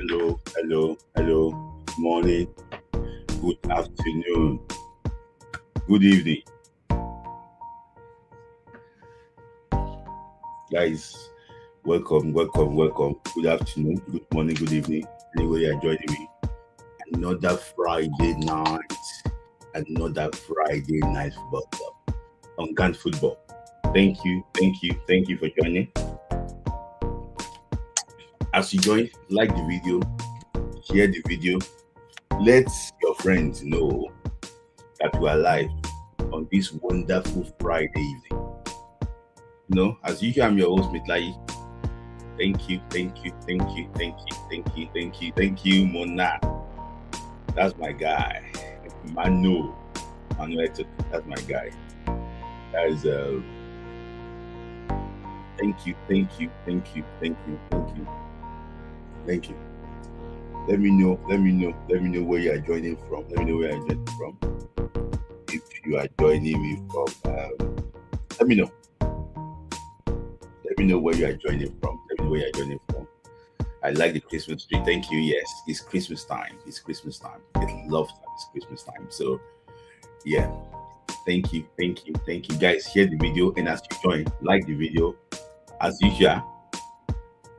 hello. Good morning, good afternoon, good evening, guys. Welcome. Good afternoon, good morning, good evening. Anyway, you are joining me. Another Friday night football club on Gun Football. Thank you for joining. As you join, like the video, share the video, let your friends know that we are live on this wonderful Friday evening. As usual, I'm your host, Mitlai. Thank you, Mona. That's my guy. Manuel, that's my guy. Guys, thank you. Let me know where you are joining from. If you are joining me from, let me know. Let me know where you are joining from. I like the Christmas tree. Thank you. Yes, it's Christmas time. I love that it's Christmas time. So, yeah. Thank you. Guys, share the video. And as you join, like the video. As usual,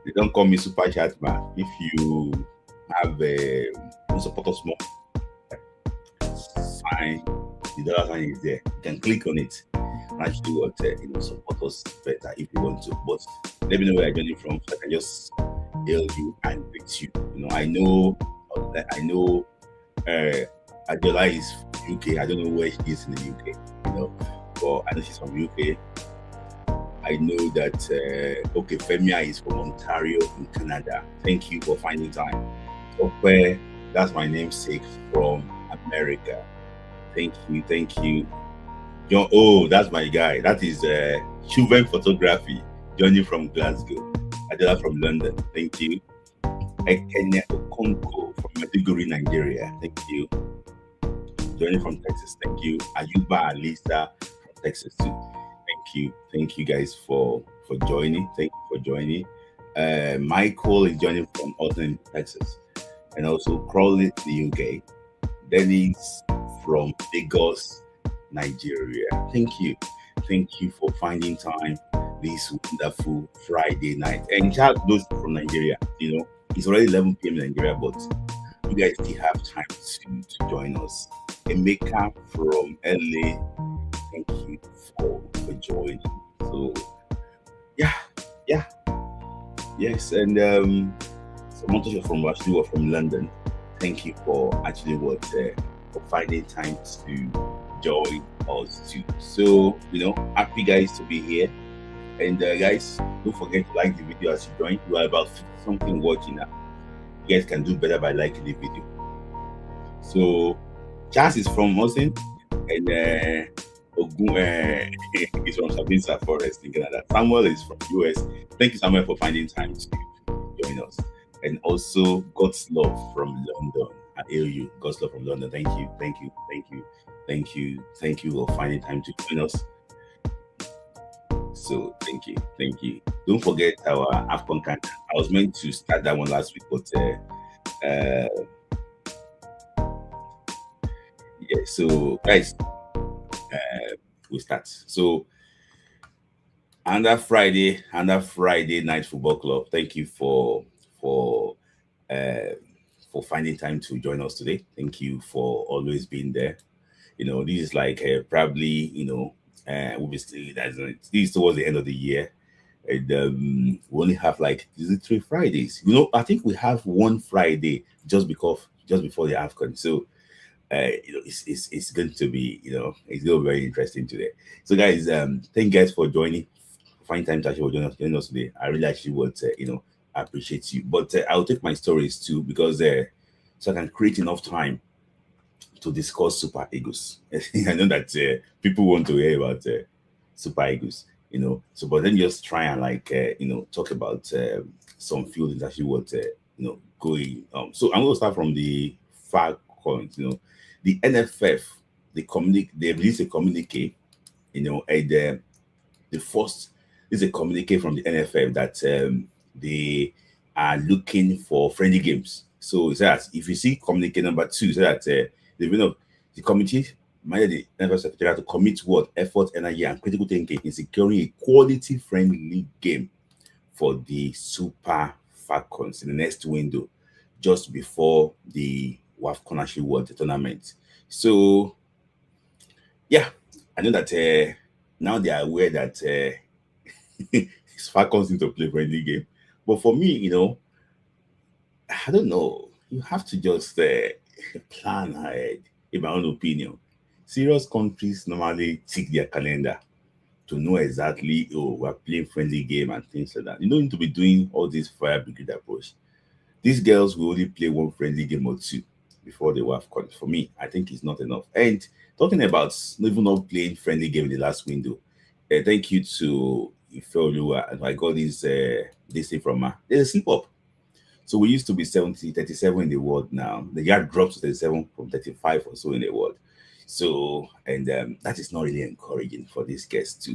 they don't call me Super Chat Man. If you have a support us more, sign, the dollar sign is there. You can click on it and actually support us better if you want to. But let me know where you're joining from so I can just hail you and greet you. I know Adiola is from UK. I don't know where she is in the UK, but I know she's from UK. I know that Femia is from Ontario in Canada. Thank you for finding time. Okay, that's my namesake from America. Thank you. John, that's my guy. That is Chuven Photography, joining from Glasgow. Adela from London. Thank you. Ekene Okonko from Maiduguri, Nigeria. Thank you. Joining from Texas. Thank you. Ayuba Alisa from Texas too. Thank you guys for joining. Thank you for joining. Michael is joining from Austin, Texas, and also Crawley, the UK. Dennis from Lagos, Nigeria. Thank you for finding time this wonderful Friday night. And shout out those from Nigeria. It's already 11 p.m. in Nigeria, but you guys still have time to join us. Emeka from LA. Thank you for joining. So, yeah. Yes, and Samantha from Rashid from London. Thank you for actually for finding time to join us too. So, happy guys to be here. And guys, don't forget to like the video as you join. You are about something watching now. You guys can do better by liking the video. So, Charles is from Austin, and Ogun is from Sabinsa Forest in Canada. Samuel is from US. Thank you, Samuel, for finding time to join us. And also God's Love from London. I hail you, God's Love from London. Thank you for finding time to join us. So thank you. Don't forget our AFCON countdown. I was meant to start that one last week, but yeah. So guys, we start. So under Friday night football club. Thank you for finding time to join us today. Thank you for always being there. This is like probably obviously this is towards the end of the year, and we only have like 3 Fridays. I think we have one Friday just before the AFCON. So it's going to be it's going to be very interesting today. So guys, thank you guys for joining. Find time to actually join us today. I really actually want to appreciate you. But I'll take my stories too, because so I can create enough time to discuss Super Eagles. I know that people want to hear about Super Eagles, So, but then just try and talk about some few things actually what going. So I'm going to start from the Falcons. The NFF, they released a communique, and the first is a communique from the NFF that they are looking for friendly games. So it's that if you see communique number two, so that the committee minded the NFL secretary to commit what effort, energy, and critical thinking in securing a quality friendly game for the Super Falcons in the next window, just before the AFCON World Tournament. So yeah, I know that now they are aware that Falcons need to play friendly game. But for me, I don't know. You have to just plan ahead, in my own opinion. Serious countries normally tick their calendar to know exactly, oh, we're playing friendly game and things like that. You don't need to be doing all this fire brigade approach. These girls will only play one friendly game or two before the AFCON. For me, I think it's not enough. And talking about even not playing friendly game in the last window, thank you to Ifeoluwa. And I got this thing from her. There's a slip up. So we used to be 37 in the world now. The yard drops to 37 from 35 or so in the world. So, and that is not really encouraging for these guests to,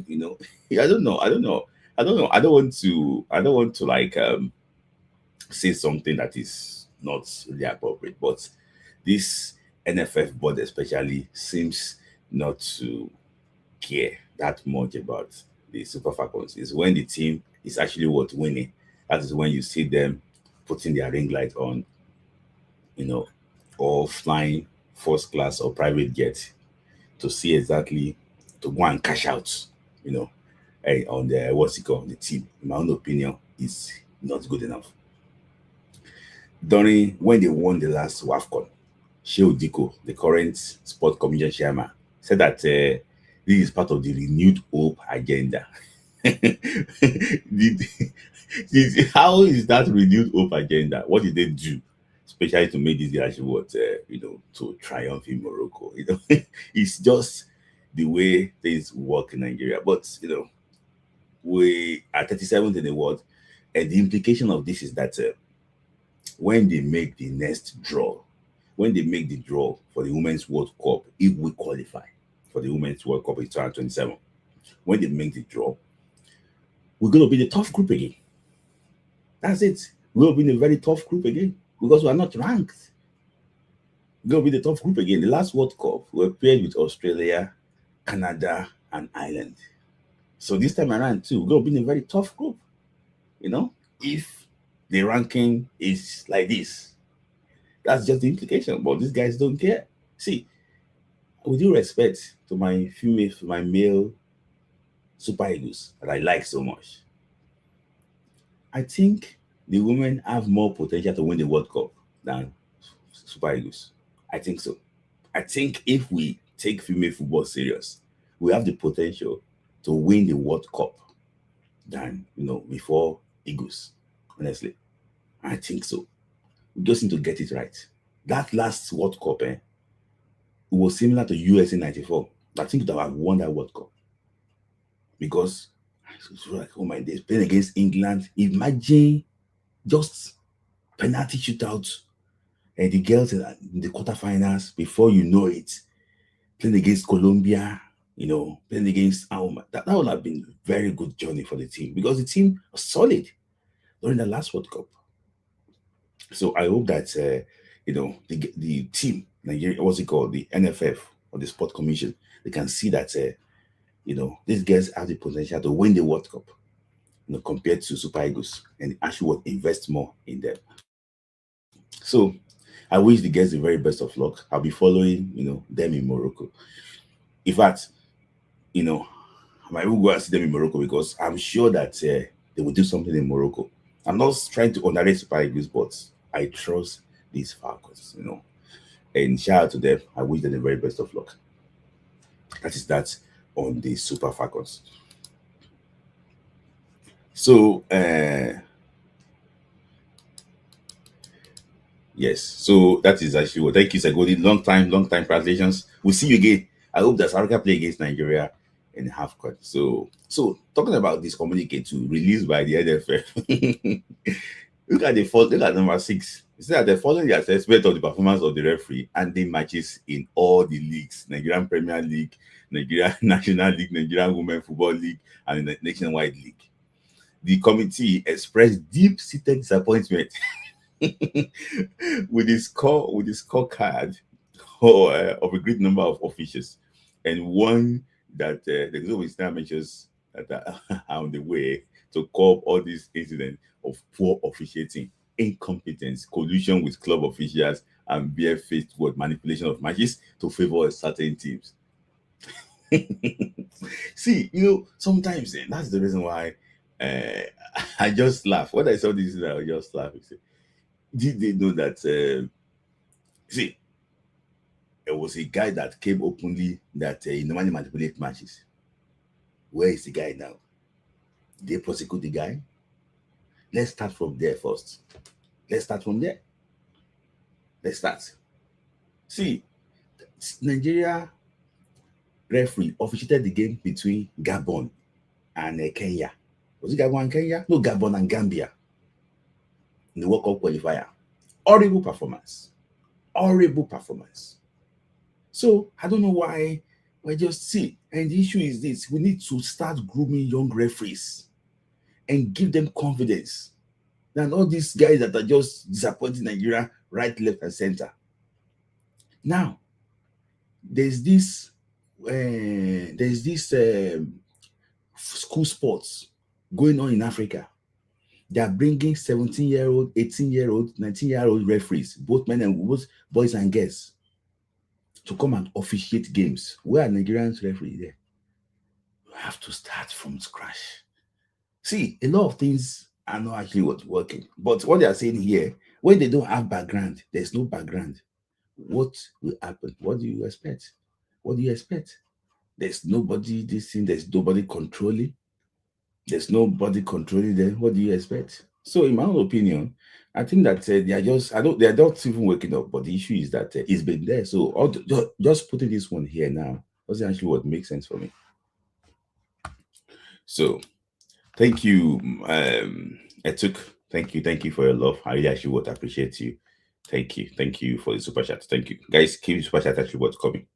I don't know. I don't want to like say something that is not really appropriate, but this NFF board especially seems not to care that much about the Super Falcons. Is when the team is actually what winning. That is when you see them putting their ring light on, or flying first class or private jet to see exactly to go and cash out, on the what's it called, the team. In my own opinion, is not good enough. During when they won the last WAFCON, Sheo Diko, the current sport commission chairman, said that this is part of the renewed hope agenda. How is that renewed hope agenda? What did they do, especially to make this guys to triumph in Morocco? It's just the way things work in Nigeria. But we are 37th in the world, and the implication of this is that when they make the next draw, when they make the draw for the Women's World Cup, if we qualify for the Women's World Cup in 2027, when they make the draw, we're going to be the tough group again. That's it. We're going to be in a very tough group again because we are not ranked. We're going to be the tough group again. The last World Cup, we were paired with Australia, Canada, and Ireland. So this time around, too, we're going to be in a very tough group. If the ranking is like this, that's just the implication. But these guys don't care. See, with due respect to my male Super Eagles that I like so much, I think the women have more potential to win the World Cup than Super Eagles. I think so. I think if we take female football serious, we have the potential to win the World Cup than before Eagles. Honestly, I think so. We just need to get it right. That last World Cup, it was similar to US in '94. I think that I won that World Cup because it's like, oh my days, playing against England. Imagine just penalty shootout and the girls in the quarterfinals. Before you know it, playing against Colombia, playing against that would have been a very good journey for the team because the team was solid during the last World Cup. So I hope that the team, Nigeria, what's it called, the NFF or the Sport Commission, they can see that these guys have the potential to win the World Cup, compared to Super Eagles, and actually would invest more in them. So I wish the guys the very best of luck. I'll be following, them in Morocco. In fact, I might even go and see them in Morocco because I'm sure that they will do something in Morocco. I'm not trying to underrate Super Eagles, but I trust these Falcons, And shout out to them. I wish them the very best of luck. That is that on the Super Falcons. So, yes. So that is actually what. Thank you, Sagodi. Long time congratulations. We'll see you again. I hope that South Africa play against Nigeria in half-court. So talking about this communique released by the NFF. Look at number 6. It said that they're following the assessment of the performance of the referee and the matches in all the leagues: Nigerian Premier League, Nigerian National League, Nigerian Women Football League, and the Nationwide League. the committee expressed deep-seated disappointment with the scorecard of a great number of officials, and one that the Exhibit now mentions that are on the way to curb all these incidents of poor officiating, incompetence, collusion with club officials, and barefaced word manipulation of matches to favor certain teams. See, sometimes that's the reason why uh, I just laugh. When I saw this, I just laugh. I say, did they know that? See, there was a guy that came openly that he normally manipulate matches. Where is the guy now? They prosecute the guy. Let's start from there first. Let's start from there. Let's start. See, Nigeria referee officiated the game between Gabon and Kenya. Was it Gabon and Kenya? No, Gabon and Gambia in the World Cup qualifier. Horrible performance. Horrible performance. So I don't know why we just see. And the issue is this: we need to start grooming young referees and give them confidence than all these guys that are just disappointing Nigeria right, left, and center. Now, there's this school sports going on in Africa. They are bringing 17-year-old, 18-year-old, 19-year-old referees, both men and both boys and girls, to come and officiate games. Where are Nigerians referees there? You have to start from scratch. See, a lot of things are not actually what's working. But what they are saying here, when they don't have background, there's no background. What will happen? What do you expect? What do you expect? There's nobody this thing, there's nobody controlling. There's nobody controlling them. What do you expect? So, in my own opinion, I think that they are just, I don't, they are not even waking up. But the issue is that it's been there. So, just putting this one here now doesn't actually what makes sense for me. So, thank you, Etuk. Thank you for your love. I really actually would appreciate you. Thank you for the super chat. Thank you, guys. Keep super chat actually what's coming.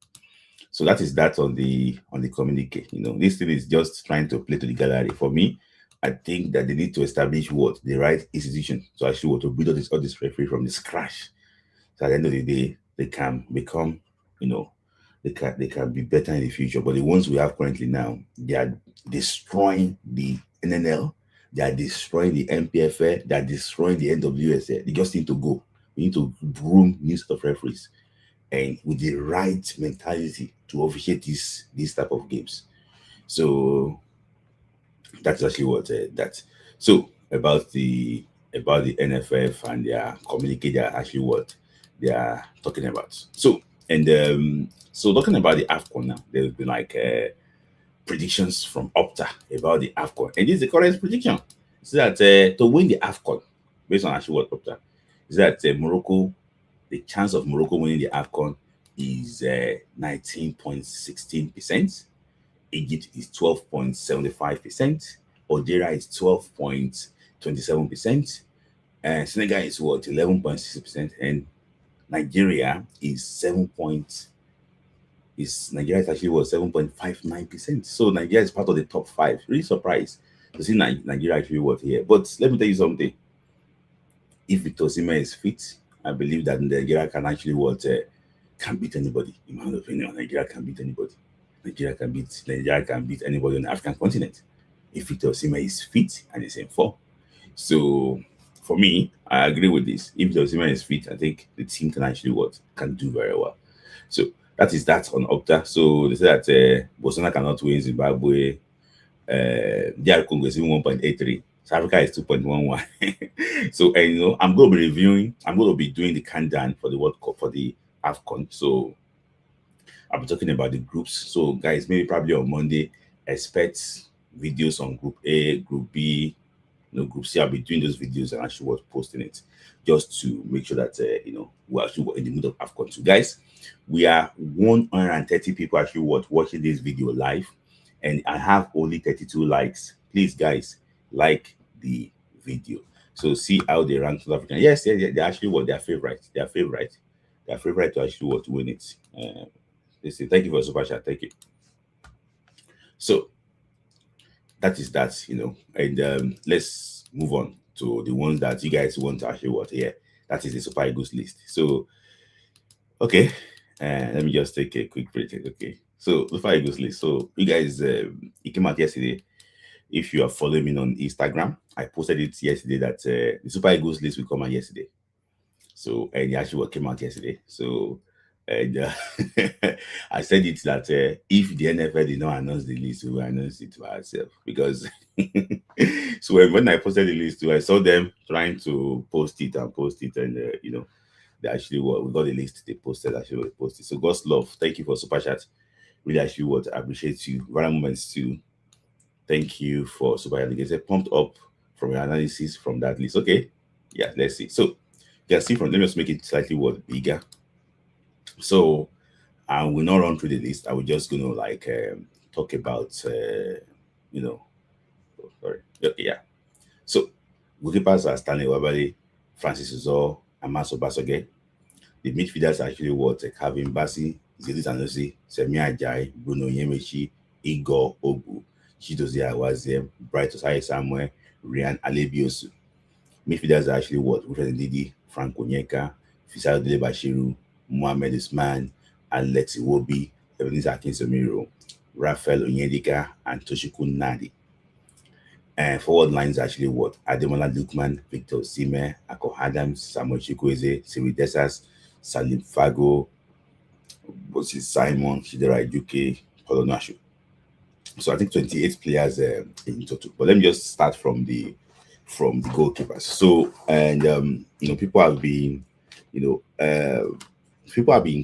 So that is that on the communique. This thing is just trying to play to the gallery. For me, I think that they need to establish what the right institution. So actually, what to build all this referee from the scratch. So at the end of the day, they can become, they can be better in the future. But the ones we have currently now, they are destroying the NNL, they are destroying the MPFA, they are destroying the NWSA. They just need to go. We need to groom new set of referees and with the right mentality to officiate these type of games. So that's actually what that. So about the NFF and their communicate, they are actually what they are talking about. So so talking about the AFCON now, there's been like predictions from Opta about the AFCON, and this is the correct prediction. Is that to win the AFCON, based on actually what Opta is that Morocco, the chance of Morocco winning the AFCON is 19.16%. Egypt is 12.75%. Algeria is 12.27%. Senegal is what 11.6%, and Nigeria is Nigeria is actually what 7.59%. So Nigeria is part of the top 5. Really surprised to see Nigeria actually what here. But let me tell you something. If Victor Osimhen is fit, I believe that Nigeria can actually can beat anybody. In my opinion, Nigeria can beat anybody. Nigeria can beat anybody on the African continent if Victor Osimhen is fit and is in form. So for me, I agree with this. If Victor Osimhen is fit, I think the team can actually can do very well. So that is that on Opta. So they say that Botswana cannot win Zimbabwe. DR Congo is even 1.83. South Africa is 2.11. So I'm going to be reviewing. I'm going to be doing the countdown for the World Cup for the AFCON. So I'll be talking about the groups. So guys, maybe probably on Monday, expect videos on Group A, Group B, Group C. I'll be doing those videos and actually posting it just to make sure that we're actually in the middle of AFCON. So guys, we are 130 people actually watching this video live, and I have only 32 likes. Please, guys, like the video. So see how they rank South African. Yes, they actually their favorite. Their favorite to actually to win it. They say thank you for super chat. Thank you. So that is that, And let's move on to the ones that you guys want to actually what here. That is the Super Eagles list. So, okay, let me just take a quick break. Okay, so the Super Eagles list. So, you guys, it came out yesterday. If you are following me on Instagram, I posted it yesterday that the Super Eagles list will come out yesterday. So, and actually what came out yesterday. So, and I said it that if the NFL did not announce the list, we will announce it by ourselves. Because so when I posted the list, I saw them trying to post it, and they actually we got the list they posted. Actually, they posted. So God's love, thank you for super chat. Really, actually, what I appreciate you. Random moments too. Thank you for super chat. Get pumped up from your analysis from that list. Okay, yeah, let's see. So you can see from, let me just make it slightly bigger. So I will not run through the list. I will just like talk about sorry. Okay, yeah. So goalkeepers are Stanley Wabali, Francis Uzo, Amaso Basoge. The midfielders are actually what Calvin Bassi, Zili Sanusi, Semi Ajay, Bruno Yemechi, Igor Ogu, Chidozie Awaziem, Bright Osai Samuel, Ryan Alebiosu. Midfielders are actually what? Wilfred Ndidi, Frank Onyeka, Fisal Dele Bashiru, Mohamed Usman, Alex Iwobi, Ebenezer Akinsemiro, Raphael Onyedika, and Toshiku Nadi. And forward lines actually what? Ademola Lukman, Victor Osimhen, Ako Adams, Samuel Chukwueze, Siri Desas, Salim Fago, Bosi Simon, Chidera Ijuke, Paulo Nashu. So I think 28 players in total. But let me just start from the goalkeepers. So and people have been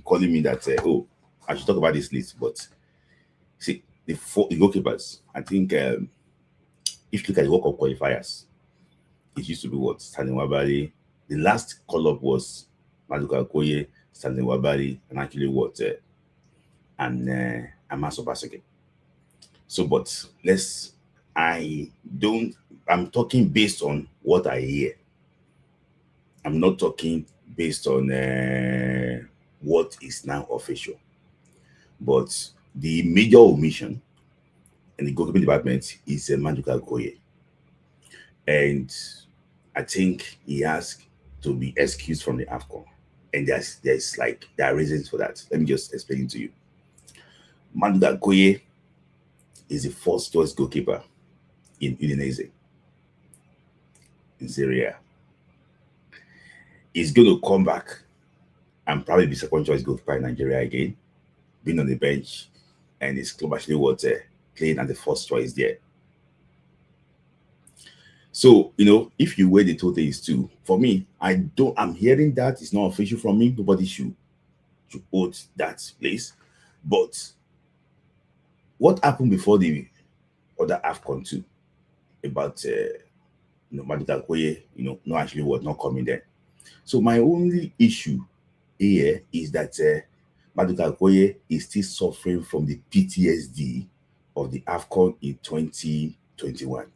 calling me that oh, I should talk about this list. But see the goalkeepers. I think if you look at the World Cup qualifiers, it used to be what? Stanley Wabali. The last call-up was Maduka Okoye, Stanley Wabali, and actually what? And Amaso Basoge. So, but I'm talking based on what I hear. I'm not talking based on what is now official. But the major omission in the goalkeeping department is Maduka Okoye. And I think he has to be excused from the AFCON. And there are reasons for that. Let me just explain it to you. Maduka Okoye is the first choice goalkeeper in Udinese, in Serie A. He's going to come back and probably be second choice goalkeeper in Nigeria again, being on the bench, and his club actually was playing at the first choice there. So, if you weigh the total is 2, for me, I'm hearing that it's not official from me. Nobody should hold that place. But what happened before the other AFCON too about Maduka Okoye, not actually not coming there. So my only issue here is that Maduka Okoye is still suffering from the PTSD of the AFCON in 2021.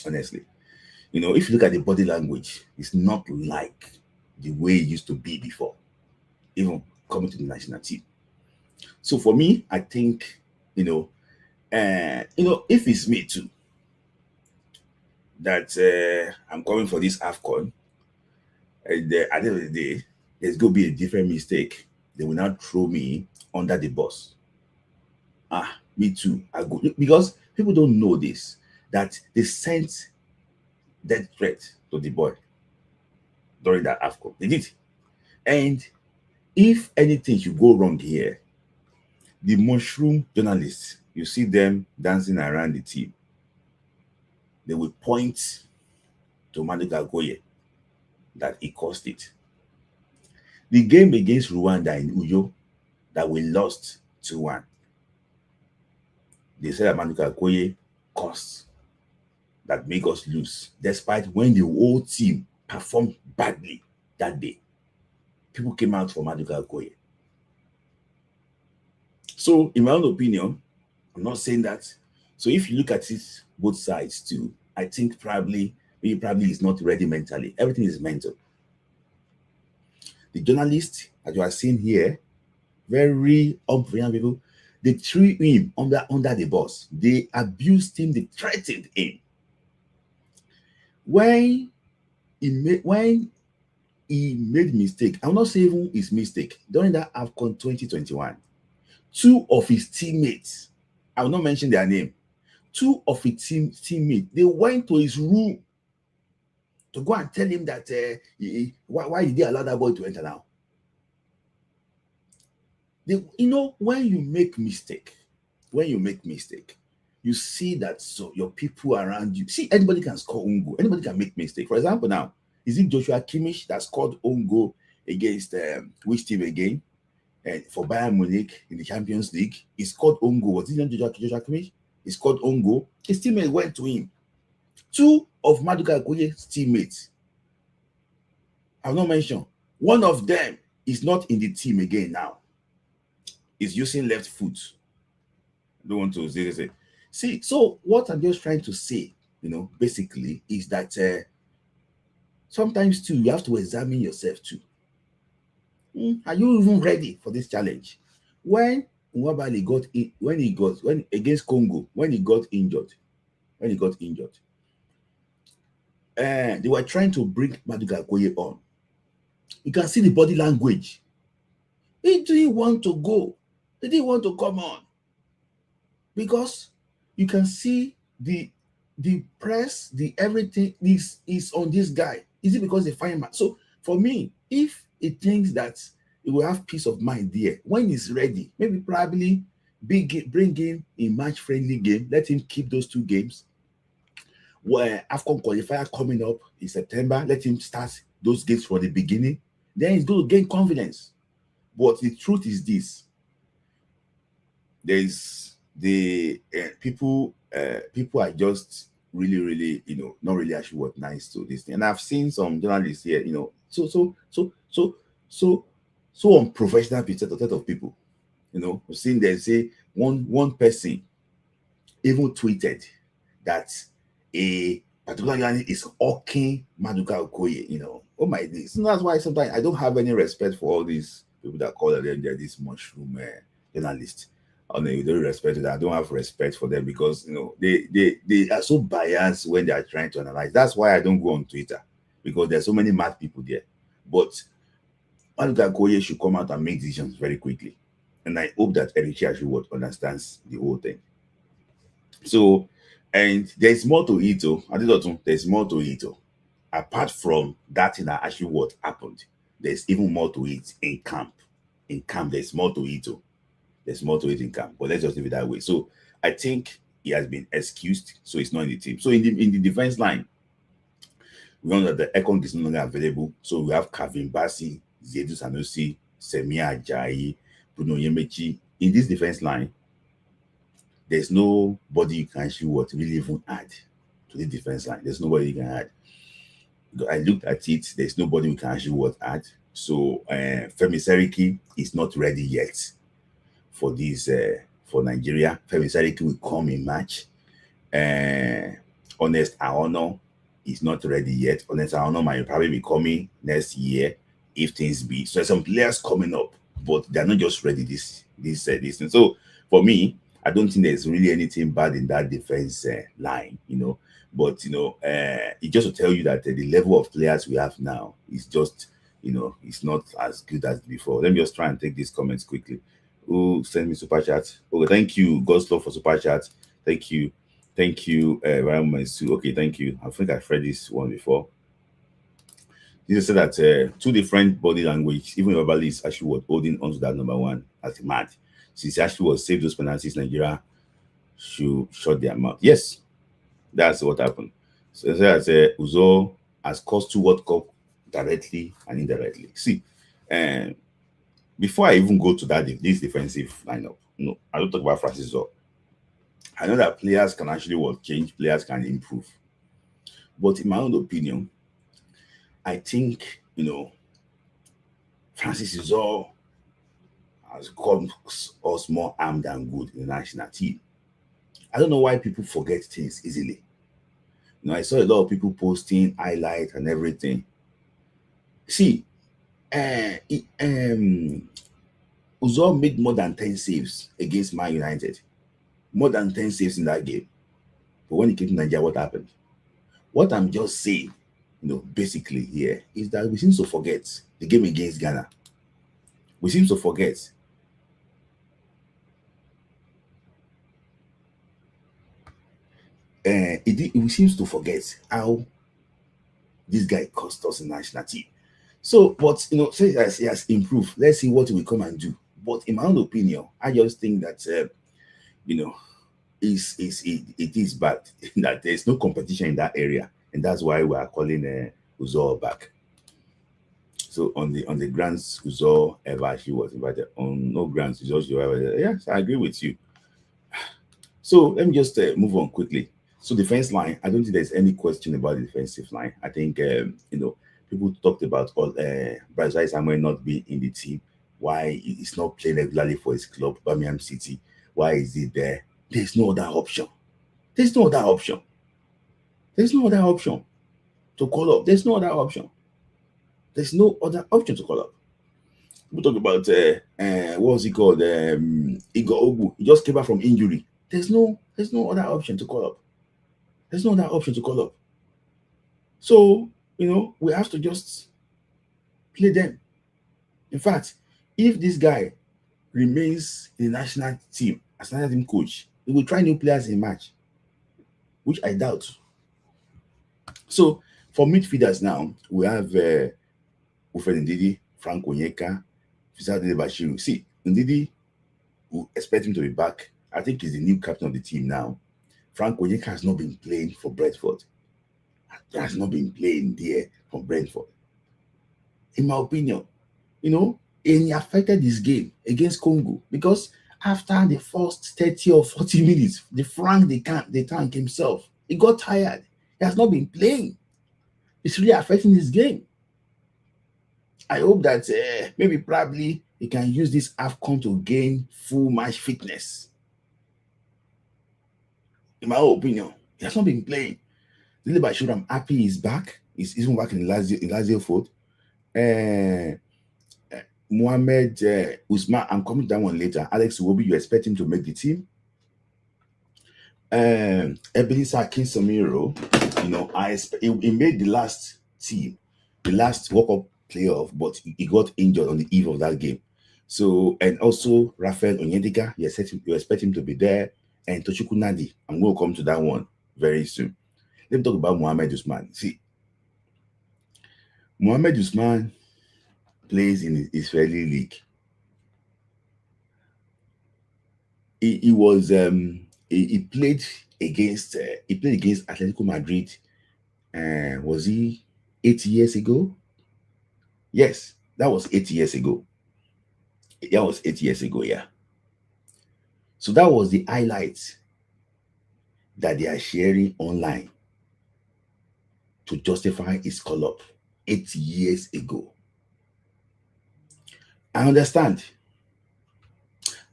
Honestly, if you look at the body language, it's not like the way it used to be before, even coming to the national team. So for me, I think, if it's me too, that I'm coming for this AFCON, and at the end of the day, there's going to be a different mistake. They will not throw me under the bus. Me too. I go, because people don't know this, that they sent death threat to the boy during that AFCON. They did. And if anything should go wrong here, the mushroom journalists, you see them dancing around the team. They will point to Maduka Okoye that he caused it. The game against Rwanda in Uyo that we lost 2-1, they said that Maduka Okoye caused that make us lose, despite when the whole team performed badly that day. People came out for Maduka Okoye. So, in my own opinion, I'm not saying that. So, if you look at it, both sides too, I think probably is not ready mentally. Everything is mental. The journalists that you are seeing here, very unprofessional people, They threw him under the bus. They abused him. They threatened him. When he made mistake, I will not say even his mistake, during that AFCON 2021, two of his teammates, I will not mention their name, two of his teammates, they went to his room to go and tell him that why did they allow that boy to enter now? When you make mistake, you see that, so your people around you, see, anybody can score own goal, anybody can make mistake. For example, now, is it Joshua Kimmich that scored own goal against which team again? For Bayern Munich in the Champions League, he scored own goal. Was it not Joshua Kimmich? He scored own goal. His teammate went to him. Two of Maduka Okoye's teammates, I will not mention. One of them is not in the team again now. He's using left foot. I don't want to say. See, so what I'm just trying to say, basically, is that sometimes too, you have to examine yourself too. Are you even ready for this challenge? When Nwabali against Congo, when he got injured, they were trying to bring Maduka Okoye on. You can see the body language. He didn't want to go. He didn't want to come on. Because you can see the press, the everything is on this guy. Is it because they find him? So for me, if he thinks that he will have peace of mind there, when he's ready, maybe probably bring him a match-friendly game, let him keep those two games. Where AFCON qualifier coming up in September, let him start those games from the beginning. Then he's going to gain confidence. But the truth is this: there's the people are just really, not really actually nice to this thing. And I've seen some journalists here, so unprofessional set of people. I've seen them say one person even tweeted that a particular journalist is hawking Maduka Okoye, oh my days. So that's why sometimes I don't have any respect for all these people that call them they're this mushroom journalists. With all respect to that, I don't have respect for them because they are so biased when they are trying to analyze. That's why I don't go on Twitter, because there's so many mad people there. But Maduka Okoye should come out and make decisions very quickly, and I hope that Erichia Ashiwot understands the whole thing. So, and there's more to it. There's more to it. Apart from that, in actually what happened, there's even more to it in camp. In camp, there's more to it. There's more to it in camp, but let's just leave it that way. So I think he has been excused, so he's not in the team. So in the defense line, we know that the AFCON is no longer available. So we have Kevin Bassey, Zaidu Sanusi, Semia Ajayi, Bruno Yemechi. In this defense line, there's nobody you can actually really even add to the defense line. There's nobody you can add. I looked at it. There's nobody we can actually add. So Femi Seriki is not ready yet for this for Nigeria. Femi Seriki will come in March. Honest Aono is not ready yet. Honest Aono might probably be coming next year if things be. So there's some players coming up, but they're not just ready this. So for me, I don't think there's really anything bad in that defense line, But it just to tell you that the level of players we have now is just, it's not as good as before. Let me just try and take these comments quickly. Who sent me super chat? Okay, thank you, God's love, for super chat. Thank you, very much. Okay, thank you. I think I've read this one before. He said that two different body language, even Babali is actually holding on to that number one as mad. Since actually was saved those penalties, Nigeria should shut their mouth. Yes, that's what happened. So that Uzo has caused 2 World Cup directly and indirectly. See, before I even go to this defensive lineup, I don't talk about Francis Uzo. I know that players can actually change, players can improve. But in my own opinion, I think, Francis Uzo has come us more armed than good in the national team. I don't know why people forget things easily. I saw a lot of people posting highlights and everything. See, Uzor made more than 10 saves against Man United. More than 10 saves in that game. But when he came to Nigeria, what happened? What I'm just saying, basically here is that we seem to forget the game against Ghana. We seem to forget. We seems to forget how this guy cost us in national team. So, but say he has improved. Let's see what he will come and do. But in my own opinion, I just think that you know, it is bad that there's no competition in that area, and that's why we are calling Uzor back. So on the grounds Uzor ever actually was invited, on no grounds Uzor should ever. Yes, I agree with you. So let me just move on quickly. So defense line, I don't think there's any question about the defensive line. I think people talked about all Brazil Samuel not being in the team, why he's not playing regularly for his club, Birmingham City. Why is he there? There's no other option. There's no other option. There's no other option to call up. There's no other option. There's no other option to call up. We talk about what was he called? Igor Ogu. He just came back from injury. There's no other option to call up. There's no other option to call up. So, we have to just play them. In fact, if this guy remains in the national team as national team coach, he will try new players in match, which I doubt. So, for midfielders now, we have Ufe Ndidi, Frank Onyeka, Fisad Bashiru. See, Ndidi, we expect him to be back. I think he's the new captain of the team now. Frank Onyeka has not been playing for Brentford. He has not been playing there for Brentford. In my opinion, and he affected this game against Congo because after the first 30 or 40 minutes, the tank himself, he got tired. He has not been playing. It's really affecting this game. I hope that probably he can use this AFCON to gain full match fitness. In my opinion, he has not been playing. Lily Bashir, I'm happy he's back. He's even back in Lazio foot. Mohamed Usman, I'm coming to that one later. Alex Iwobi, you expect him to make the team. Ebenezer Kinsamiro, he made the last team, the last World Cup playoff, but he got injured on the eve of that game. So, and also Rafael Onyedika, you expect him to be there, and Tochukwu Nadi. I'm going to come to that one very soon. Let me talk about Mohamed Usman. See, Mohamed Usman plays in the Israeli league. He played against Atletico Madrid. Was he 8 years ago? Yes, that was 8 years ago. That was 8 years ago, yeah. So that was the highlights that they are sharing online to justify his call-up 8 years ago. I understand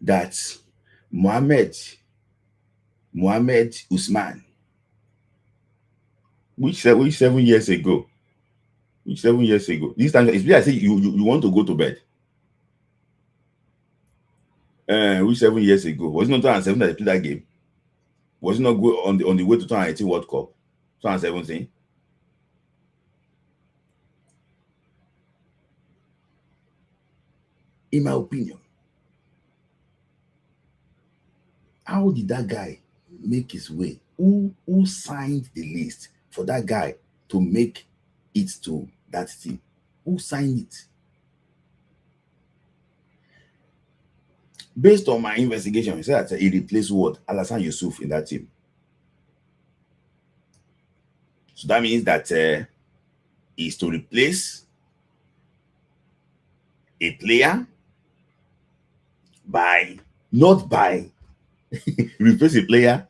that Mohamed Usman, which 7 years ago? Which 7 years ago? This time, it's I say you want to go to bed. Which 7 years ago? Was it not 2007 that they played that game? Was it not go on the way to 2018 World Cup? 2017? In my opinion, how did that guy make his way? Who signed the list for that guy to make it to that team? Who signed it? Based on my investigation, he said that he replaced what? Alassane Yusuf in that team. So that means that is to replace a player not by replace a player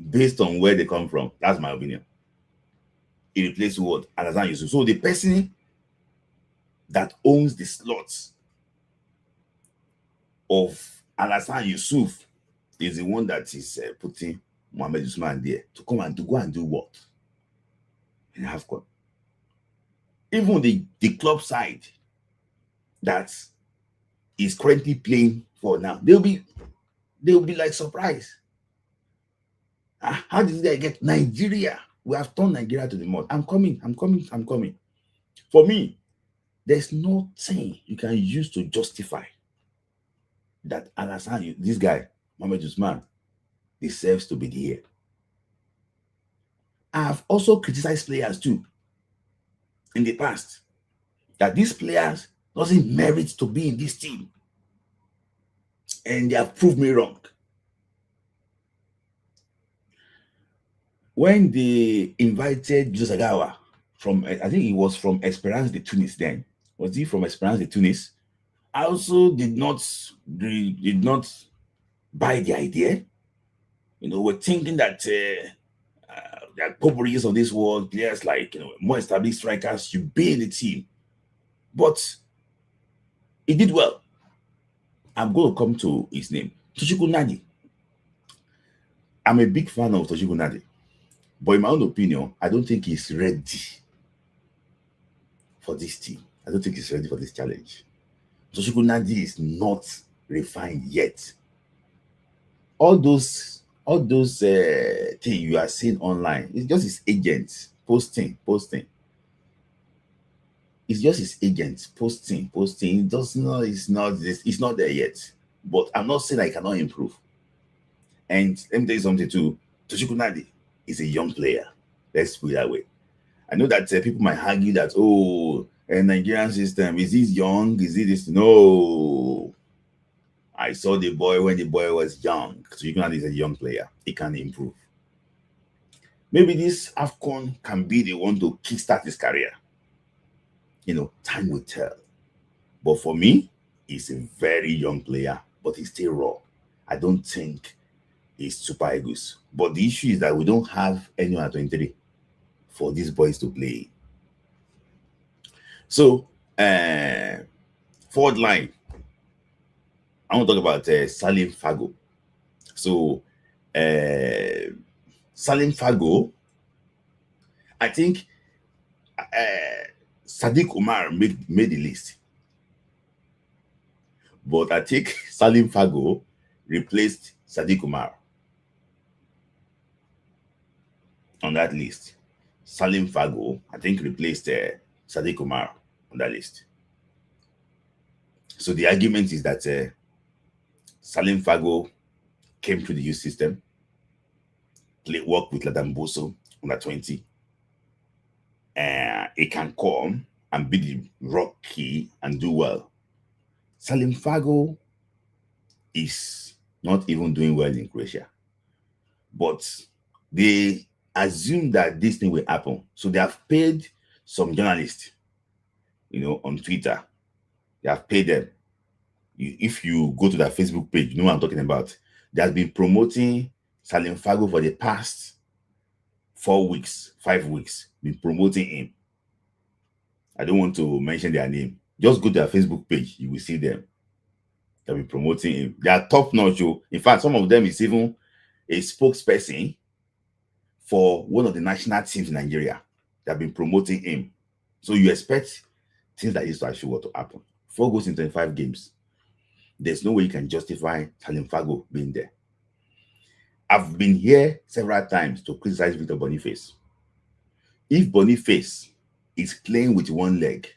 based on where they come from. That's my opinion. He replaced what? Alassane Yusuf. So the person that owns the slots of Alassane Yusuf is the one that is putting Mohamed Usman there to come and to go and do what? In AFCON. Even the club side that is currently playing for now, they'll be like surprised. How did they get Nigeria? We have turned Nigeria to the mud. I'm coming. For me, there's nothing you can use to justify that Alassane, this guy, Mohamed Usman, deserves to be here. I've also criticized players too in the past that these players doesn't merit to be in this team, and they have proved me wrong. When they invited Josagawa from, I think he was from Esperance de Tunis then. Was he from Esperance de Tunis? I also did not buy the idea. We're thinking that there are of this world, players like more established strikers should be in the team. But he did well. I'm going to come to his name, Tochukwu Nadi. I'm a big fan of Tochukwu Nadi, but in my own opinion, I don't think he's ready for this team. I don't think he's ready for this challenge. Tochukwu Nadi is not refined yet. All those things you are seeing online, it's just his agents posting. It's just his agents posting. It does not. It's not there yet. But I'm not saying I cannot improve. And let me tell you something too. Tochukwu Nadi is a young player. Let's put it that way. I know that people might argue that a Nigerian system, is this young? Is it this? No. I saw the boy when the boy was young. Tochukwu Nadi is a young player. He can improve. Maybe this AFCON can be the one to kickstart his career. Time will tell. But for me, he's a very young player, but he's still raw. I don't think he's super egos. But the issue is that we don't have anyone at 23 for these boys to play. So, forward line, I want to talk about Salim Fago. So, Salim Fago, I think Sadiq Umar made the list. But I think Salim Fago replaced Sadiq Umar on that list. Salim Fago, I think, replaced Sadiq Umar on that list. So the argument is that Salim Fago came through the youth system, worked with Ladamboso under 20. He can come and be the rocky and do well. Salim Fago is not even doing well in Croatia. But they assume that this thing will happen. So they have paid some journalists, on Twitter. They have paid them. If you go to their Facebook page, you know what I'm talking about. They have been promoting Salim Fago for the past 4 weeks, 5 weeks, been promoting him. I don't want to mention their name. Just go to their Facebook page, you will see them. They'll be promoting him. They are top notch. In fact, some of them is even a spokesperson for one of the national teams in Nigeria. They've been promoting him. So you expect things like this to actually to happen. 4 goals in 25 games. There's no way you can justify Salim Fago being there. I've been here several times to criticize Victor Boniface. If Boniface is playing with one leg,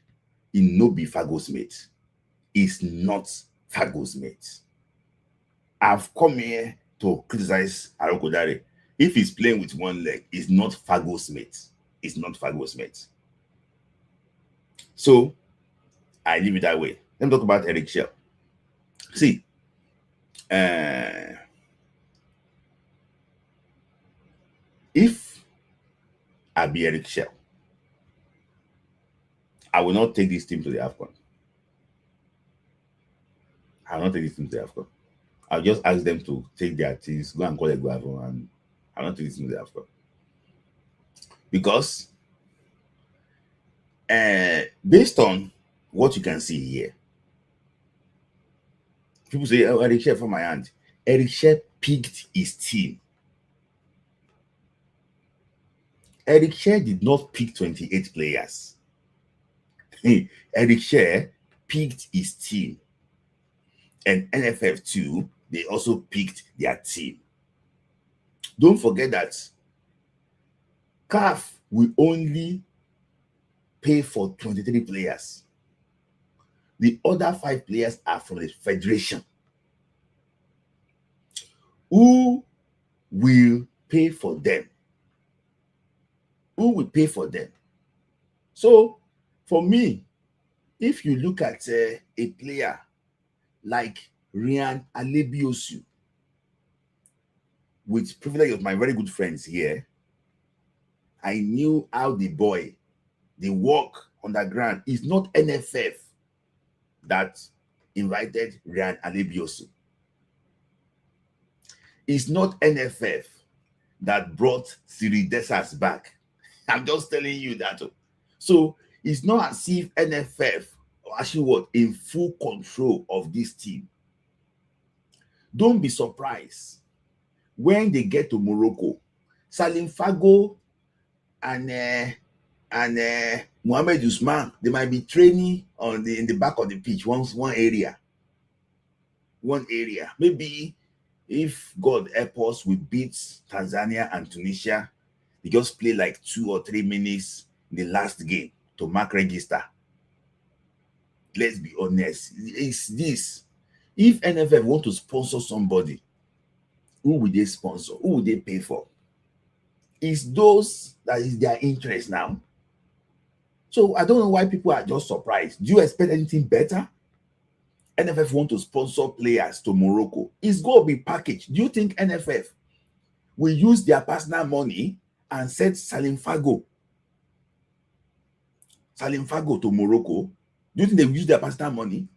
he no be Fago's mate. He's not Fago's mate. I've come here to criticize Arokodare. If he's playing with one leg, he's not Fago's mate. He's not Fago's mate. So I leave it that way. Let me talk about Eric Shell. See, if I be Eric Shell, I will not take this team to the AFCON. I will not take this team to the AFCON. I'll just ask them to take their teams, go and call a guavo, and I'll not take this team to the AFCON. Because based on what you can see here, people say, oh, Eric Shell from my hand. Eric Shell picked his team. Eric Shell did not pick 28 players. Eric Shell picked his team. And NFF too, they also picked their team. Don't forget that CAF will only pay for 23 players. The other 5 players are from the federation. Who will pay for them? Who will pay for them? So, for me, if you look at a player like Ryan Alebiosu, with privilege of my very good friends here, I knew how the boy, they work on the ground. It's not NFF that invited Ryan Alebiosu. It's not NFF that brought Siri Desas back. I'm just telling you that. So it's not as if NFF are actually in full control of this team. Don't be surprised when they get to Morocco. Salim Fago and Mohamed Usman, they might be training in the back of the pitch, one area. Maybe if God help us, we beat Tanzania and Tunisia, they just play like 2 or 3 minutes in the last game to mark register. Let's be honest. It's this. If NFF want to sponsor somebody, who will they sponsor? Who will they pay for? It's those that is their interest now. So I don't know why people are just surprised. Do you expect anything better? NFF want to sponsor players to Morocco. It's going to be packaged. Do you think NFF will use their personal money and send Salim Fago to Morocco? Do you think they will use their personal money?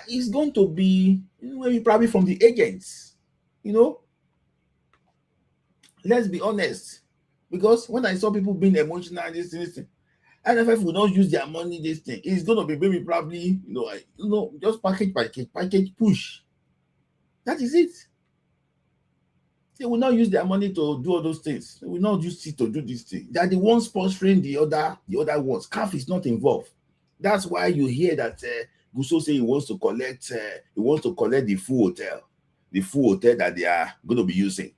It's going to be maybe probably from the agents. Let's be honest. Because when I saw people being emotional, this thing, NFF will not use their money, this thing. It's going to be maybe probably, just package, push. That is it. They will not use their money to do all those things. They will not use it to do this thing. They are the ones sponsoring the other ones. CAF is not involved. That's why you hear that Gusso say he wants to collect the full hotel that they are going to be using.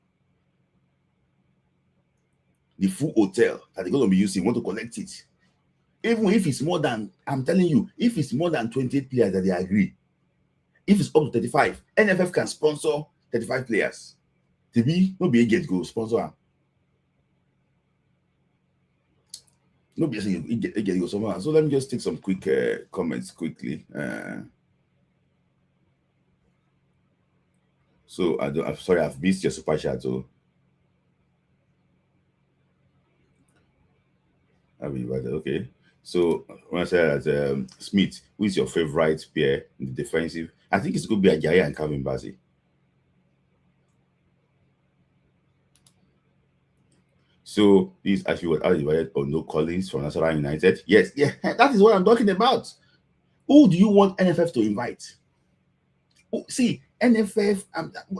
The full hotel that they're going to be using, want to collect it. Even if it's more than, I'm telling you, if it's more than 28 players that they agree, if it's up to 35, NFF can sponsor 35 players. No be agent go sponsor them. No be agent go sponsor. So let me just take some quick comments quickly. So I'm sorry, I've missed your super chat. So I'll be right there. Okay. So when I say that Smith, who is your favorite pair in the defensive? I think it's going to be Ajayi and Calvin Bassey. So this actually was divided or no Collins from National United. Yes, yeah, that is what I'm talking about. Who do you want NFF to invite? See, NFF,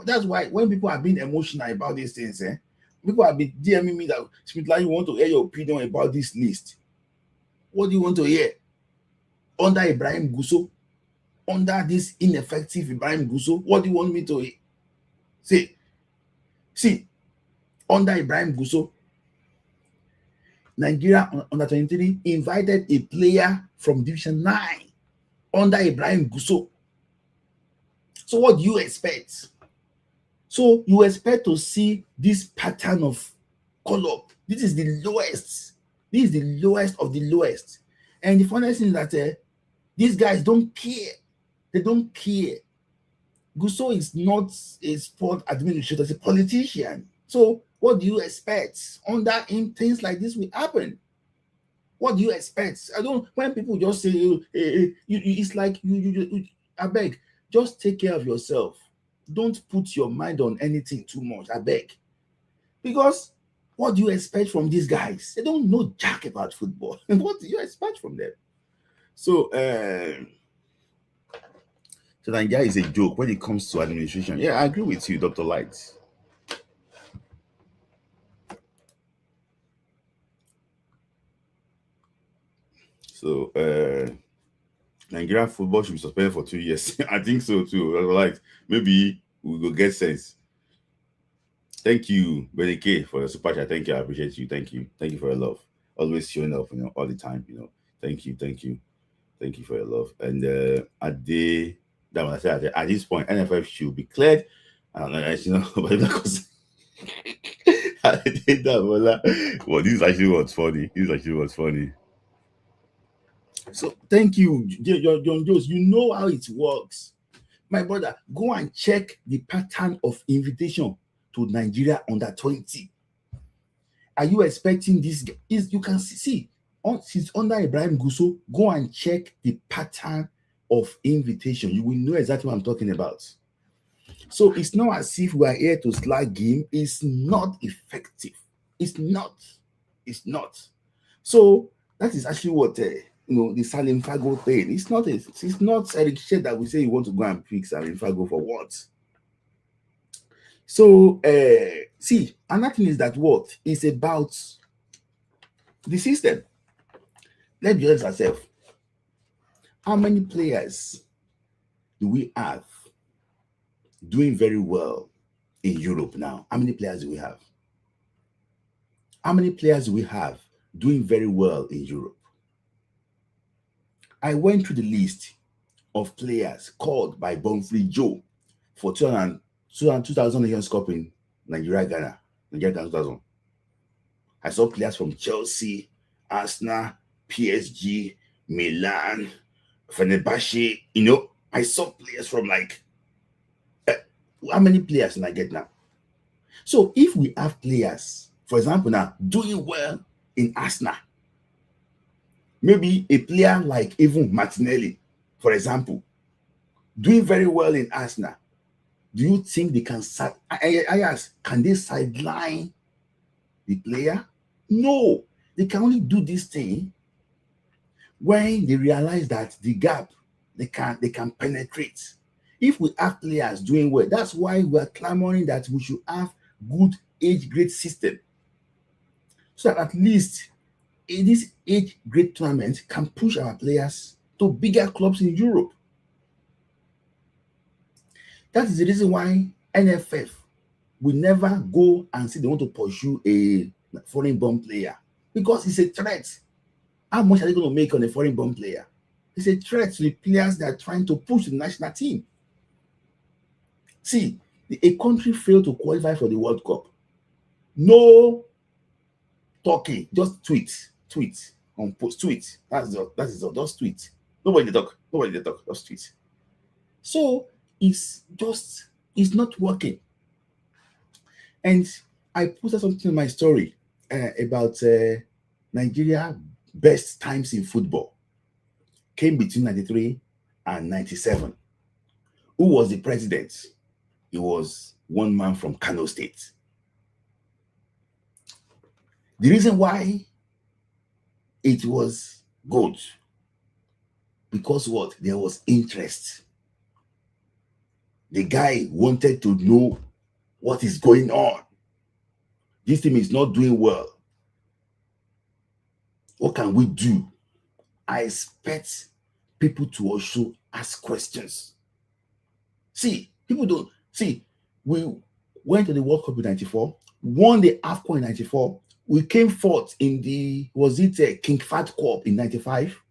that's why when people are being emotional about these things, people have been DMing me that Smith, like, you want to hear your opinion about this list. What do you want to hear? Under Ibrahim Gusso, under this ineffective Ibrahim Gusso, what do you want me to say? See, under Ibrahim Gusso, Nigeria under 23 invited a player from Division 9 under Ibrahim Gusso. So what do you expect? So you expect to see this pattern of call-up. This is the lowest. This is the lowest of the lowest. And the funny thing is that these guys don't care. They don't care. Gusso is not a sport administrator, he's a politician. So what do you expect? Under him, things like this will happen. What do you expect? When people just say, it's like, I beg, just take care of yourself. Don't put your mind on anything too much, I beg. Because what do you expect from these guys? They don't know jack about football. What do you expect from them? So Nigeria is a joke when it comes to administration. Yeah, I agree with you, Dr. Light. So Nigerian football should be suspended for 2 years. I think so too. Like maybe we will get sense. Thank you, Benny K, for the super chat. Thank you. I appreciate you. Thank you. Thank you for your love. Always showing up, all the time. Thank you. Thank you. Thank you for your love. And that one I said at this point, NFF should be cleared. I don't know, but because I did that, well, this actually was funny. So thank you, John Jones. You know how it works. My brother, go and check the pattern of invitation to Nigeria under 20. Are you expecting this? You can see since under Ibrahim Gusso, go and check the pattern of invitation. You will know exactly what I'm talking about. So it's not as if we are here to slag him. It's not effective. It's not. So that is actually what the Salim Fago thing. It's not Eric Shed that we say you want to go and pick Salim Fago for what. So see, another thing is that what is about the system. Let's be honest ourselves. How many players do we have doing very well in Europe now? How many players do we have? How many players do we have doing very well in Europe? I went through the list of players called by Bonfrey Joe for 2000 Nations Cup in Nigeria, Ghana 2000. I saw players from Chelsea, Arsenal, PSG, Milan, Fenerbahce. I saw players from how many players can I get now? So if we have players, for example, now doing well in Arsenal, maybe a player like even Martinelli, for example, doing very well in Arsenal, do you think they can I ask, can they sideline the player? No, they can only do this thing when they realize that the gap they can penetrate. If we have players doing well, that's why we are clamoring that we should have good age grade system, so that at least in this age grade tournament can push our players to bigger clubs in Europe. That is the reason why NFF will never go and say they want to pursue a foreign-born player, because it's a threat. How much are they going to make on a foreign-born player? It's a threat to the players that are trying to push the national team. See, a country failed to qualify for the World Cup. No talking, just tweet on post, tweet. That's all. Just tweet. Nobody talk, just tweet. So it's not working. And I posted something in my story about Nigeria best times in football. Came between 93 and 97. Who was the president? It was one man from Kano State. The reason why it was good, because what? There was interest. The guy wanted to know what is going on. This team is not doing well. What can we do? I expect people to also ask questions. See, people don't see. We went to the World Cup in 94, won the AFCON in 94. We came fourth in the King Fahd Cup in 95.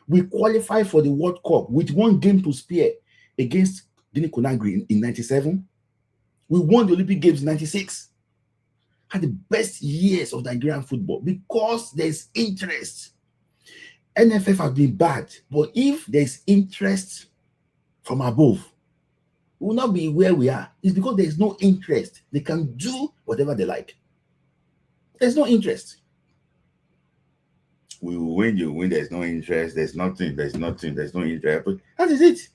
We qualified for the World Cup with one game to spare against Guinea Conakry in 97. We won the Olympic Games in 96. Had the best years of Nigerian football because there's interest. NFF has been bad, but if there's interest from above, we will not be where we are. It's because there's no interest. They can do whatever they like. There's no interest. We will win, you win. There's no interest. There's nothing. There's no interest. But that is it.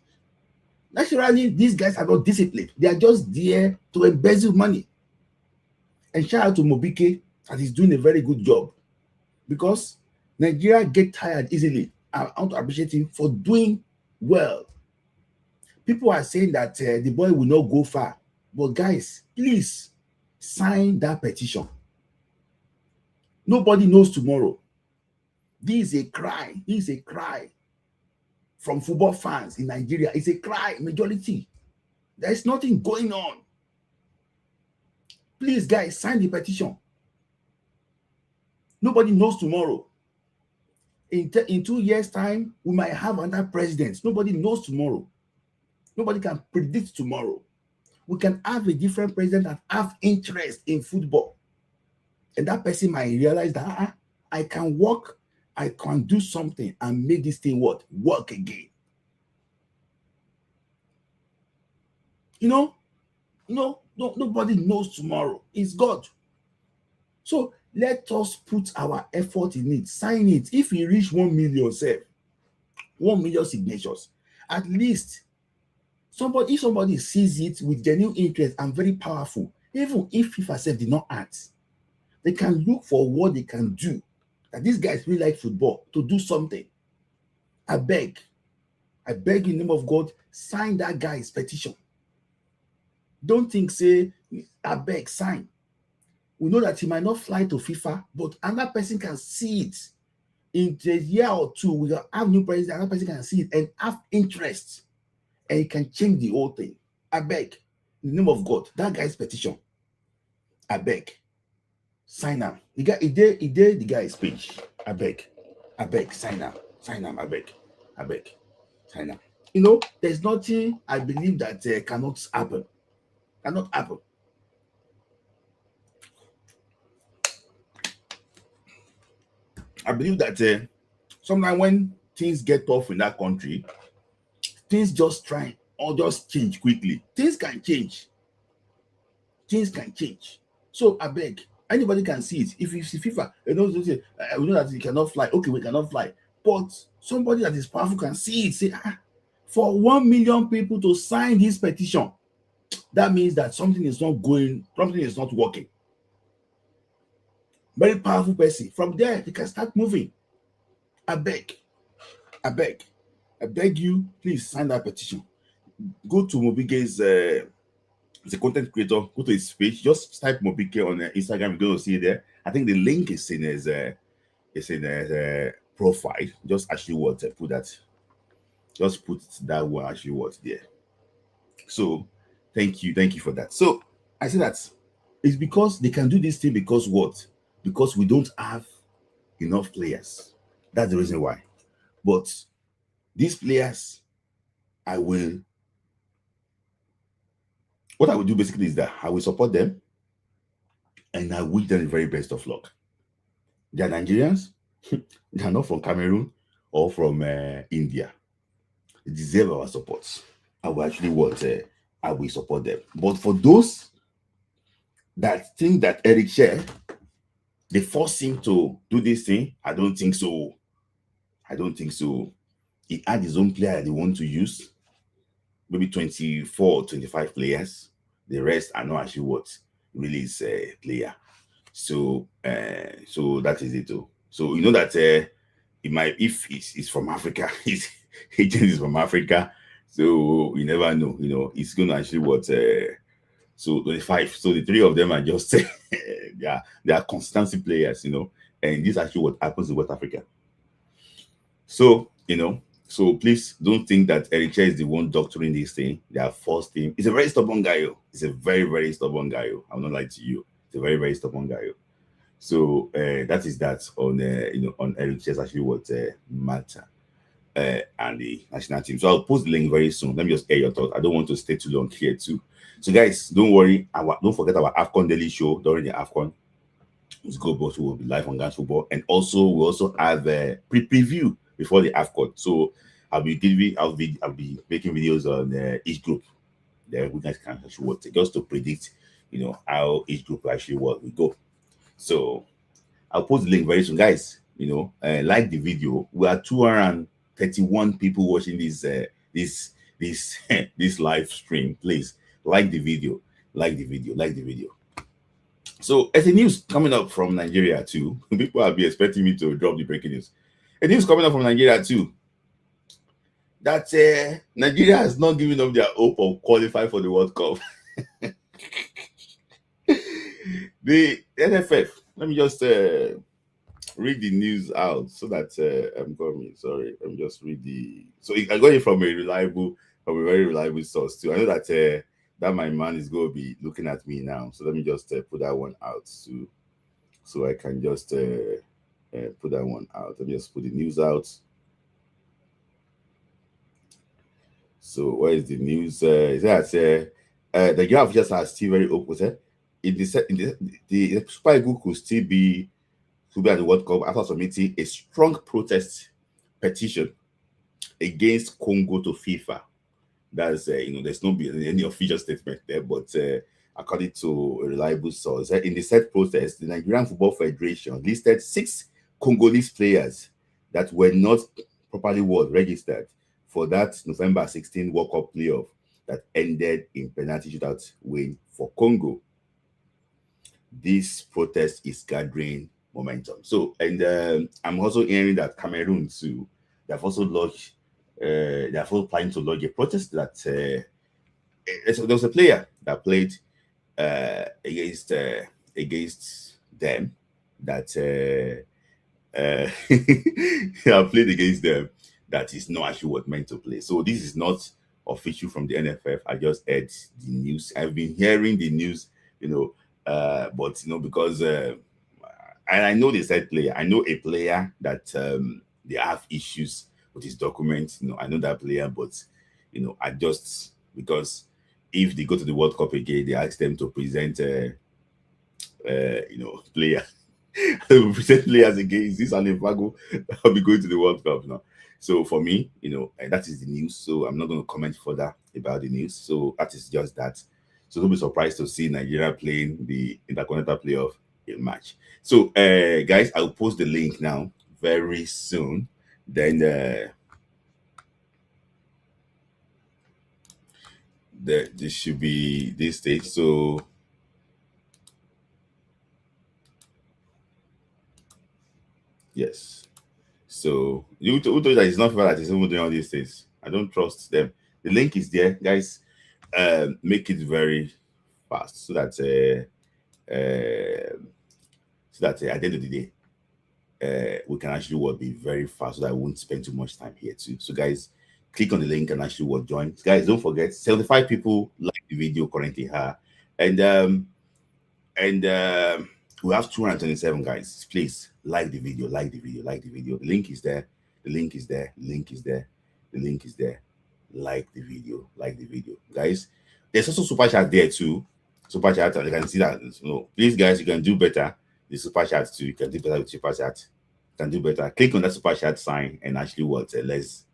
Naturally, these guys are not disciplined. They are just there to embezzle money. And shout out to Mobike that he's doing a very good job, because Nigeria get tired easily. I want to appreciate him for doing well. People are saying that the boy will not go far. But guys, please sign that petition. Nobody knows tomorrow. This is a cry. from football fans in Nigeria. It's a cry, majority. There's nothing going on. Please, guys, sign the petition. Nobody knows tomorrow. In 2 years' time, we might have another president. Nobody knows tomorrow. Nobody can predict tomorrow. We can have a different president that have interest in football. And that person might realize that I can work, I can do something and make this thing work again. Nobody knows tomorrow. It's God. So let us put our effort in it. Sign it. If we reach 1 million, 1 million signatures, at least if somebody sees it with genuine interest and very powerful, even if FIFA self did not act, they can look for what they can do. That these guys really like football to do something. I beg in the name of God, sign that guy's petition. Don't think, say, I beg, sign. We know that he might not fly to FIFA, but another person can see it. In a year or two, we will have new president, another person can see it and have interest. And it can change the whole thing. I beg, in the name of God, that guy's petition. I beg. Sign up. The guy, he did the guy's speech. I beg, sign up, I beg, sign up. There's nothing I believe that cannot happen. Cannot happen. I believe that sometimes when things get tough in that country, things just try or just change quickly. Things can change. So I beg, anybody can see it. If you see FIFA, we know that you cannot fly. Okay, we cannot fly. But somebody that is powerful can see it. Say, for 1 million people to sign this petition, that means that something is not working. Very powerful person. From there, they can start moving. I beg you, please sign that petition. Go to Mobige's, he's a content creator. Go to his page. Just type Mobige on Instagram. You're going to see it there. I think the link is in his profile. Just actually put that. Just put that one actually there. So thank you for that. So I say that it's because they can do this thing because what? Because we don't have enough players. That's the reason why. But these players, what I will do basically is that I will support them and I wish them the very best of luck. They are Nigerians. They are not from Cameroon or from India. They deserve our support. I will actually I will support them. But for those that think that Eric Shea, they force him to do this thing, I don't think so. He had his own player that he want to use. Maybe 24 or 25 players. The rest are not actually really is a player. So that is it too. So you know that if he's from Africa, his agent is from Africa. So you never know. It's gonna actually so 25. So the three of them are just they are constancy players, and this is actually what happens in West Africa. So so please don't think that Eric Shea is the one doctoring this thing. They are forced him. He's a very stubborn guy. He's a very, very stubborn guy. I'll not lie to you. He's a very, very stubborn guy. So that is that on on Eric Shea's actually what matter and the national team. So I'll post the link very soon. Let me just hear your thoughts. I don't want to stay too long here too. So guys, don't worry. Don't forget our AFCON daily show during the AFCON. It's good, but we will be live on Gas Football, and also we also have a preview before the AFCON. So I'll be making videos on each group. There we guys can actually work just to predict, how each group actually will go. So I'll post the link very soon, guys. Like the video. We are 231 people watching this this live stream. Please like the video. So as a news coming up from Nigeria too, people will be expecting me to drop the breaking news. A news coming up from Nigeria too, that Nigeria has not given up their hope of qualifying for the World Cup. The NFF, let me just read the news out so that I'm coming. Sorry, I'm just read the. So I got it from a very reliable source too. I know that that my man is going to be looking at me now. So let me just put that one out too, so I can just put that one out. Let me just put the news out. So where is the news? Is that the Game officials are still very open. The Super Eagles could still be to be at the World Cup after submitting a strong protest petition against Congo to FIFA. That's there's no any official statement there, but according to a reliable source, in the said protest, the Nigerian Football Federation listed 6 Congolese players that were not properly world registered for that November 16 World Cup playoff that ended in penalty shootout win for Congo. This protest is gathering momentum. So, and I'm also hearing that Cameroon too, they've also lodged, they're also planning to lodge a protest that there was a player that played against them that I played against them that is not actually what meant to play. So this is not official from the NFF. I just heard the news. I've been hearing the news, but because and I know they said player. I know a player that they have issues with his documents. I know that player, but I just because if they go to the World Cup again, they ask them to present player. They will present players against this Alifago. I'll be going to the World Cup now. So for me, that is the news. So I'm not going to comment further about the news. So that is just that. So don't be surprised to see Nigeria playing the Intercontinental Playoff in March. So guys, I'll post the link now very soon. Then this should be this stage. So yes. So who told you that it's not fair that it's even doing all these things? I don't trust them. The link is there, guys. Make it very fast so that at the end of the day, we can actually be very fast so that I won't spend too much time here too. So guys, click on the link and actually join. Guys, don't forget 75 people like the video currently here, and we have 227 guys. Please like the video, like the video, like the video. The link is there. The link is there. The link is there. The link is there. Like the video, like the video, guys. There's also super chat there too. Super chat, you can see that. Please, guys, you can do better. The super chat too. You can do better with super chat. You can do better. Click on that super chat sign and actually let's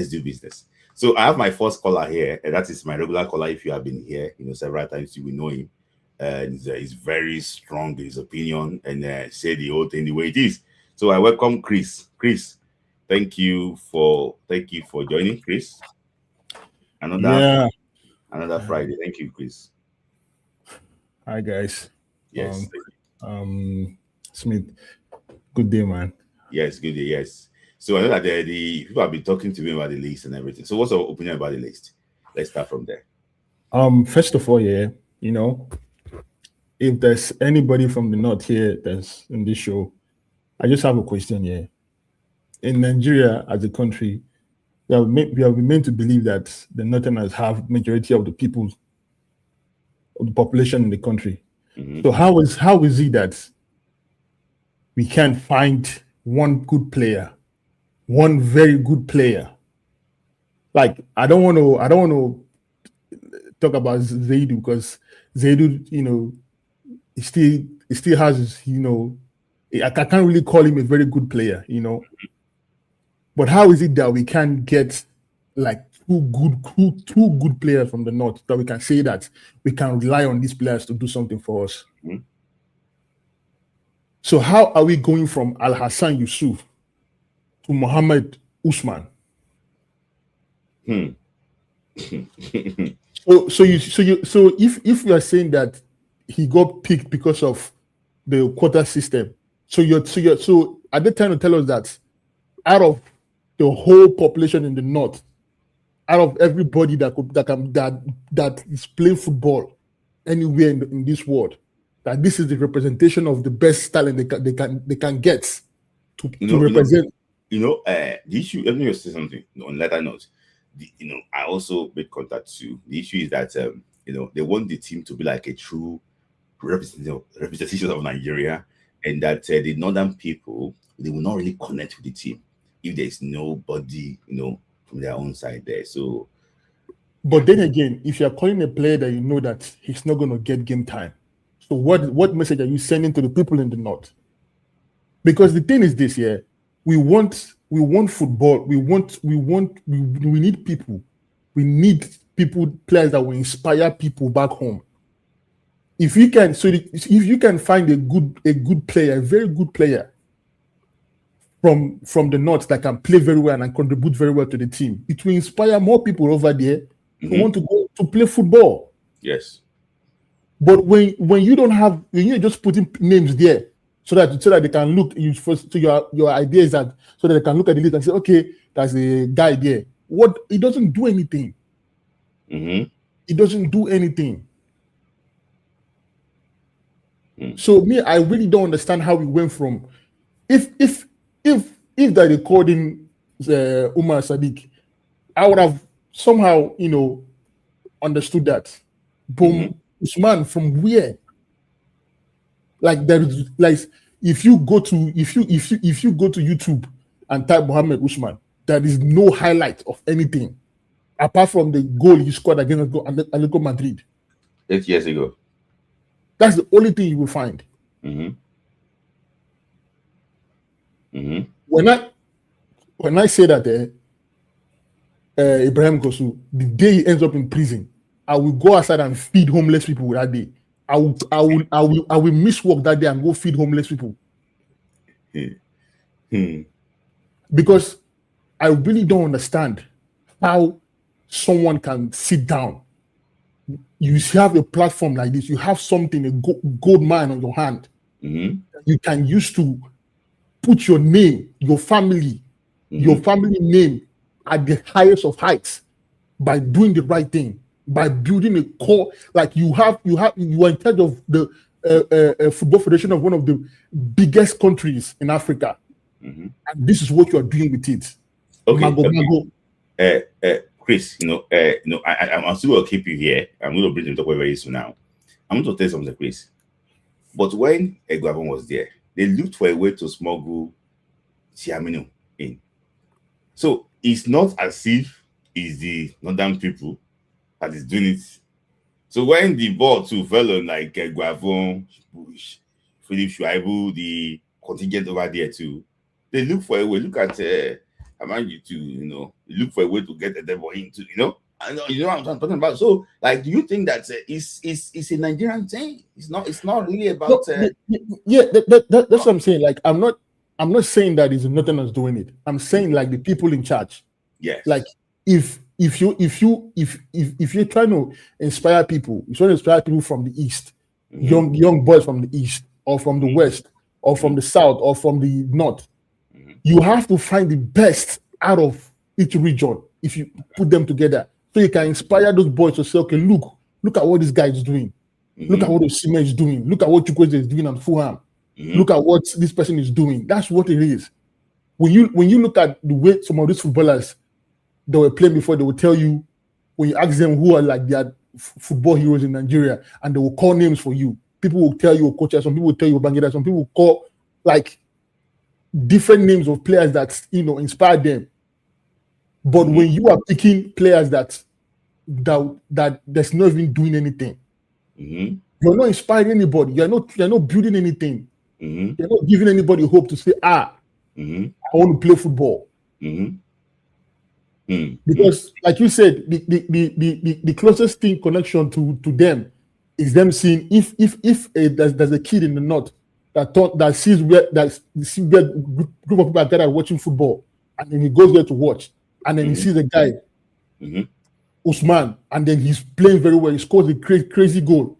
do business. So I have my first caller here, and that is my regular caller. If you have been here, several times, you will know him. And he's very strong in his opinion and say the whole thing the way it is. So I welcome Chris. Chris, thank you for joining, Chris. Another Friday. Thank you, Chris. Hi guys. Yes. Smith. Good day, man. Yes, good day. Yes. So I know that the people have been talking to me about the list and everything. So what's your opinion about the list? Let's start from there. First of all, if there's anybody from the north here that's in this show, I just have a question here. In Nigeria as a country, we have been meant to believe that the northerners have majority of the people, of the population in the country. Mm-hmm. So how is it that we can't find one good player, one very good player? Like I don't want to talk about Zaidu because Zaidu, he still has, I can't really call him a very good player, But how is it that we can't get like two good players from the north that we can say that we can rely on these players to do something for us? Mm-hmm. So how are we going from Al Hassan Yusuf to Mohammed Usman? So if you are saying that he got picked because of the quota system, so are they trying to tell us that out of the whole population in the north, out of everybody that is playing football anywhere in this world, that this is the representation of the best talent they can get? to represent. The issue. Let me just say something on that note. I also made contact too. The issue is that they want the team to be like a true representation of Nigeria, and that the northern people, they will not really connect with the team if there's nobody from their own side there. So, but then again, if you're calling a player that you know that he's not going to get game time, so what message are you sending to the people in the north? Because the thing is this, yeah, we want football. We need people. We need players that will inspire people back home. If you can find a good player, a very good player from the north that can play very well and contribute very well to the team, it will inspire more people over there to want to go to play football. Yes. But when you don't have, when you're just putting names there so that they can look you first, so your idea is that so that they can look at the list and say, okay, that's a guy there. What it doesn't do anything. It doesn't do anything. So me, I really don't understand how we went from if that recording Umar Sadiq, I would have somehow understood that. Boom, Usman from where? Like there is like if you go to YouTube and type Mohammed Usman, there is no highlight of anything apart from the goal he scored against Atletico Madrid 8 years ago. That's the only thing you will find. When I say that Ibrahim Kosu, the day he ends up in prison, I will go outside and feed homeless people that day. I will miss work that day and go feed homeless people. Because I really don't understand how someone can sit down. You have a platform like this, you have something, a gold mine on your hand. You can use to put your name, your family name at the highest of heights by doing the right thing, by building a core. Like you are in charge of the football federation of one of the biggest countries in Africa, and this is what you are doing with it. Okay. Chris, I'm still going to keep you here. I'm going to bring him to talk very soon now. I'm going to tell you something, Chris. But when Eguavon was there, they looked for a way to smuggle Siamino in. So it's not as if it's the northern people that is doing it. So when the ball too fell on like Eguavon, Philip Shuaibu, the contingent over there too, they look for a way. Look at you to look for a way to get the devil into I know what I'm talking about. So like, do you think that it's a Nigerian thing? It's not really about that's what I'm saying. Like I'm not saying that it's nothing else doing it. I'm saying like the people in charge. Yes. Like if you're trying to inspire people, you're trying to inspire people from the east, young boys from the east or from the west or from the south or from the north. You have to find the best out of each region if you put them together, so you can inspire those boys to say, okay, look at what this guy is doing. Look at what Osimhen is doing. Look at what Chukwueze is doing on Fulham. Look at what this person is doing. That's what it is. When you look at the way some of these footballers that were playing before, they will tell you, when you ask them who are like their football heroes in Nigeria, and they will call names for you. People will tell you Okocha, some people will tell you Bangida, some people will call like different names of players that inspire them. But when you are picking players that that's not even doing anything, you're not inspiring anybody. You're not building anything. You're not giving anybody hope to say, I want to play football. Because, like you said, the closest thing connection to them is them seeing if there's a kid in the north that sees where group of people are gathered watching football, and then he goes there to watch, and then he sees a guy, Usman, and then he's playing very well. He scores a crazy goal.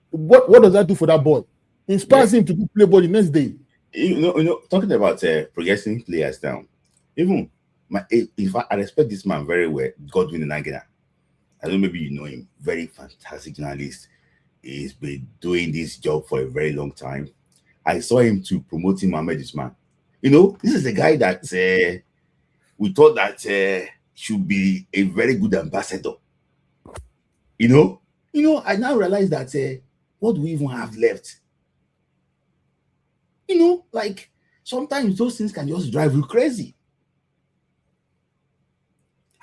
What does that do for that boy? It inspires him to play ball the next day. Talking about progressing players down. Even if I respect this man very well, Godwin Nagina. I don't know, maybe you know him. Very fantastic journalist. He's been doing this job for a very long time. I saw him promoting Mohammed Usman. You know, this is a guy that we thought that should be a very good ambassador. You know, I now realize that what do we even have left? You know, like sometimes those things can just drive you crazy.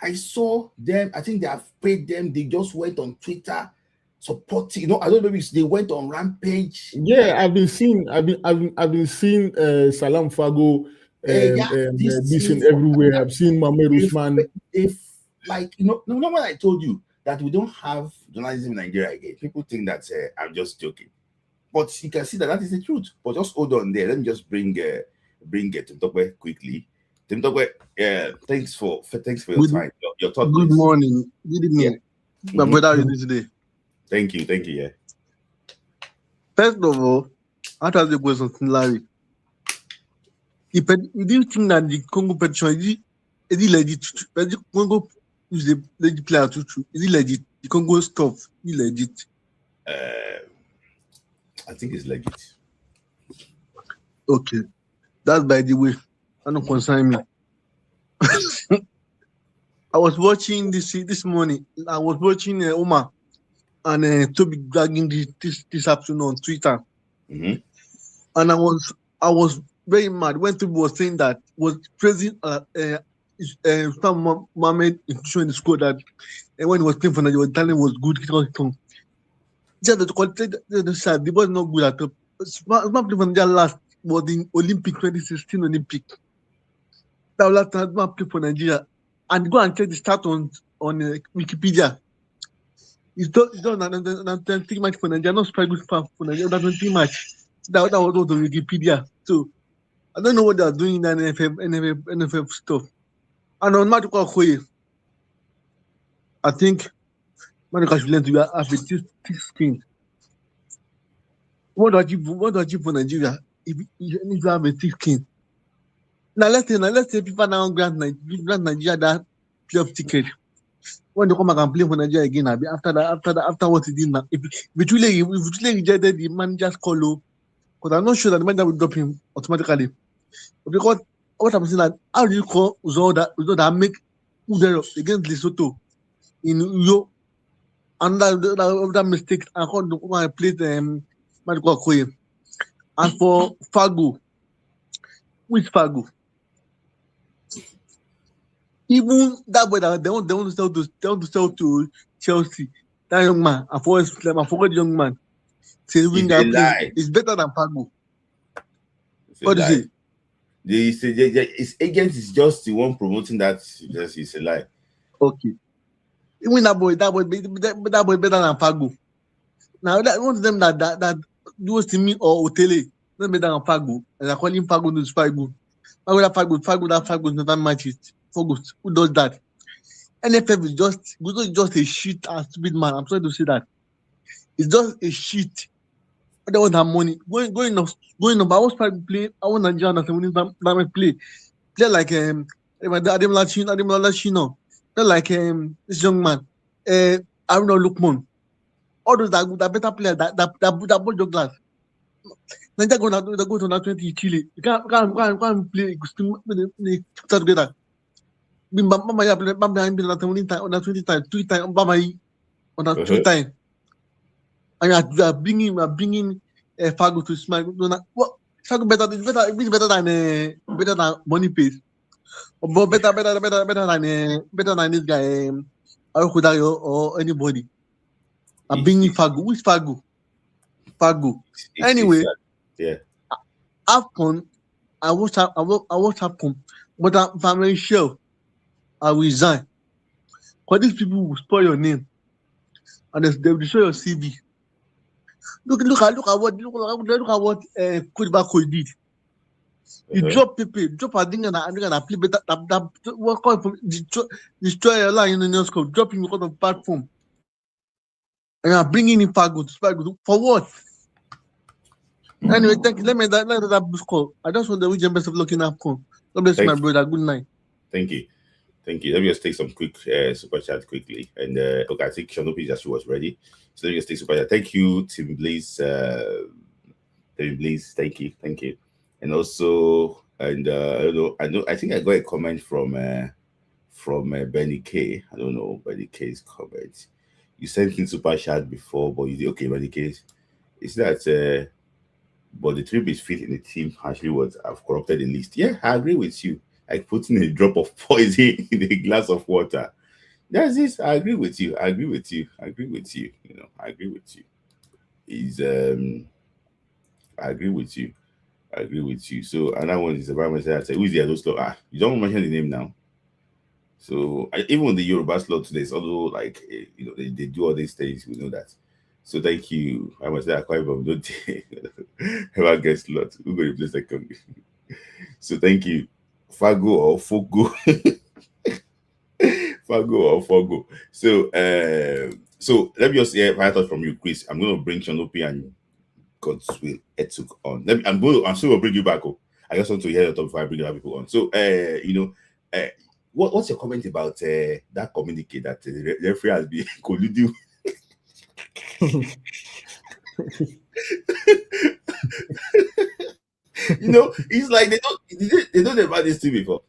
I saw them, I think they have paid them, they just went on Twitter supporting, you know, I don't know if they went on rampage. Yeah, I've been seeing Salam Fago this everywhere. I've seen Mohamed Usman. If like, you know, no when I told you that we don't have journalism in Nigeria again, people think that I'm just joking. But you can see that is the truth. But just hold on there. Let me just bring Timtokwe quickly. Timtokwe, thanks for your time. Your thought. Good morning. Good evening. Yeah. My brother, how are you today? Thank you. Yeah. First of all, I have the question, Larry. You didn't think that the Congo petition is it legit? The Congo is the legit player to is it legit? The Congo stuff is legit. I think it's legit. Okay, that's by the way. I don't concern me. I was watching this morning. I was watching Omar and Toby dragging this afternoon on Twitter, and I was very mad when Toby was saying that was praising Mohamed in the score that when he was playing for Nigeria, the talent was good. Just the boy is not good at all. Not playing for Nigeria last was in Olympic 2016 Olympic. That was last time I played for Nigeria, and go and check the stat on Wikipedia. It's done an 20 match for Nigeria, not strike good for Nigeria. That 20 match. That was on Wikipedia. So I don't know what they are doing in that NFF stuff. And on Maduka Okoye, I think Maduka should learn to have a thick skin. What do I achieve for Nigeria if you have a thick skin? Now let's say people now grant Nigeria that playoff ticket. When they come back and play for Nigeria again, after what he did now, if we truly rejected the manager's call, because I'm not sure that the manager will drop him automatically. Because what I'm saying that how do you call that make Udero against Lesotho in Uyo and that mistake and called when I played Maduka Okoye. And for Fago, which Fago? Even that boy that they want to sell to Chelsea, that young man, I forgot the young man. Say winger is better than Fago. What do you say? His agent is just the one promoting that. Just it's a lie. Okay. Even that boy better than Fago. Now that one of them that goes to me or Otele, not better than Fago, and I call him Fago to Fago. Fago never match it. Focus. Who does that? NFF is just a shit and stupid man. I'm sorry to say that. It's just a shit. They want that money. Going up. I was trying to play. I want Nigeria to play. Play like Adam Lachino. Play like this young man. Aruna Lukman. All those that better players that both your glass. Nigeria go to 20 Chile. You can't play together. Bamba ya play Bamba in the 20 times, 3 times, Bamba on that 3 times. And you are bringing Fago to smile. What Fago better than Boniface. But better than this guy Arokudayo or anybody. I'm bringing Fago. Which Fago? Fago. Anyway, yeah. AFCON, I watched AFCON, but I'm very sure I will resign. Because these people will spoil your name and they will destroy your CV. Look at what Coach Bako did. You drop people, drop a thing and I play better. What call from destroy your line in your scope, drop him because of platform. And I'm bringing in Fago for what? Anyway, thank you. Let that boost call. I just want the region best of looking at call. God bless my brother. Good night. Thank you. Let me just take some quick super chat quickly. And okay, I think Shanopi just was ready. So let me just take super chat. Thank you, Tim Blaze. Thank you. And also And I think I got a comment from Benny K. I don't know Benny K's comment. You sent in super chat before, but you did okay, Benny K. It's that but the trip is fit in the team actually was have corrupted the list. Yeah, I agree with you. Like putting a drop of poison in a glass of water. That's this. I agree with you. I agree with you. I agree with you. I agree with you. Is I agree with you. I agree with you. So another one is about myself. I say, who is the other slot? You don't mention the name now. So even with the Yoruba slot today, it's also like they do all these things. We know that. So thank you. I must say I quite don't ever get slot. Who going to replace second? So thank you. Fago or Fogo. Fago or Fogo. So let me just hear my thought from you, Chris. I'm going to bring Shanopi and God's will Etuk on. I'm still going to bring you back. I just want to hear your thought before I bring other people on. So what's your comment about that communique that the referee has been colluding? It's like they don't know about this thing before.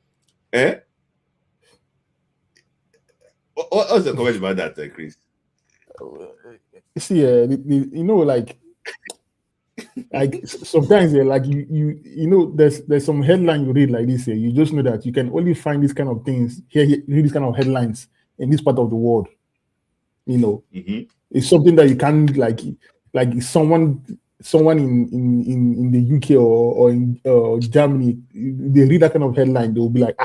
What's your comment about that, Chris? See, like sometimes like there's some headline you read like this here. You just know that you can only find these kind of things read these kind of headlines in this part of the world. It's something that you can't like someone in the UK or in Germany, they read that kind of headline, they'll be like,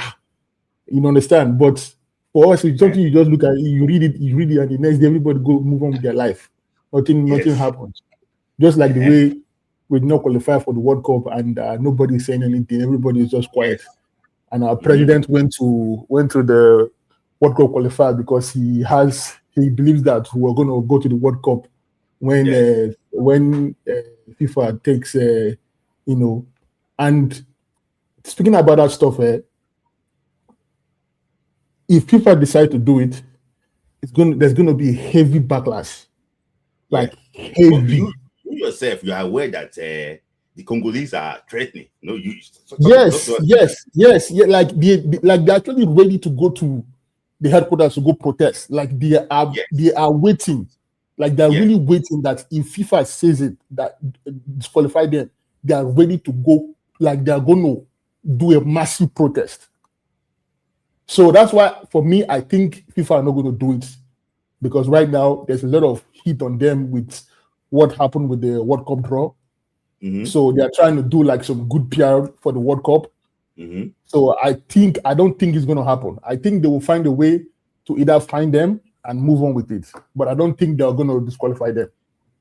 understand. But for us, it's something you just look at, you read it, and the next day everybody go move on with their life. Nothing happens. Just like the way we did not qualify for the World Cup and nobody's saying anything, everybody is just quiet. And our president went to the World Cup qualifier because he believes that we're going to go to the World Cup when FIFA takes and speaking about that stuff, if FIFA decide to do it, there's going to be a heavy backlash, like heavy. You yourself, you are aware that the Congolese are threatening. Yes. Like they're actually ready to go to the headquarters to go protest. Like they are waiting. Like they're really waiting that if FIFA says it, that disqualify them, they are ready to go. Like they're going to do a massive protest. So that's why, for me, I think FIFA are not going to do it because right now there's a lot of heat on them with what happened with the World Cup draw. So they're trying to do like some good PR for the World Cup. So I don't think it's going to happen. I think they will find a way to either find them and move on with it. But I don't think they're going to disqualify them.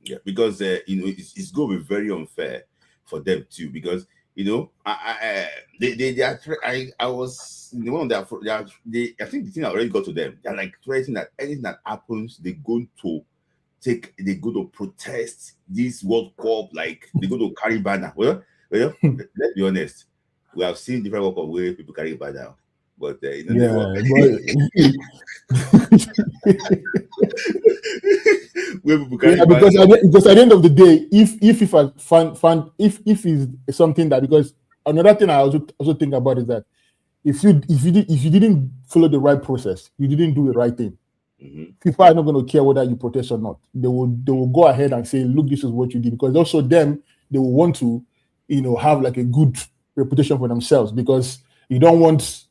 Yeah, because it's going to be very unfair for them too. Because I was in one of their. I think the thing already got to them. They're like threatening that anything that happens, they go to protest this World Cup. Like they go to carry banner. Well, let's be honest. We have seen different World Cup where people carry banner, but because at the end of the day, if it's something that, because another thing I also think about is that if you didn't follow the right process, you didn't do the right thing. People are not going to care whether you protest or not. They will go ahead and say, look, this is what you did, because also them, they will want to have like a good reputation for themselves, because you don't want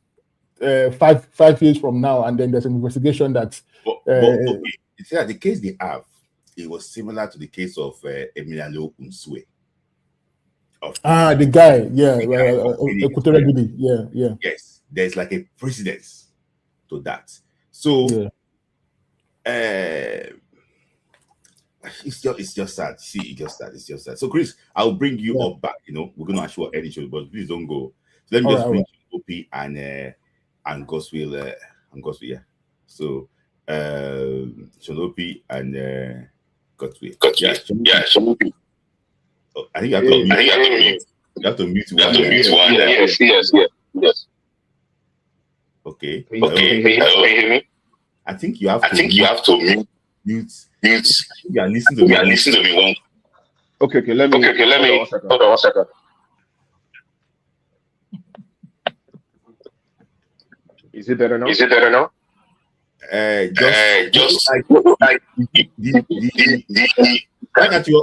5 years from now and then there's an investigation that it's the case they have. It was similar to the case of Emiliano Unsue. The guy, Yes, there's like a precedence to that. So it's just sad. See, it's just sad. So Chris, I'll bring you up back. We're gonna ask you what any show, but please don't go. So let me just bring you Opie and Goswill, yeah. So Shanopi and Goswill. Yeah, Shanopi. Oh, I think you have to mute one. Yes. Okay. Can you hear me? I think you have to mute. You are listening to me. One. Okay. Let me. Hold on 1 second. Is it better now? Just like why can't you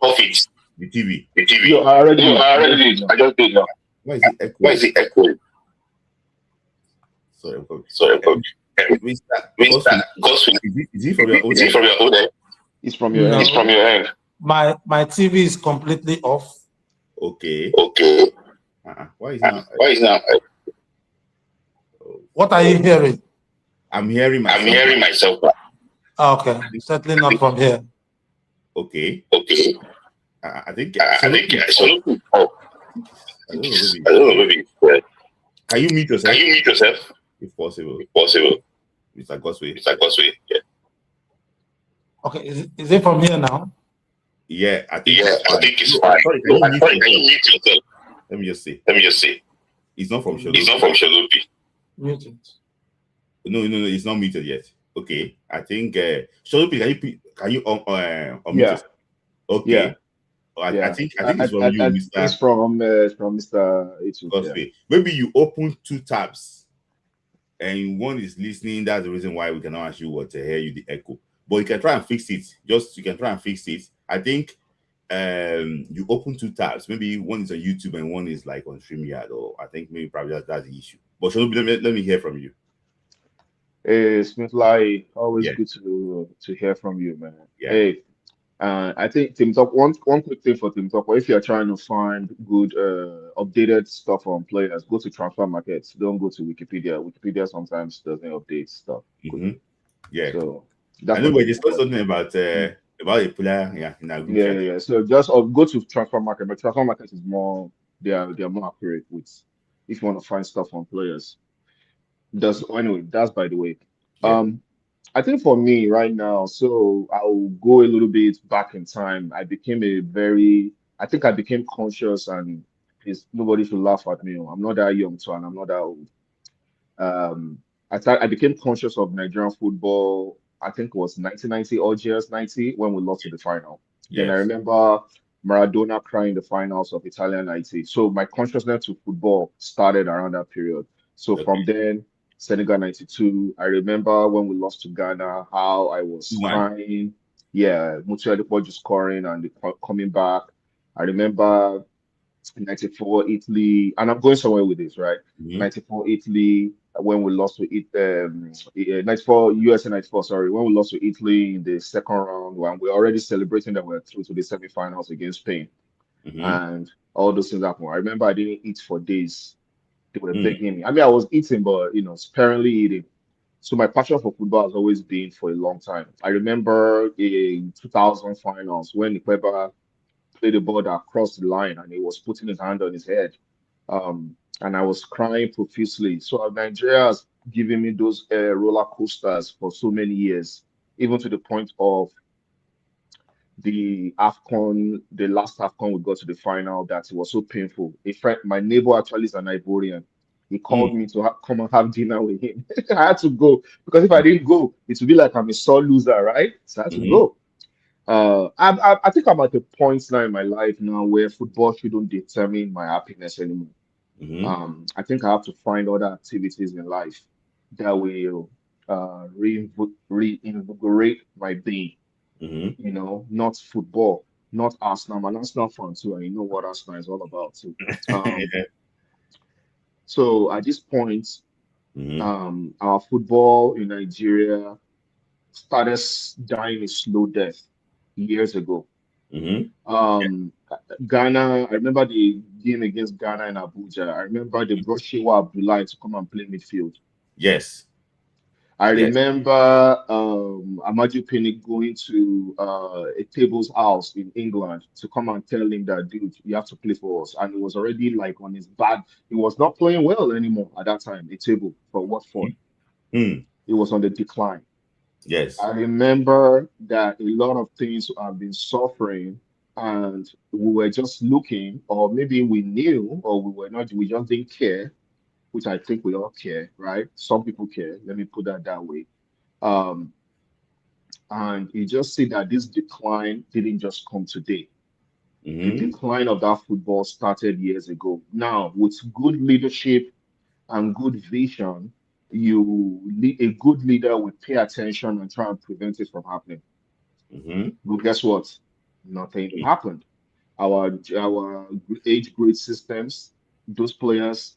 off it? The TV. Yo, I already did. I just did now. Why is it echoing? Sorry, is it from your own end? It's from your end. It's from your end. My TV is completely off. Okay. Why is now? What are you hearing? I'm hearing myself. Okay, certainly not from here. Okay. I think I don't know, maybe. Can you mute yourself? If possible. Mr. Gosway. Yeah. Okay, is it from here now? Yeah, I think it's fine. Sorry, can you mute yourself? Let me just see. It's not from Shalopi. Mute it. No, it's not muted yet. Okay, I think Shalopi, can you unmute yourself? Okay. Yeah. I think it's from you, Mr. It's from Mr. Gosway. Yeah. Maybe you open two tabs and one is listening. That's the reason why we cannot ask you what to hear you the echo. But you can try and fix it. You can try and fix it. I think you open two tabs. Maybe one is on YouTube and one is like on StreamYard, or I think maybe probably that's the issue. But let me hear from you. Smith Lai, always good to hear from you, man. Yeah. Hey, I think Team Talk, one quick thing for Team Talk, if you're trying to find good updated stuff on players, go to transfer markets. Don't go to Wikipedia. Wikipedia sometimes doesn't update stuff. Yeah. So I know we discussed something about a player, in our group chat. Yeah. So just go to transfer market, but transfer market is more they're more accurate with if you want to find stuff on players. That's by the way. Yeah. I think for me right now, so I'll go a little bit back in time. I became conscious, and nobody should laugh at me. I'm not that young, so and I'm not that old. I became conscious of Nigerian football. I think it was 1990 or just 90 when we lost to the final. Yes. Then I remember Maradona crying the finals of Italian 90. So my consciousness to football started around that period. So from then, Senegal 92. I remember when we lost to Ghana, how I was crying. Yeah, Mutu Adepoju scoring and coming back. I remember 94 Italy, and I'm going somewhere with this, right? 94 Italy when we lost to it. 94 USA 94. Sorry, when we lost to Italy in the second round, when we're already celebrating that we're through to the semifinals against Spain, and all those things happened. I remember I didn't eat for days. They were begging me. I mean, I was eating, but sparingly eating. So my passion for football has always been for a long time. I remember in 2000 finals when Ikeba played the ball that crossed the line and he was putting his hand on his head, and I was crying profusely. So Nigeria has given me those roller coasters for so many years, even to the point of the AFCON, the last AFCON we got to the final, that it was so painful. A friend, my neighbor actually is an Ivorian. He called me to come and have dinner with him. I had to go because if I didn't go, it would be like I'm a sore loser, right? So I had to go. I think I'm at a point now in my life now where football shouldn't determine my happiness anymore. I think I have to find other activities in life that will reinvigorate my being. Not football, not Arsenal. I'm an Arsenal fan too, and you know what Arsenal is all about too. So at this point, our football in Nigeria started dying a slow death years ago. Ghana, I remember the game against Ghana in Abuja. I remember they brought Shewa Abdullahi to come and play midfield. Yes. I remember Amaju Pinnick going to a table's house in England to come and tell him that, dude, you have to play for us. And he was already like on his bad. He was not playing well anymore at that time, a table for Watford. He was on the decline. Yes. I remember that a lot of things have been suffering and we were just looking, or maybe we knew, or we were not, we just didn't care, which I think we all care, right? Some people care. Let me put that way. And you just see that this decline didn't just come today. The decline of that football started years ago. Now, with good leadership and good vision, a good leader will pay attention and try and prevent it from happening. But guess what? Nothing happened. Our age grade systems, those players,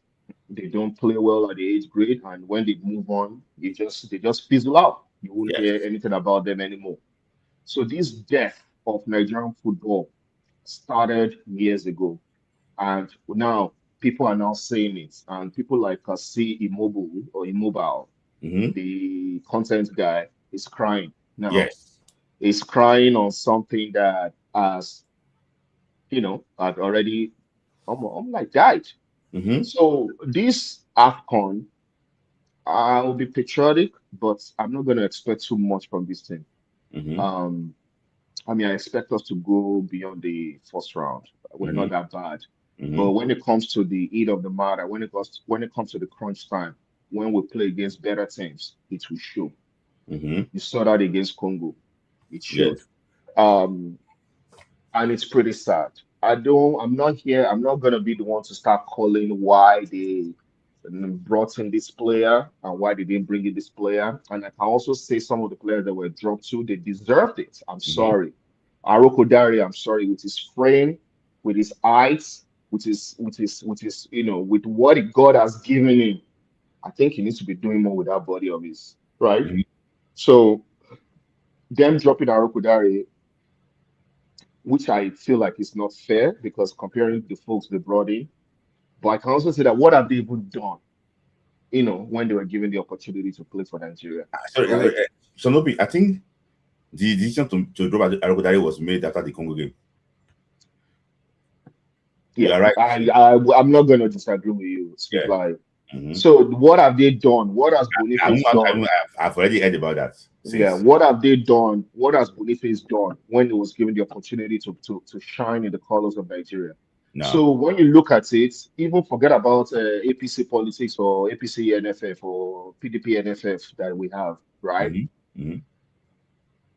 they don't play well at the age grade, and when they move on, they just fizzle out. You won't hear anything about them anymore. So this death of Nigerian football started years ago, and now people are now saying it, and people like C Immobile, the content guy, is crying now. Yes. He's crying on something that has, had already like died. So this AFCON, I'll be patriotic, but I'm not going to expect too much from this team. I mean, I expect us to go beyond the first round. We're not that bad. But when it comes to the heat of the matter, when it comes to the crunch time, when we play against better teams, it will show. You saw that against Congo. It showed. And it's pretty sad. I'm not gonna be the one to start calling why they brought in this player and why they didn't bring in this player. And I can also say some of the players that were dropped to, they deserved it. I'm sorry. Aroko Dari, I'm sorry, with his frame, with his eyes, with what God has given him. I think he needs to be doing more with that body of his, right? So them dropping Aroko Dari, which I feel like is not fair because comparing the folks they brought in, but I can also say that what have they even done, when they were given the opportunity to play for Nigeria? Sorry, so Nobi, I think the decision to drop Arokodare was made after the Congo game. Yeah, right. I'm not going to disagree with you. So what have they done? What has Boniface done? I've already heard about that. What have they done? What has Boniface done when he was given the opportunity to shine in the colors of Nigeria? No. So when you look at it, even forget about APC politics or APC NFF or PDP NFF that we have, right?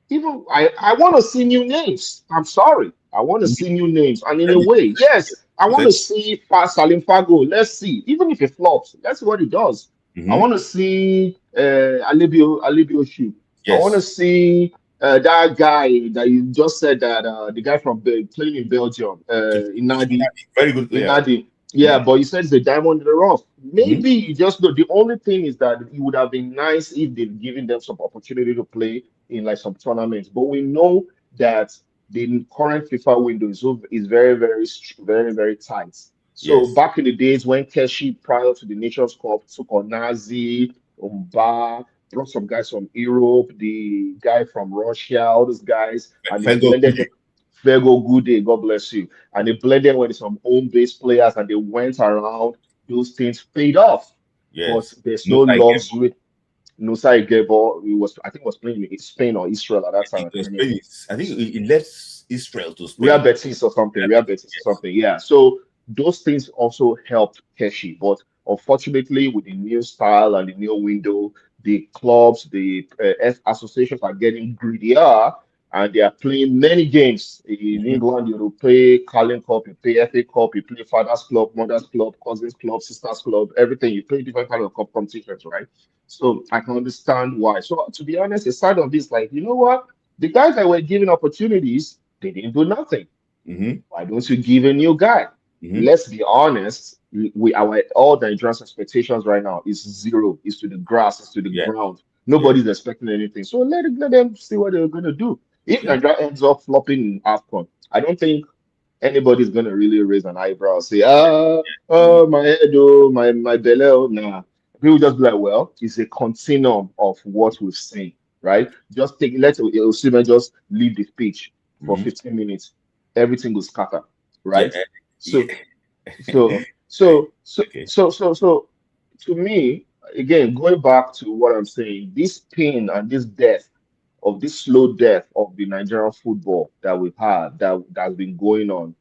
Even I want to see new names. I'm sorry. I want to see new names. And in a way, yes, I want to see Salim Fago. Let's see. Even if it flops, let's see what it does. I want to see Alibio Shu. Yes. I want to see that guy that you just said that the guy from playing in Belgium, Inadi. Very good player. Inadi. Yeah, but you said it's a diamond in the rough. Maybe you just know. The only thing is that it would have been nice if they'd given them some opportunity to play in like some tournaments. But we know that the current FIFA window is very, very, very, very tight. So back in the days when Keshi, prior to the Nations Cup, took on Nazi, Umba, brought some guys from Europe, the guy from Russia, all those guys, and they blended Fergo Good, God bless you. And they blended with some home-based players, and they went around. Those things paid off. But there's no luxury. Nusa Igebo, I think was playing in Spain or Israel at that time. I think he left Israel to Spain. Real Betis or something. Yeah. So those things also helped Keshi. But unfortunately, with the new style and the new window, the clubs, the associations are getting greedier, and they are playing many games. In England, you play Carling Cup, you play FA Cup, you play Father's Club, Mother's Club, Cousins Club, Sisters Club, everything. You play different kind of cup competitions, right? So I can understand why. So to be honest, aside of this, like, you know what? The guys that were given opportunities, they didn't do nothing. Why don't you give a new guy? Let's be honest. All the Nigerians' expectations right now is zero. It's to the grass. It's to the ground. Nobody's expecting anything. So let them see what they're going to do. If Nigeria ends up flopping in AFCON, I don't think anybody's going to really raise an eyebrow and say, my head, my belly. Nah. People just be like, well, it's a continuum of what we've seen, right? Just let Osimhen just leave the pitch for 15 minutes. Everything will scatter, right? So to me, again, going back to what I'm saying, this pain and this slow death of the Nigerian football that we've had, that's been going on,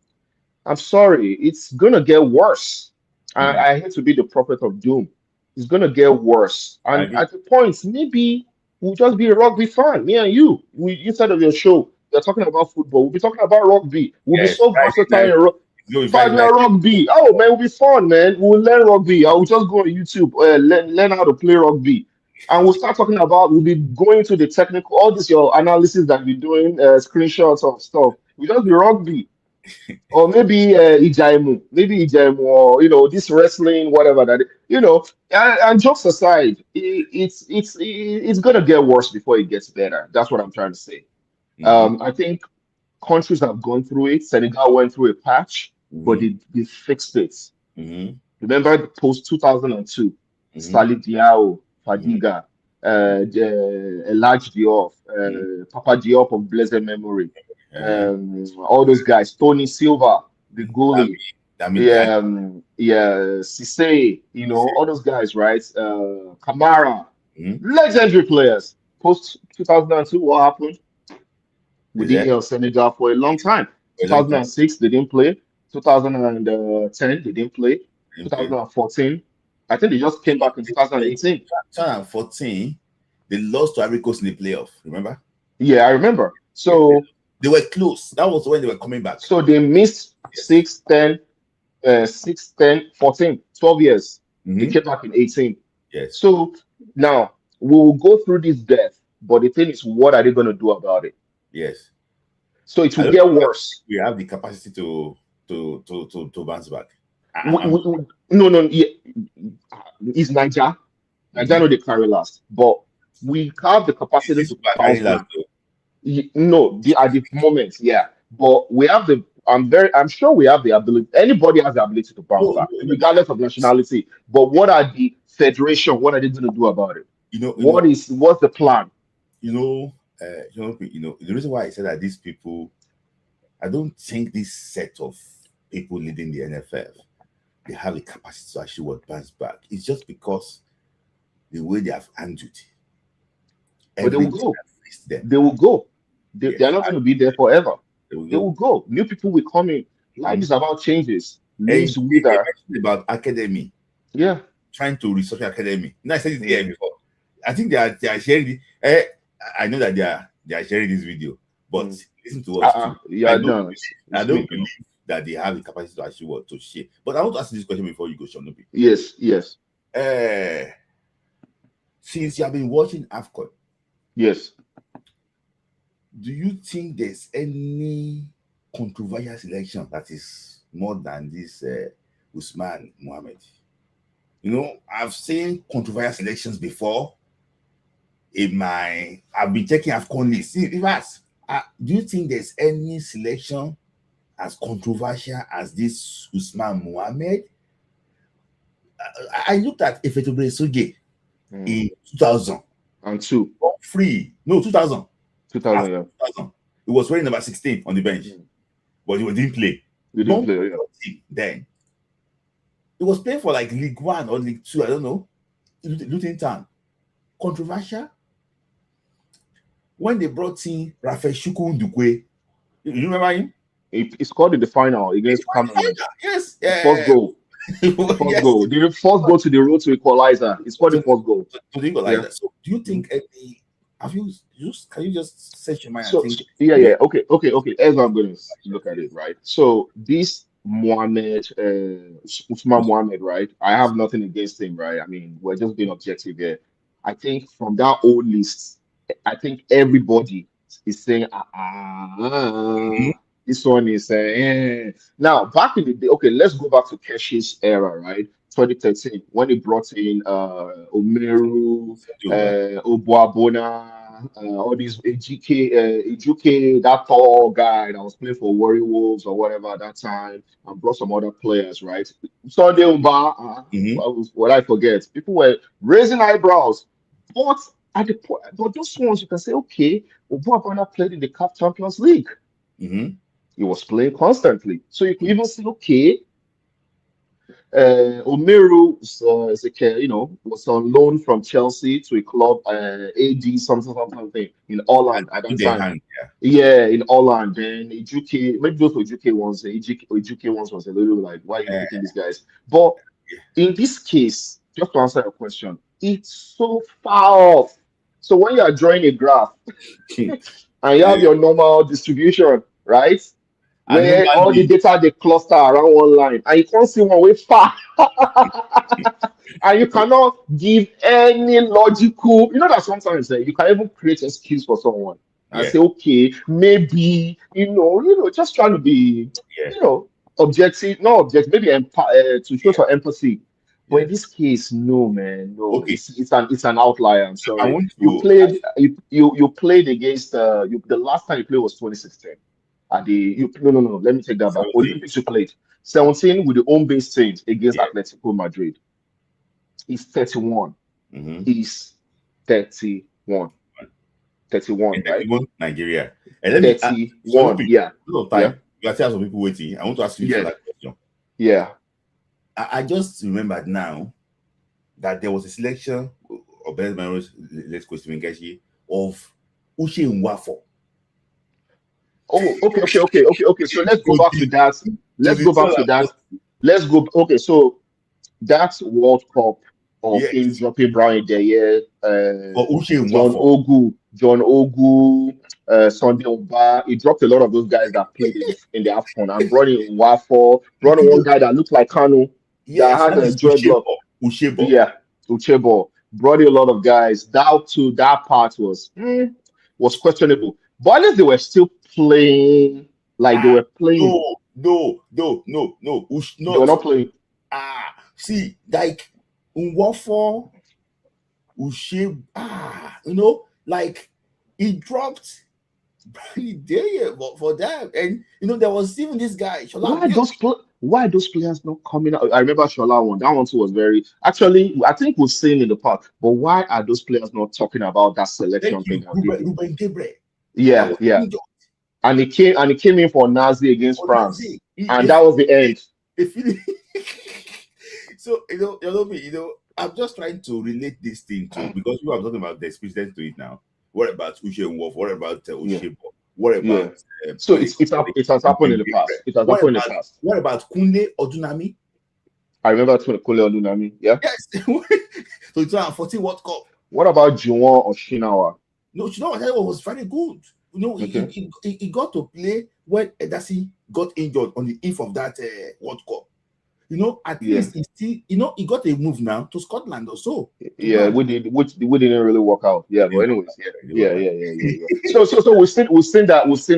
I'm sorry, it's gonna get worse. I hate to be the prophet of doom. It's gonna get worse, and at the point, maybe we'll just be a rugby fan, me and you. Inside of your show, you're talking about football. We'll be talking about rugby. We'll be so versatile. So we find 5 year rugby. Oh man, it'll be fun, man. We'll learn rugby. I will just go on YouTube, learn how to play rugby. And we'll start talking about, we'll be going to the technical, all this your analysis that we're doing, screenshots of stuff. We just be rugby. Or maybe Ijaimu, or this wrestling, whatever that, and jokes aside, it's gonna get worse before it gets better. That's what I'm trying to say. I think countries have gone through it. Senegal went through a patch, but they fixed it. Remember post 2002, Salih Diao, Fadiga, Elhaj Diop, Papa Diop of blessed memory, all those guys, Tony Silva, the goalie, Cisse, all those guys, right? Kamara, legendary players. Post 2002, what happened? We didn't hear Senegal for a long time. 2006, they didn't play. 2010, they didn't play. 2014, I think they just came back in 2018. 2014, they lost to Ivory Coast in the playoff. Remember? Yeah, I remember. So they were close. That was when they were coming back. So they missed 6, 10, 14, 12 years. They came back in 18. Yes. So now we'll go through this death, but the thing is, what are they going to do about it? Yes. So it will get worse. We have the capacity to bounce back. No. Yeah. It's Niger. Niger know they carry last, but we have the capacity to bounce back. No, at the moment, yeah. But we have I'm sure we have the ability. Anybody has the ability to bounce back, regardless of nationality. But what are the federation? What are they going to do about it? What's the plan? The reason why I said that these people, I don't think this set of people leading the NFL, they have the capacity to actually bounce back. It's just because the way they have handled it. But they will go. They will go. They are not going to be there forever. They will go. New people will come in. Life is about changes. Leaves wither. About academy. Yeah. Trying to restructure academy. I said it here before. I think they are sharing it. I know that they are sharing this video, but listen to us. I don't believe that they have the capacity to actually to share. But I want to ask you this question before you go, Shonobi. Yes. Since you have been watching AFCON, yes, do you think there's any controversial selection that is more than this Usman Mohammed? I've seen controversial selections before. I've been checking AFCON list. Do you think there's any selection as controversial as this Usman Mohammed? I looked at Efetobre Soge in 2002. Free. No, 2000. 2000, yeah. 2000. He was wearing number 16 on the bench, but he didn't play. He didn't play, yeah. Then he was playing for like League 1 or League 2, I don't know. Luton Town. Controversial. When they brought in Rafael Ndukwe, you remember him? He scored in the final against Cameroon. Yes. First goal. First goal. The first goal to the road to equalizer. He scored the first goal. To the equalizer. Yeah. So do you think can you just set your mind? Yeah. Okay. As I'm going to look at it, right? So this Mohammed, Usman Mohammed, right? I have nothing against him, right? I mean, we're just being objective here. I think from that old list, I think everybody is saying, this one is saying, now back in the day. Okay, let's go back to Keshi's era, right? 2013, when he brought in Omeru, Obuabona, all these Ejuke, that tall guy that was playing for Warri Wolves or whatever at that time, and brought some other players, right? Sunday Umba, what I forget, people were raising eyebrows, but at the point, but those ones you can say, okay, Obuabona played in the CAF Champions League. He was playing constantly, so you could even say, okay. Omeru was on loan from Chelsea to a club, AD something in Holland at that time. In Holland. Then Ejuke, maybe those Ejuke ones. Ejuke ones was a little like, why are you picking these guys? But in this case, just to answer your question, it's so far off. So when you are drawing a graph and you have your normal distribution, right? where all the data they cluster around one line, and you can't see one way far. And you cannot give any logical, that sometimes you can even create excuse for someone and say, okay, maybe, just trying to be, objective, not objective, maybe to show some empathy. But in this case, no, man, no. Okay. It's an outlier. I'm sorry. I want to, you played against the last time you played was 2016. No, let me take that back. Olympics you played 17 with the home base team against Atletico Madrid. He's 31. Mm-hmm. He's 31. 31, right? Nigeria. And let me 31. Yeah. You have some people waiting. I want to ask you that question. Yeah. I just remembered now that there was a selection of best memories, let's question of Uche Nwafo. Oh, okay. So let's go back to that. Okay, so that's World Cup of him dropping Brian Deye, John Ogu, Sunday Oba. He dropped a lot of those guys that played in the AFCON and brought in Nwafo, brought in one guy that looked like Kanu, that had a dreadlock. Uchebo. Brought in a lot of guys. That part was questionable. But at least they were still playing like they were playing. No. They were not playing. See, like Nwafo, Uche, like he dropped there for them, and there was even this guy. Why are those players not coming out? I remember Shola one. That one too was very. Actually, I think we've seen in the past. But why are those players not talking about that selection thing? Ruben Gabriel. Yeah. And he came in for Nazi against France, and that was the end. So I'm just trying to relate this thing to, because you are talking about the experience to it now. What about Uche Nwafo? What about Uche? What about so it has happened in the past. It has happened in the past. What about Kunle Odunami? I remember Kunle Odunami. Yeah. Yes. So 2014 World Cup. What about Juwon Oshinawa? No, Oshinawa was very good. He got to play when Edasi got injured on the eve of that World Cup. At least he still, he got a move now to Scotland or so. Yeah, we didn't really work out. Yeah, but anyways, yeah. So we've seen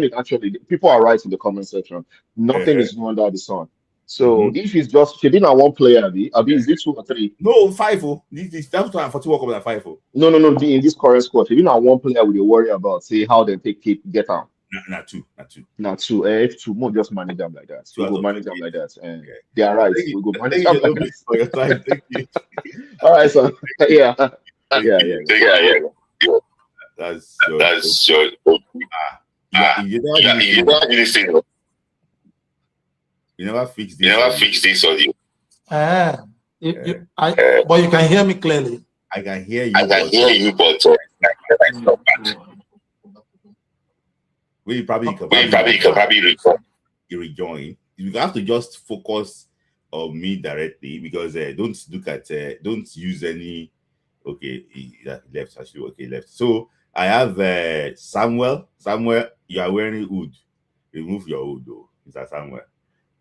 it actually. People are right in the comment section. Nothing is new under the sun. So if it's just she didn't have one player, Abi, is it 2 or 3? No, 5. This 2014 World Cup at 5. No. In this current squad, she didn't have one player we worry about. See how they get out. Not two. If 2 more, just manage them like that. So we'll manage them like that. And they are right. We go manage them like that. For your time. Thank you. All right, so yeah. That's so. You never fix this audio. But you can hear me clearly. I can hear you. But we probably can rejoin. You have to just focus on me directly, because don't use any. Okay, left actually. Okay, left. So I have Samuel. You are wearing hood. Remove your hood though, Mr. Samuel.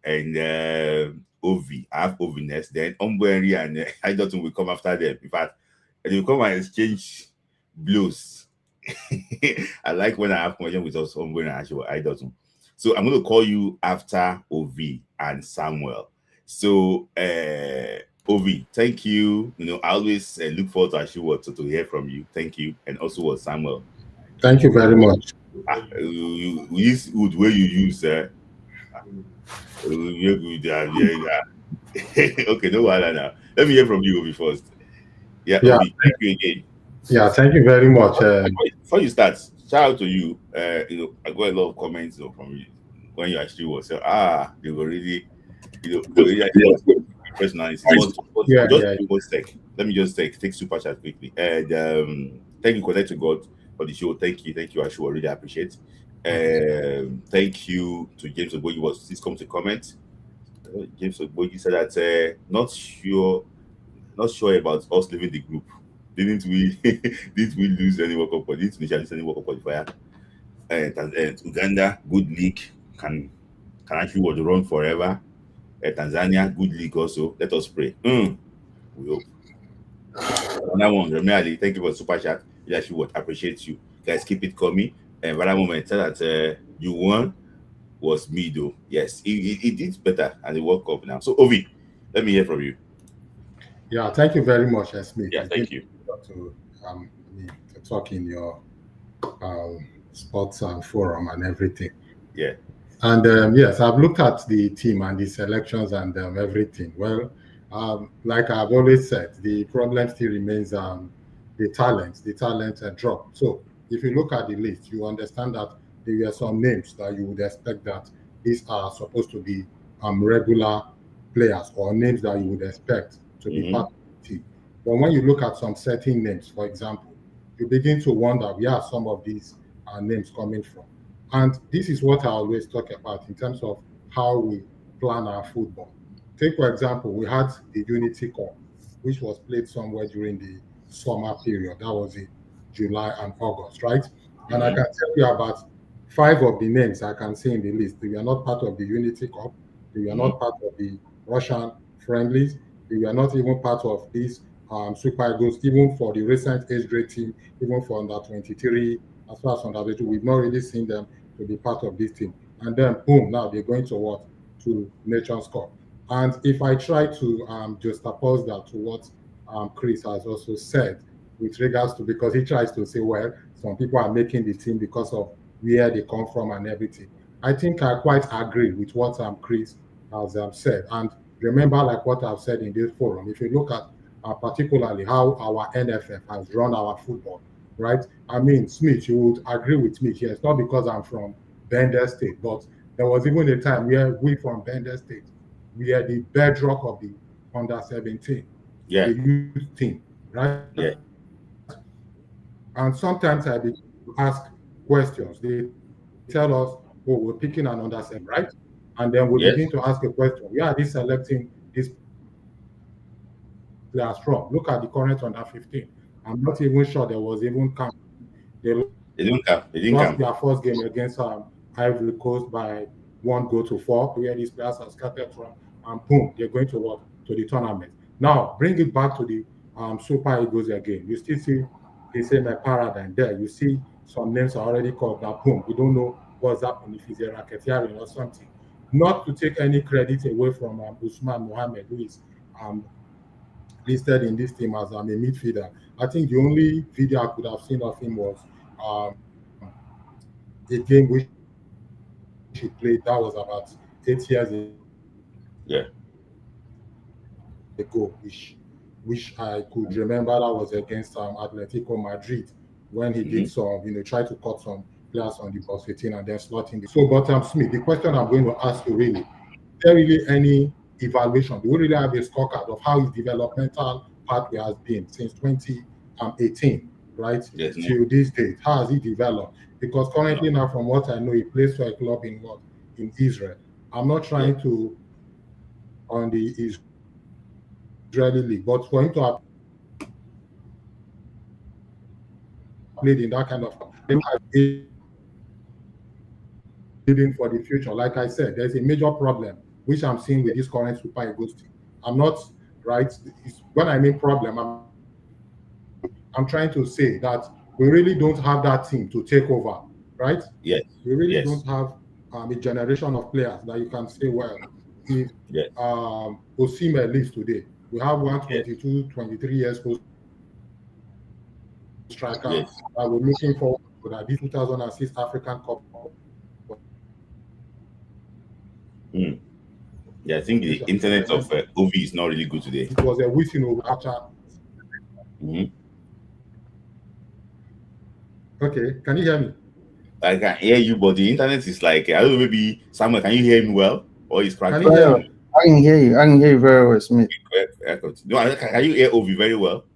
And Ovi. I have Oviness. Then Omberi and I don't think we come after them. In fact, they will come and exchange blows. I like when I have conversation with us Omberi and actually I don't know. So I'm going to call you after Ovi and Samuel. So Ovi, thank you. I always look forward to actually to hear from you. Thank you. And also Samuel. Thank you very much. Use wood where you use okay, no matter now. Let me hear from you, Ovi, first. Yeah. Ovi, thank you again. Yeah, thank you very much. Before you start, shout out to you. I got a lot of comments from you when you actually was they were really, personality. Let me just take super chat quickly. And thank you, Connect to God, for the show. Thank you, Ashua. I really appreciate. Thank you to James Ogbogi. Please come to comment. James Ogbogi said that not sure about us leaving the group. Didn't we lose any World Cup? Didn't we lose any World Cup qualifier? And Uganda, good league, can Can actually would run forever. Tanzania, good league also. Let us pray. We hope. Another one, Remali, thank you for the super chat. You actually would appreciate you. Guys, keep it coming. And for that moment, tell that you won was me though. Yes, he did better and the World Cup now. So Ovi, let me hear from you. Yeah, thank you very much, Smith. Yeah, thank you. To talk in your sports forum and everything. Yeah. And yes, I've looked at the team and the selections and everything. Well, like I've always said, the problem still remains the talent drop. So if you look at the list, you understand that there were some names that you would expect that these are supposed to be regular players or names that you would expect to be part of the team. But when you look at some certain names, for example, you begin to wonder where some of these names coming from. And this is what I always talk about in terms of how we plan our football. Take, for example, we had the Unity Cup, which was played somewhere during the summer period. That was in July and August, right? And I can tell you about 5 of the names I can see in the list. They were not part of the Unity Cup. They were not part of the Russian friendlies. They were not even part of these Super Eagles, even for the recent age grade team, even for under 23, as far as under 22. We've not really seen them to be part of this team. And then, boom, now they're going to what? To Nations Cup. And if I try to juxtapose that to what Chris has also said with regards to, because he tries to say, well, some people are making the team because of where they come from and everything. I think I quite agree with what Chris has said. And remember, like what I've said in this forum, if you look at particularly how our NFF has run our football, right? I mean, Smith, you would agree with me here. It's not because I'm from Bender State, but there was even a time where we from Bender State, we are the bedrock of the under 17, the youth team, right? Yeah. And sometimes I begin to ask questions. They tell us, oh, we're picking an under 7, right? And then we begin to ask a question. Where are they selecting these players from? Look at the current under 15. I'm not even sure there was even camp. They lost their first game against Ivory Coast by 1-4, where these players are scattered from, and boom, they're going to the tournament. Now, bring it back to the Super Eagles again. You still see the same paradigm there. You see some names are already called that, boom, we don't know what's happening, if it's a racketeering or something. Not to take any credit away from Usman Mohammed, who is listed in this team as a midfielder. I think the only video I could have seen of him was a game which he played, that was about 8 years ago, which I could remember. That was against Atletico Madrid, when he did some, try to cut some players on the box 18 and then slot in. So, but Smith, the question I'm going to ask you really, is there really any evaluation? Do we really have a scorecard of how his developmental pathway has been since 2018, right? Yes, till this date? How has he developed? Because currently now, from what I know, he plays for a club in Israel. I'm not trying to on the Israeli league, but for him to have played in that kind of leading for the future. Like I said, there's a major problem which I'm seeing with this current Super Eagles team. I'm not right. When I mean problem, I'm trying to say that we really don't have that team to take over, right? Yes. We really don't have a generation of players that you can say, well, if Osimhen leaves today, we have 22, 23 years old striker that we're looking forward to that this 2006 African Cup. Yeah, I think the internet of Ovi is not really good today. It was a whistle after. Okay, can you hear me? I can hear you, but the internet is like, I don't know, maybe Samuel, can you hear me well? Or is cracking? I can hear you. I can hear you very well, Smith. No, can you hear Ovi very well?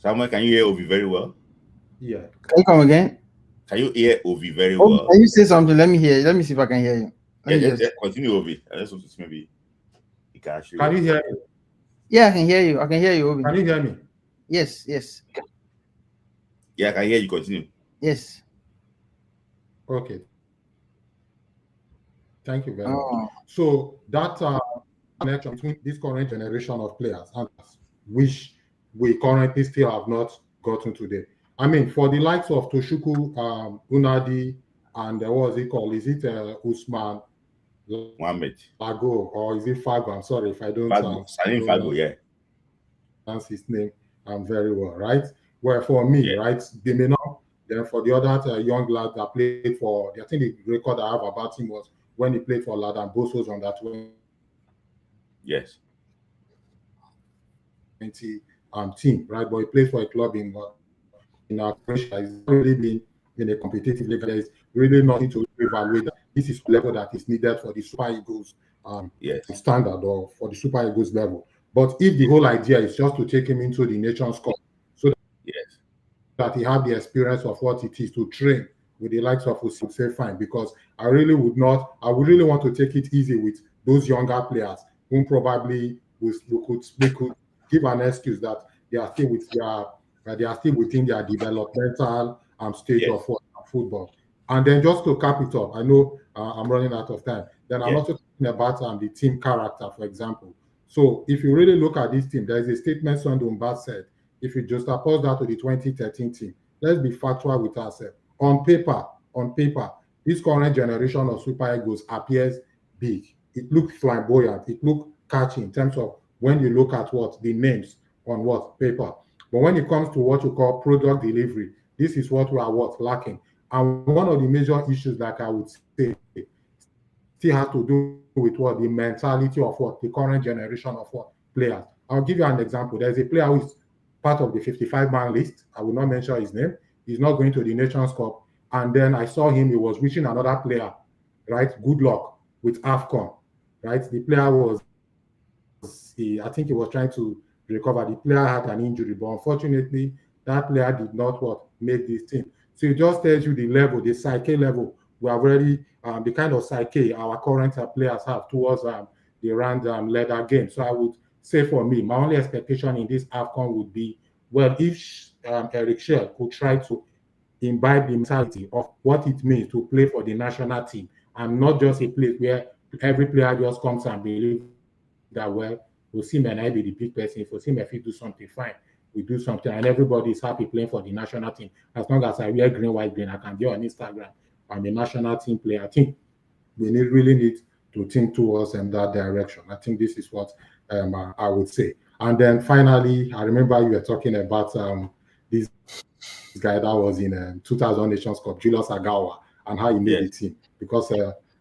Samuel, can you hear Ovi very well? Yeah. Can you come again? Can you hear Ovi very well? Can you say something? Let me hear. Let me see if I can hear you. Continue, Ovi. I just want to see maybe you can actually. Can you hear me? Yeah, I can hear you. I can hear you, Ovi. Can you hear me? Yes. Yeah, I can hear you. Continue. Yes. Okay. Thank you very much. Oh, So that connection between this current generation of players and us, which we currently still have not gotten today. I mean, for the likes of Toshuku, Unadi, and what was it called? Is it Usman Mohammed. Lago, or is it Fago? I'm sorry if I don't Salim Fago, yeah. pronounce his name very well, right? Well, for me, right, they may not. Then for the other young lad that played for, I think the record I have about him was when he played for Ladan Boso's on that 20 team, right? But he plays for a club in Croatia. He's really been in a competitive league. There is really nothing to evaluate. This is the level that is needed for the Super Eagles standard, or for the Super Eagles level. But if the whole idea is just to take him into the Nations Cup, so that he have the experience of what it is to train with the likes of Usyk, say fine, because I would really want to take it easy with those younger players whom probably we could give an excuse that they are still within their developmental stage of football. And then just to cap it up, I know I'm running out of time. Then I'm also talking about the team character, for example. So if you really look at this team, there is a statement Sondumba said. If you just oppose that to the 2013 team, let's be factual with ourselves. On paper, this current generation of Super Eagles appears big. It looks flamboyant. It looks catchy in terms of when you look at the names on paper. But when it comes to what you call product delivery, this is what we are lacking. And one of the major issues, like I would say, still has to do with the mentality of the current generation of players. I'll give you an example. There's a player who is part of the 55-man list. I will not mention his name. He's not going to the Nations Cup. And then I saw him. He was wishing another player, right, good luck with AFCON, right? The player was, I think he was trying to recover. The player had an injury, but unfortunately, that player did not make this team. So it just tells you the level, the psyche level. We have already, the kind of psyche our current players have towards the random leather game. So I would say for me, my only expectation in this AFCON would be, well, if Eric Schell could try to imbibe the mentality of what it means to play for the national team, and not just a place where every player just comes and believes that, well, Osimhen and I be the big person. If Osimhen if he do something, fine, we do something, and everybody is happy playing for the national team. As long as I wear green, white, green, I can be on Instagram. I'm a national team player. I think we really need to think towards that direction. I think this is what I would say. And then finally, I remember you were talking about this guy that was in 2000 Nations Cup, Julius Agawa, and how he made the team, because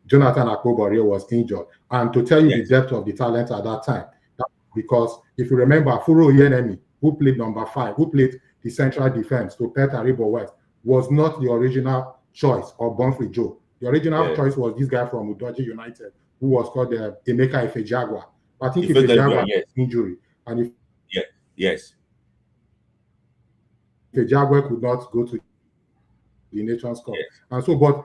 Jonathan Akpobore was injured. And to tell you the depth of the talent at that time, because if you remember, Furo Yenemi, who played number 5, who played the central defense to Pet Aribo West, was not the original choice of Bonfrey Joe. The original choice was this guy from Udoji United, who was called Emeka Ifejagwa. I think Ifejagwa had injury, and Ifejagwa could not go to the Nations Cup. And so, but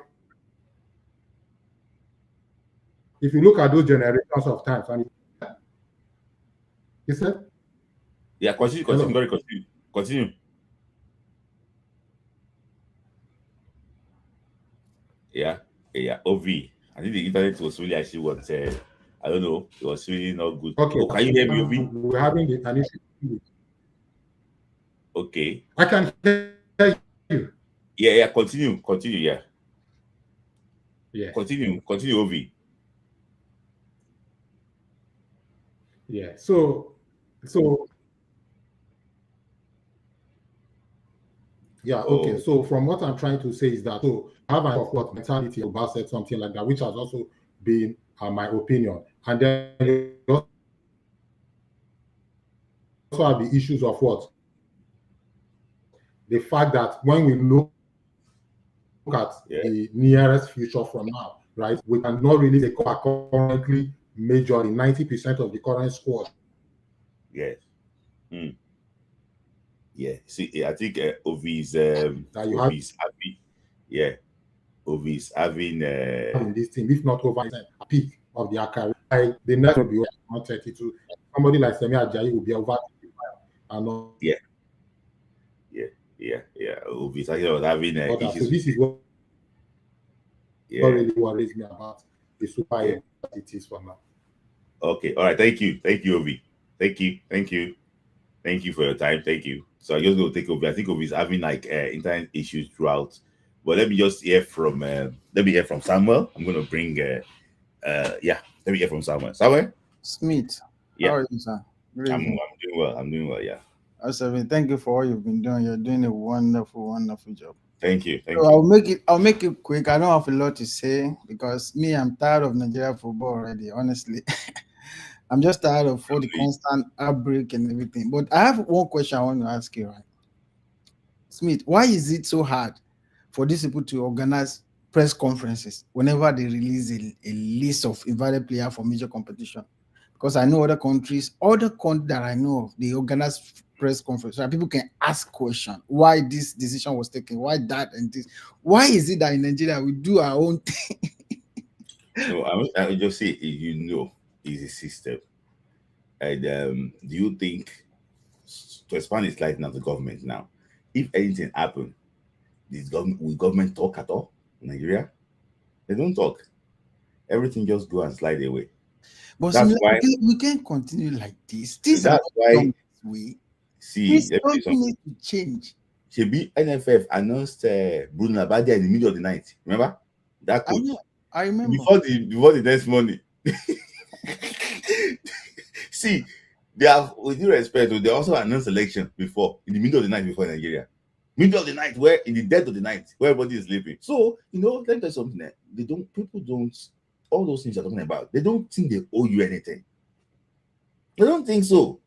if you look at those generations of times, and you said, continue. OV. I think the internet was really actually I don't know, it was really not good. Okay. Can you hear me, OV? We're having an issue. Okay. I can hear you. Yeah, continue, yeah. Yes. Continue, OV. Yeah. So yeah, okay. So from what I'm trying to say is that have an mentality about said something like that, which has also been my opinion. And then you also have the issues of the fact that when we look at the nearest future from now, right, we cannot really say currently major in 90% of the current squad. Yes. Yeah. See, I think OV is happy. Yeah. OV is having this team, if not over a peak of their career. The next will be over 32. Somebody like Semi Ajayi will be over 55. Yeah. OV is actually having issues. So this is what really worries me about the Super Okay. Eagles that it is for now. Okay. All right. Thank you, Obi. Thank you for your time. Thank you. So I'm just going to take Obi. I think Obi is having like internet issues throughout. But let me just hear from Samuel. I'm going to bring let me hear from Samuel. Samuel? Smith, Yeah. how are you, sir? Good I'm evening. doing well. I'm doing well. Yeah. Also, thank you for all you've been doing. You're doing a wonderful job. Thank you. So I'll make it quick. I don't have a lot to say because I'm tired of Nigeria football already, honestly. I'm just tired of all the constant outbreak and everything. But I have one question I want to ask you, right? Smith, why is it so hard for these people to organize press conferences whenever they release a list of invited players for major competition? Because I know other countries that I know of, they organize press conference so that people can ask questions. Why this decision was taken? Why that and this? Why is it that in Nigeria we do our own thing? No, I just say, it's a system. And do you think, to expand its light now, the government now, if anything happened, will government talk at all in Nigeria? They don't talk. Everything just go and slide away. But That's why we can't continue like this. This that's why. We See, something needs to change. Shebi NFF announced Bruno Labbadia in the middle of the night. Remember that coach? I remember before the next morning. See, they have, with due respect, they also announced election before in the middle of the night before Nigeria. Middle of the night, where in the dead of the night, where everybody is sleeping. So let me tell you something. People don't, all those things you're talking about, they don't think they owe you anything. They don't think so.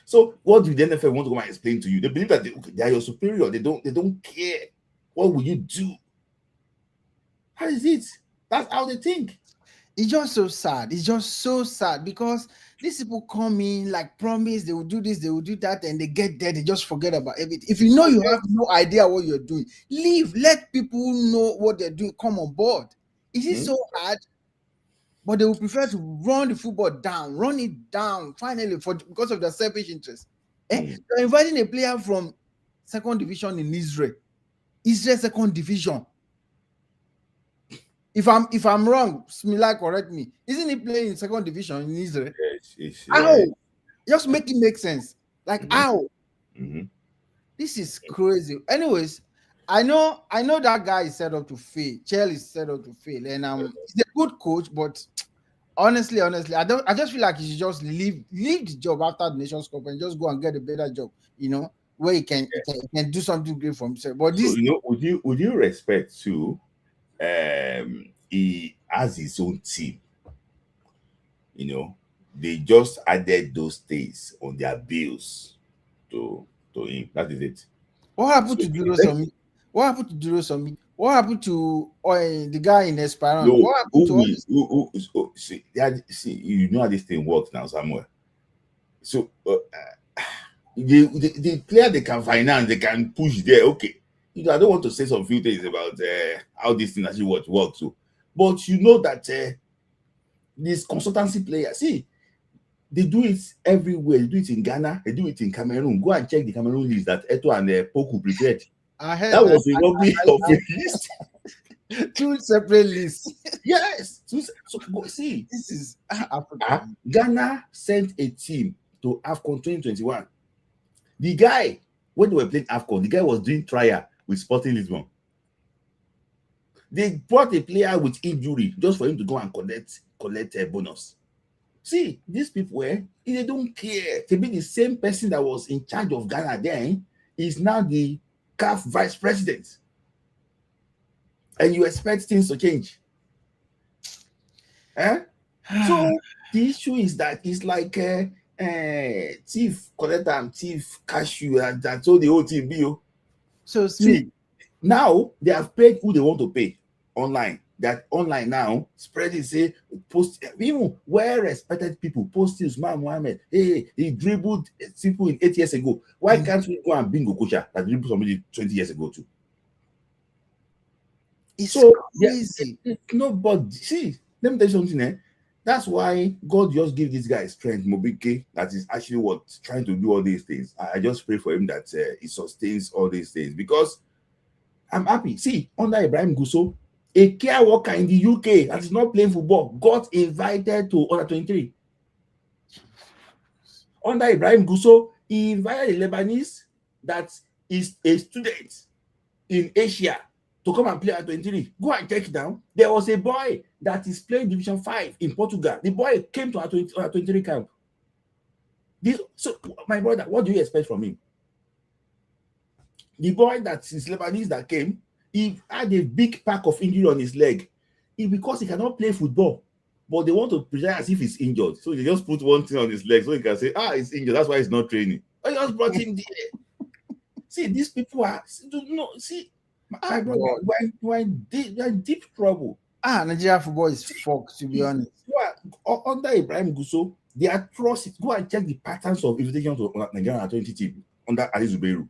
So what do the NFL want to come and explain to you? They believe that they are your superior. They don't care. What will you do? How is it? That's how they think. It's just so sad. It's just so sad because these people come in like promise they will do this, they will do that, and they get there, they just forget about everything. If you know you have no idea what you're doing, leave. Let people know what they're doing. Come on board. Is it so hard? But they will prefer to run the football down, run it down finally because of their selfish interest. They're inviting a player from second division in Israel. Israel second division. If I'm wrong, Smila, correct me. Isn't he playing in second division in Israel? Yes, how? Just make it make sense. Like how? This is crazy. Anyways, I know that guy is set up to fail. Chell is set up to fail, and he's a good coach, but honestly, I just feel like he should just leave the job after the Nations Cup and just go and get a better job. Where he can do something great for himself. But this, would you respect too? He has his own team. They just added those days on their bills to him. That is it. What happened to Durosomi? What happened to Durosomi? What happened to the guy in Esperance? No, what happened to see, you know how this thing works now, Samuel. So the player they can finance, they can push there. Okay. I don't want to say some few things about how this thing actually works. So, but you know that this consultancy player, see, they do it everywhere. They do it in Ghana. They do it in Cameroon. Go and check the Cameroon list that Eto and Poku prepared. That was a rugby of a list. 2 separate lists. Yes. So see, this is Africa. Ghana sent a team to AFCON 2021. The guy, when they were playing AFCON, the guy was doing trial with Sporting Lisbon. They brought a player with injury just for him to go and collect a bonus. See, these people, they don't care. To be the same person that was in charge of Ghana then is now the CAF vice president. And you expect things to change. So the issue is that it's like thief collect and thief cash you, and that's all the whole team be. So see, now they have paid who they want to pay online. That online now spreading say post, even well-respected people post Usman Mohammed. Hey, he dribbled people in 8 years ago. Why can't we go and bingo Kocha that dribbled somebody 20 years ago too? It's so crazy. Nobody, see, let me tell you something. That's why God just gave this guy strength, Mobike, that is actually what trying to do all these things. I just pray for him that he sustains all these things because I'm happy. See, under Ibrahim Gusso, A care worker in the UK that is not playing football got invited to under 23. Under Ibrahim Gusso, he invited a Lebanese that is a student in Asia to come and play at 23. Go and check it down. There was a boy that is playing Division 5 in Portugal. The boy came to our 23 camp. So, my brother, what do you expect from him? The boy that is Lebanese that came, he had a big pack of injury on his leg. Because he cannot play football, but they want to present as if he's injured. So they just put one thing on his leg so he can say, he's injured. That's why he's not training. I just brought him there. See, these people are, my brother, we're in deep trouble. Nigeria football is fucked, to be honest. Under Ibrahim Gusso, the atrocity. Go and check the patterns of invitation to Nigerian 20 team under Ali Zubairu.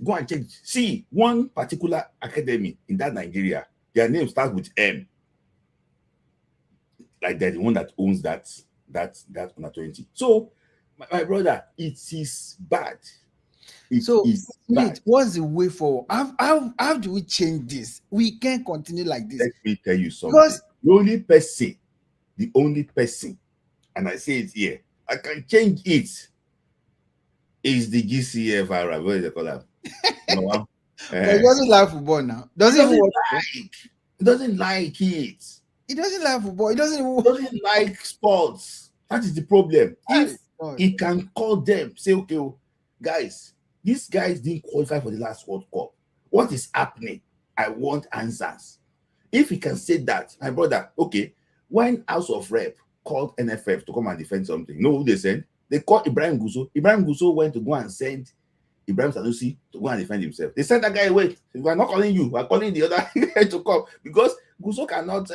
Go and check. See, one particular academy in that Nigeria, their name starts with M. Like they're the one that owns that under 20. So, my brother, it is bad. Smith, what's the way forward? How do we change this? We can't continue like this. Let me tell you something. Because the only person, and I say it here, I can change it, is the GCF Arab. What is it called? But he doesn't like football now. He doesn't like it. He doesn't like football. He doesn't like sports. That is the problem. If he can call them, say, okay, guys, these guys didn't qualify for the last World Cup. What is happening? I want answers. If he can say that, my brother, okay, when House of Rep called NFF to come and defend something, you know who they sent? They called Ibrahim Gusso. Ibrahim Gusso went to go and send Ibrahim Sanusi to go and defend himself. They sent that guy away. We are not calling you. We are calling the other guy to come because Gusso cannot.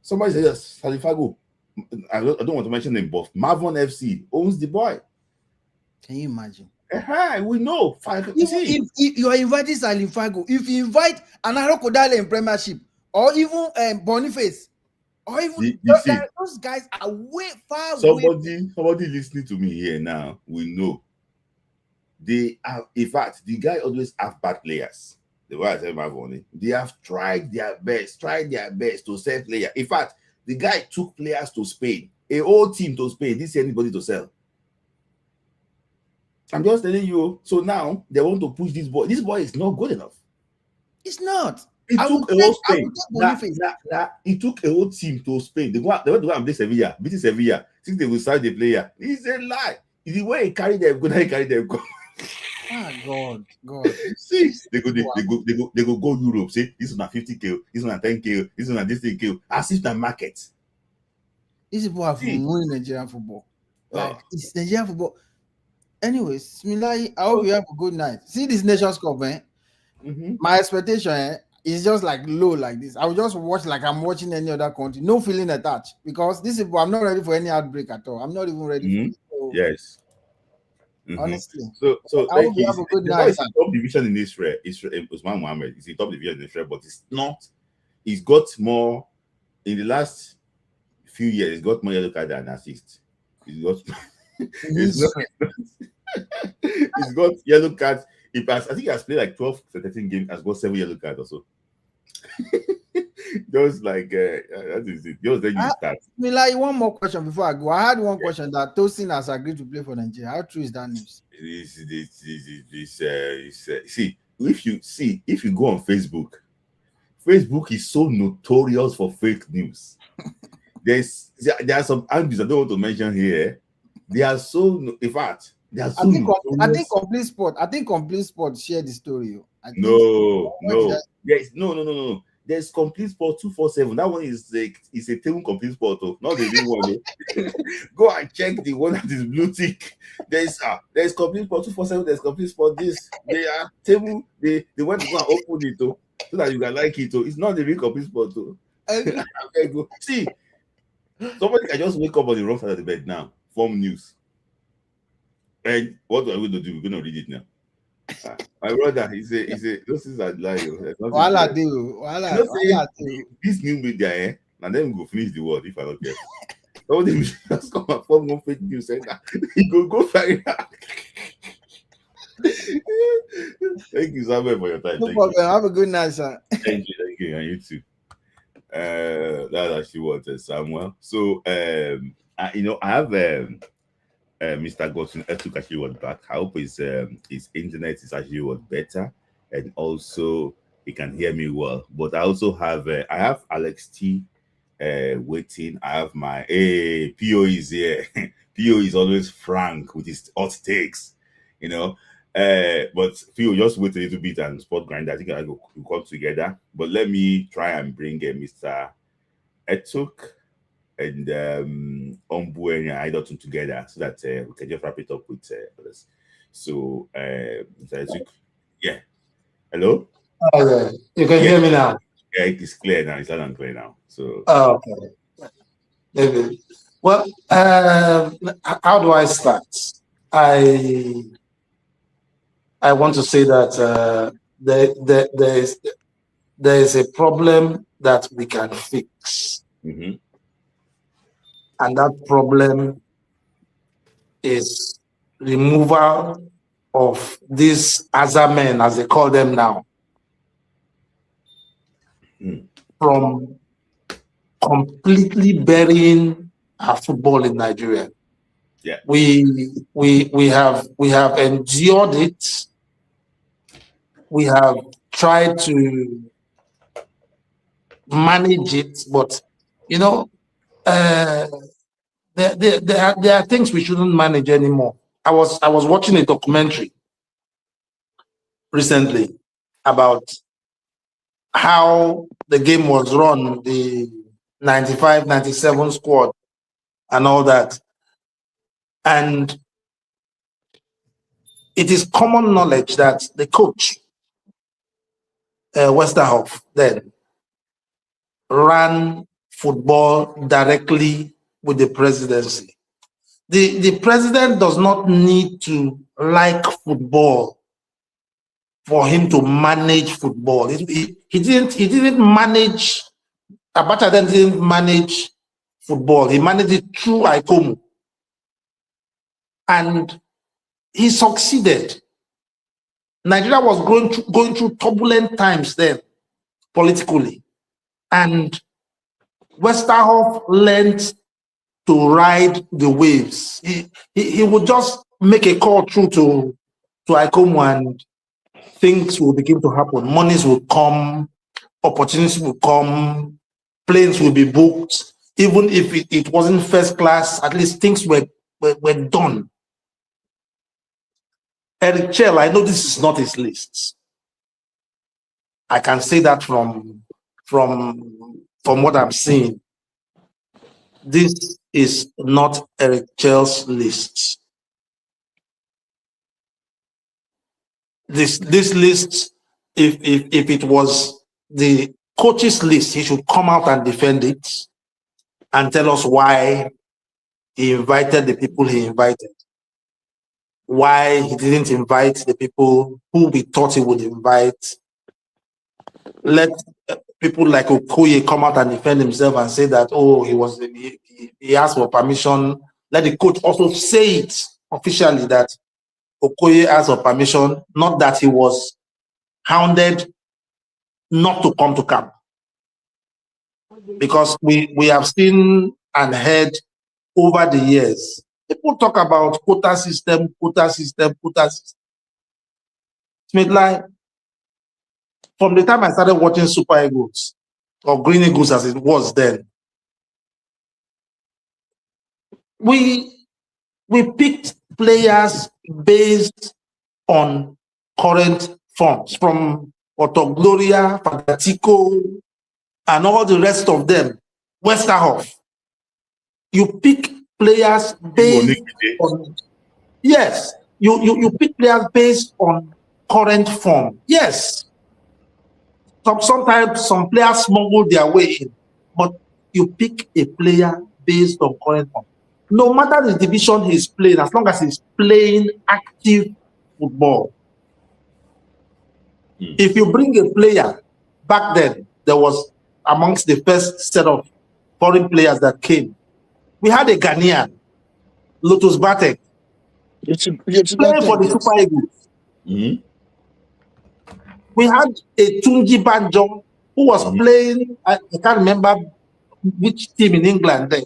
Somebody said yes, Salifago. I don't want to mention him, but Marvin FC owns the boy. Can you imagine? We know. If you are inviting Salifago, if you invite Anaro Kodale in Premiership, or even Boniface, or even those guys are far away. Somebody listening to me here now, we know. They are, in fact, the guy always have bad players. The way I said Marvin, they have tried their best to sell players. In fact, the guy took players to Spain, a whole team to Spain. Didn't see anybody to sell. I'm just telling you. So now they want to push this boy. This boy is not good enough. It's not. It took a whole Spain. It took a whole team to Spain. They went to go and play Sevilla, beating Sevilla. Since they will sign the player, it's a lie. The way he carried them, good. He carried them. God. See, they go Europe. Say this is not 50K, this is not 10K, this is not this 10K. As if the market. These people have won Nigerian football. It's Nigerian football. Anyways, Smilai, I hope you have a good night. See this Nations Cup, man. My expectation is just like low like this. I will just watch like I'm watching any other country. No feeling attached because this is I'm not ready for any outbreak at all. I'm not even ready for it. So, yes. Honestly. So I hope you have a good night. It's top division in Israel. Usman Mohammed is the top division in Israel, but it's not. It's got more in the last few years. It's got more yellow card than assist. It's got yellow cards. I think he has played like 12 to 13 games. Has got 7 yellow cards or so. Just like that is it. Just then you start. Mila, one more question before I go. I had one question that Tosin has agreed to play for Nigeria. How true is that news? See, if you go on Facebook is so notorious for fake news. There are some angles I don't want to mention here. They are so. In fact, they are so. I think Complete Sport shared the story. No. There's Complete Sport 247. That one is a table Complete Sport, not the new one. Go and check the one that is blue tick. There's Complete Sport 247. There's Complete Sport this. They are table. They went to go and open it so that you can like it. It's not the real Complete Sport. Okay, go see. Somebody can just wake up on the wrong side of the bed now. Form news. And what are we going to do? We're going to read it now. My brother, he said, those things are lying. This new media, and then we go finish the world if I don't care. Somebody just come and form one fake news center. He go find out. Thank you, Samuel, for your time. No Thank problem. you. Have a good night, sir. Thank you, and you too. That's actually what Samuel. So, I have Mr. Gotsun Etuk actually was back. I hope his internet is actually was better, and also he can hear me well. But I also have I have Alex T waiting. I have my PO is here. PO is always frank with his hot takes, you know. But PO just wait a little bit and spot grind. I think I will come together. But let me try and bring Mr. Etuk and Ombu and Idotun together so that we can just wrap it up with others. So, Mr. Etuk, yeah. Hello? Oh, yeah. You can hear me now. Yeah, it is clear now. It's loud and clear now. So, Okay. Maybe. Well, how do I start? I want to say that there is a problem that we can fix. mm-hmm. And that problem is removal of these other men, as they call them now, from completely burying our football in Nigeria. Yeah, we have endured it. We have tried to manage it, but you know, there are things we shouldn't manage anymore. I was watching a documentary recently about how the game was run, the 95-97 squad and all that. And it is common knowledge that the coach, Westerhoff, then ran football directly with the presidency. The president does not need to like football for him to manage football. He didn't manage. Abacha then didn't manage football. He managed it through ICOMU. And he succeeded. Nigeria was going through turbulent times then, politically. And Westerhoff learned to ride the waves. He would just make a call through to ICOMU and things will begin to happen. Monies will come, opportunities will come, planes will be booked. Even if it wasn't first class, at least things were done. Eric Chell, I know this is not his list. I can say that from what I'm seeing. This is not Eric Chell's list. This list, if it was the coach's list, he should come out and defend it and tell us why he invited the people he invited, why he didn't invite the people who we thought he would invite. Let people like Okoye come out and defend himself and say that, oh, he asked for permission. Let the coach also say it officially that Okoye asked for permission, not that he was hounded not to come to camp. Because we have seen and heard over the years, people talk about quota system. Like, from the time I started watching Super Eagles, or Green Eagles as it was then, we picked players based on current forms, from Otto Gloria, Fantatico, and all the rest of them. Westerhoff. You pick players based on, yes, you pick players based on current form. Yes. Sometimes some players smuggle their way in, but you pick a player based on current form. No matter the division he's playing, as long as he's playing active football. If you bring a player, back then, there was amongst the first set of foreign players that came, we had a Ghanaian, Lotus Batek, playing for the Super Eagles. We had a Tunji Banjo who was playing, I can't remember which team in England then,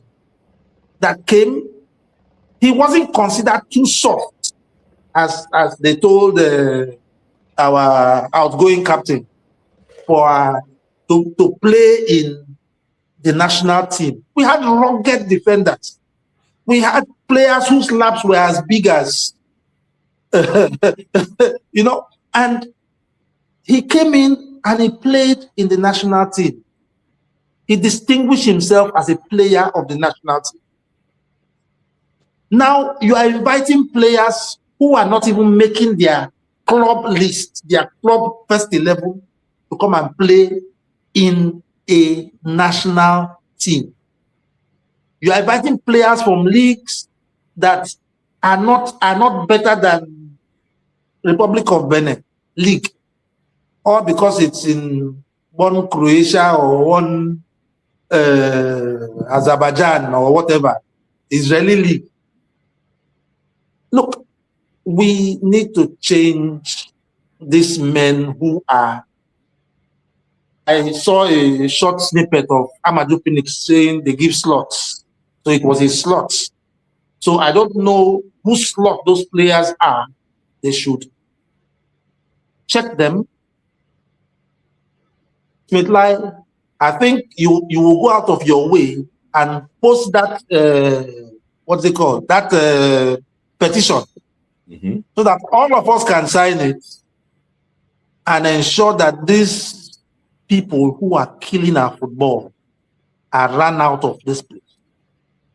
that came. He wasn't considered too soft, as they told our outgoing captain, for to play in the national team. We had rugged defenders. We had players whose laps were as big as, you know, and he came in and he played in the national team. He distinguished himself as a player of the national team. Now you are inviting players who are not even making their club list, their club first 11, to come and play in a national team. You are inviting players from leagues that are not better than Republic of Benin league, or because it's in one Croatia or one Azerbaijan or whatever, Israeli league. Look, we need to change these men who are. I saw a short snippet of Amadou Phoenix saying they give slots. So it was a slot. So I don't know whose slot those players are. They should check them. Smithlai, I think you will go out of your way and post that, what's it called? That petition. So that all of us can sign it and ensure that these people who are killing our football are run out of this place.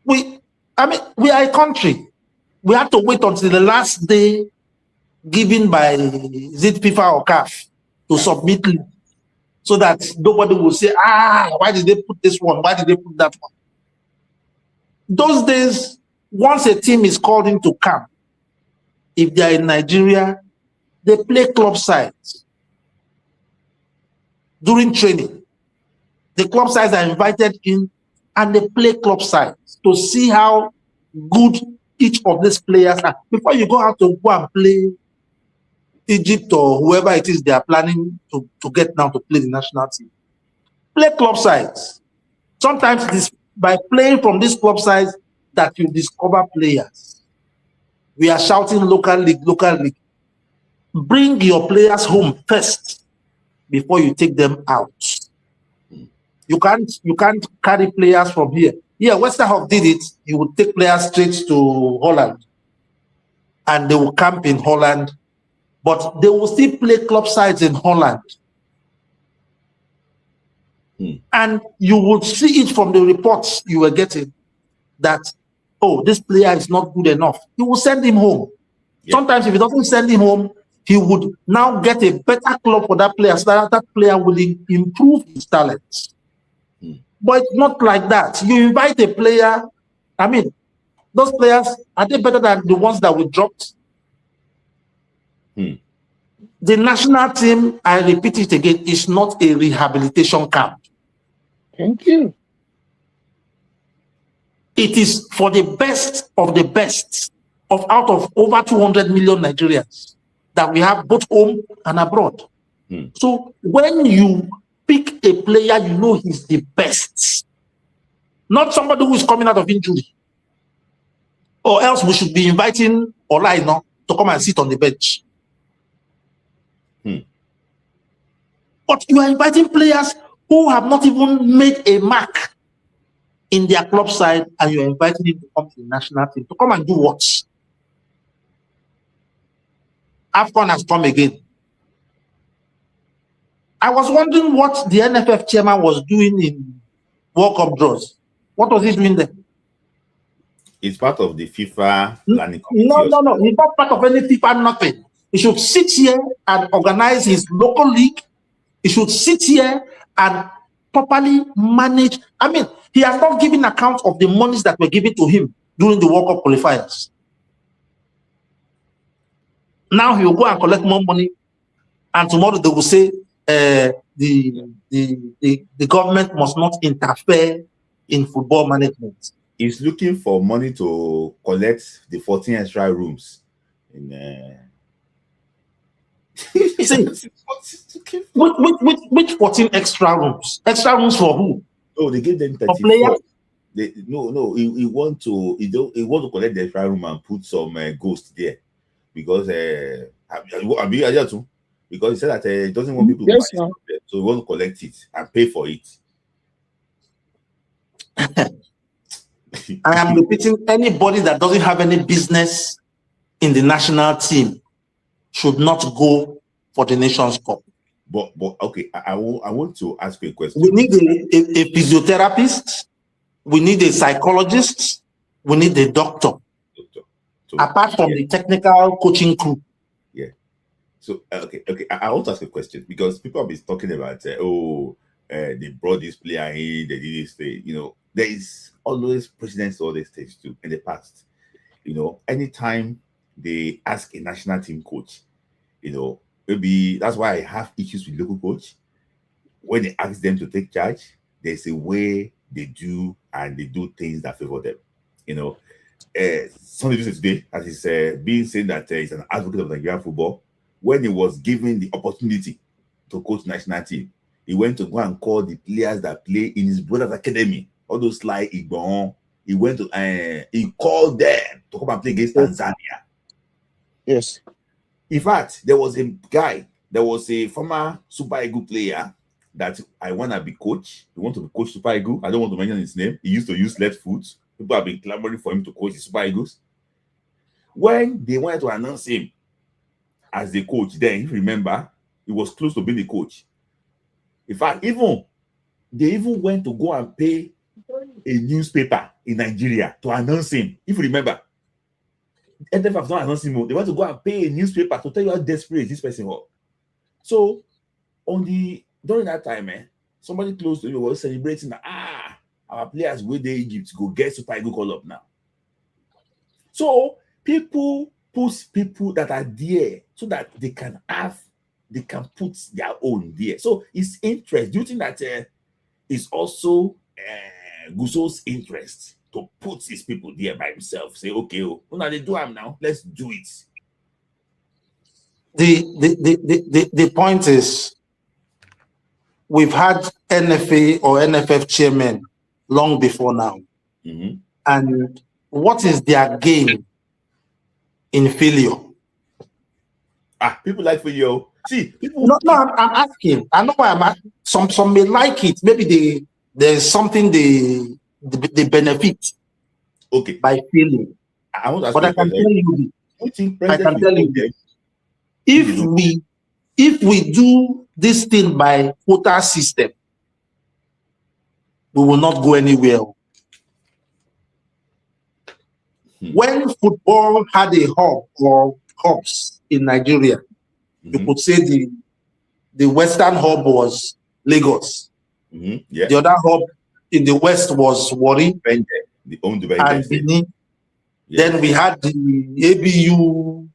We are a country. We have to wait until the last day given by, is it FIFA or CAF, to submit it, so that nobody will say, why did they put this one? Why did they put that one? Those days, once a team is called into camp, if they are in Nigeria, they play club sides during training. The club sides are invited in and they play club sides to see how good each of these players are before you go out to go and play Egypt or whoever it is they are planning to get now to play the national team. Play club sides. Sometimes it is by playing from these club sides that you discover players. We are shouting local league, local league. Bring your players home first before you take them out. You can't carry players from here. Yeah, Westerhoff did it. He would take players straight to Holland and they will camp in Holland, but they will still play club sides in Holland. And you would see it from the reports you were getting that, oh, this player is not good enough. He will send him home. Sometimes if he doesn't send him home, he would now get a better club for that player so that that player will improve his talents. But it's not like that. You invite a player, I mean, those players, are they better than the ones that we dropped? The national team, I repeat it again, is not a rehabilitation camp. Thank you. It is for the best of the best of out of over 200 million Nigerians that we have both home and abroad. So when you pick a player, you know he's the best. Not somebody who is coming out of injury. Or else we should be inviting Olaino to come and sit on the bench. But you are inviting players who have not even made a mark in their club side, and you are inviting him to come to the national team. To come and do what? AFCON has come again. I was wondering what the NFF chairman was doing in World Cup draws. What was he doing there? It's part of the FIFA planning committee. No. He's not part of any FIFA, nothing. He should sit here and organize his local league. He should sit here and properly manage. I mean, he has not given account of the monies that were given to him during the World Cup qualifiers. Now he will go and collect more money, and tomorrow they will say the government must not interfere in football management. He's looking for money to collect the 14 extra rooms in Which 14 extra rooms? Extra rooms for who? No, they gave them For 34. players? He want to collect the extra room and put some ghost there because because he said that he doesn't want people to Yes, buy it, so he want to collect it and pay for it. I am repeating, anybody that doesn't have any business in the national team should not go for the Nations Cup. But okay, I want to ask you a question. We need a physiotherapist. We need a psychologist. We need a doctor. So, apart from the technical coaching crew. Yeah. So okay. I want to ask a question because people have been talking about they brought this player in, they did this thing. There is always precedents to all these things too in the past. Anytime they ask a national team coach, maybe that's why I have issues with local coach. When they ask them to take charge, there's a way they do and they do things that favor them. Somebody said today, as is being said that he's an advocate of Nigerian football. When he was given the opportunity to coach national team, he went to go and call the players that play in his brother's academy, all those like Igbon. He went to he called them to come and play against Tanzania. Yes. In fact, there was a former Super Eagle player that I want to be coach. He want to be coach Super Eagle. I don't want to mention his name. He used to use left foot. People have been clamoring for him to coach the Super Eagles. When they wanted to announce him as the coach, then if you remember, he was close to being the coach. In fact, they even went to go and pay a newspaper in Nigeria to announce him. If you remember, NFF have not announced him. They want to go and pay a newspaper to tell you how desperate this person was. So during that time, somebody close to you was celebrating that our players with the Egypt go get Super Eagle call up now. So people push people that are there so that they can put their own there. So it's interest. Do you think that it's also Guso's interest to put his people there by himself? Say, okay, now they do them now. Let's do it. The point is, we've had NFA or NFF chairmen long before now. Mm-hmm. And what is their gain in failure? People like failure. See, people. No, I'm asking. I know why I'm asking. Some may like it. Maybe there's something they benefit. Okay. By failing. I want to ask but I can tell you. If we do this thing by quota system, we will not go anywhere. When football had a hub or hubs in Nigeria, you could say the western hub was Lagos. Yeah. The other hub in the west was Warri and Benin. Yes. Then we had the ABU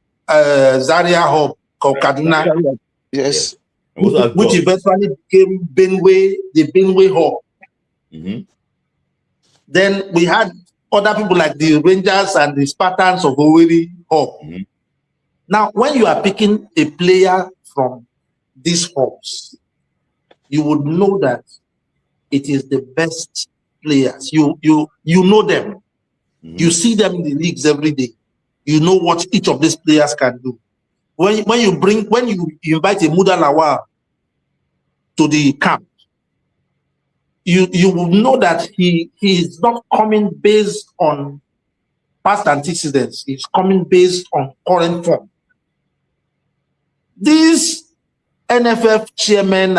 Zaria hub called Kaduna. Yes. Which eventually became the Benue hub. Mm-hmm. Then we had other people like the Rangers and the Spartans of Owerri hub. Mm-hmm. Now, when you are picking a player from these hubs, you would know that it is the best players. You know them. Mm-hmm. You see them in the leagues every day. You know what each of these players can do. When you invite a Muda Lawal to the camp, you will know that he is not coming based on past antecedents. He's coming based on current form. These NFF chairmen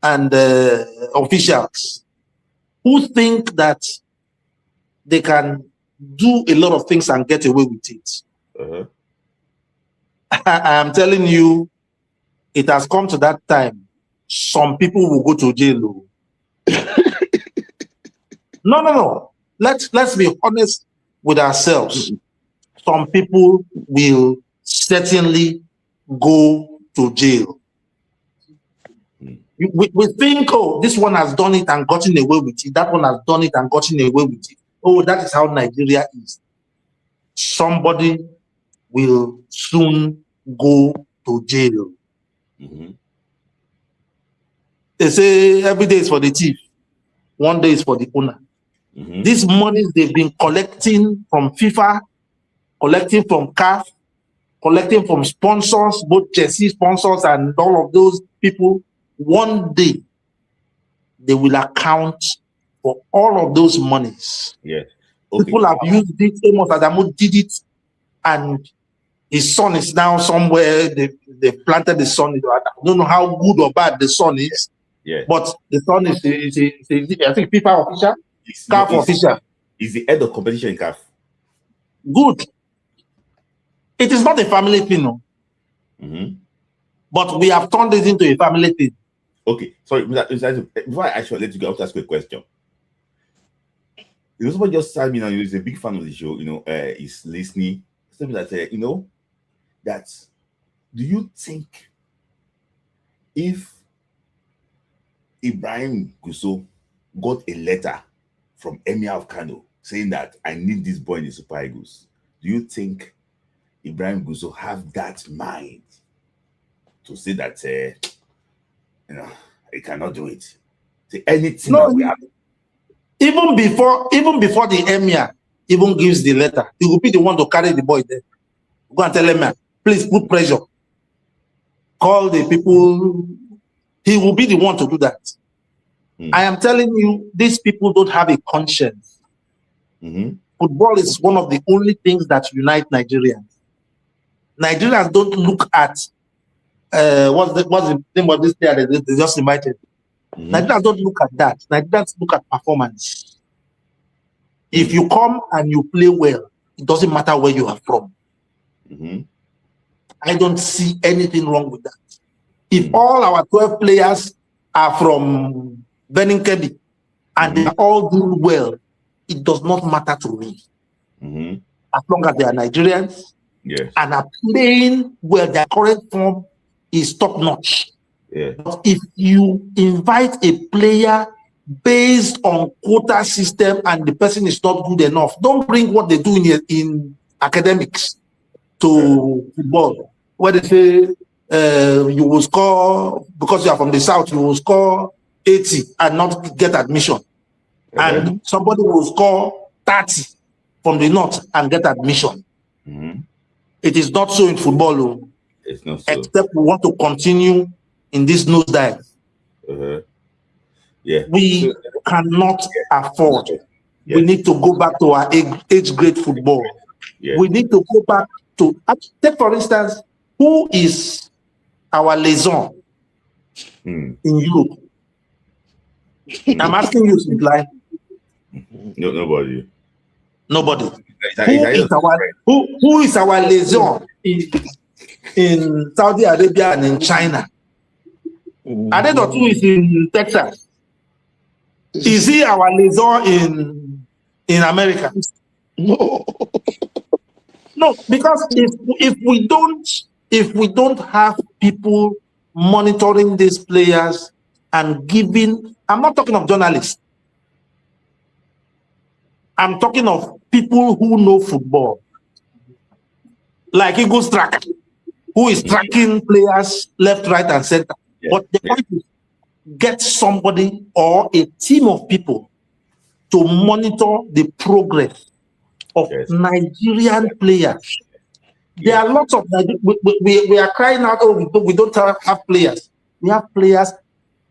and officials who think that they can do a lot of things and get away with it. Uh-huh. I am telling you, it has come to that time. Some people will go to jail. No. Let's be honest with ourselves. Some people will certainly go to jail. We think, this one has done it and gotten away with it. That one has done it and gotten away with it. That is how Nigeria is. Somebody will soon go to jail. Mm-hmm. They say every day is for the thief, one day is for the owner. Mm-hmm. These monies they've been collecting from FIFA, collecting from CAF, collecting from sponsors, both Chelsea sponsors and all of those people. One day, they will account for all of those monies. Yeah. Okay. People have used this. Amos Adamu did it, and his son is now somewhere. They planted the son. I don't know how good or bad the son is. Yeah. But the son is I think FIFA official, CAF official. Is the head of competition in CAF. Good. It is not a family thing, no. Mm-hmm. But we have turned it into a family thing. Okay, sorry. Before I actually let you go, I want to ask you a question. Somebody just told me now, he's a big fan of the show. He's listening. Something that that do you think if Ibrahim Gusso got a letter from Emir of Kano saying that I need this boy in the Super Eagles, do you think Ibrahim Gusso have that mind to say that he cannot do it? Say anything that we have. Even before the Emir even gives the letter, he will be the one to carry the boy there. Go and tell Emir, please put pressure. Call the people. He will be the one to do that. I am telling you, these people don't have a conscience. Mm-hmm. Football is one of the only things that unite Nigerians. Nigerians don't look at what's the name of this player they just invited. Mm-hmm. Nigerians don't look at that. Nigerians look at performance. If you come and you play well, it doesn't matter where you are from. Mm-hmm. I don't see anything wrong with that. If all our 12 players are from Benin Kebbi and they are all doing well, it does not matter to me. Mm-hmm. As long as they are Nigerians, yes, and are playing well, their current form is top notch. Yeah. But if you invite a player based on quota system and the person is not good enough, don't bring what they do in academics to football. Where they say you will score, because you are from the south, you will score 80 and not get admission. And somebody will score 30 from the north and get admission. Mm-hmm. It is not so in football. It's not so. Except we want to continue in this nosedive. Yeah. We cannot afford. Yeah. We need to go back to our age grade football. Yeah. We need to go back to, take for instance, who is our liaison in Europe? I'm asking you, Sidlai. No, nobody. Nobody. Who is our liaison in Saudi Arabia and in China? Adedotu is in Texas. Is he our liaison in America? No. No, because if we don't have people monitoring these players and giving, I'm not talking of journalists. I'm talking of people who know football. Like Eagles Track, who is tracking players left, right, and center. Yeah. But the point is, get somebody or a team of people to monitor the progress of Nigerian players. There are lots of, we are crying out, we don't have players. We have players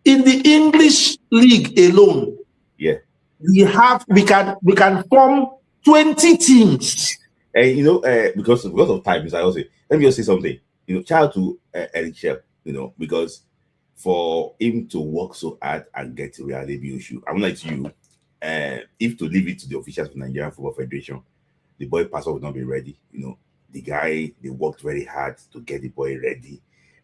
in the English league alone. Yeah. We can form 20 teams. And because of time, let me just say something. Shout out to Eric Shep, because for him to work so hard and get to Real debut issue, I'm like you, if to leave it to the officials of Nigerian Football Federation, the boy passport would not be ready. The guy, they worked very hard to get the boy ready.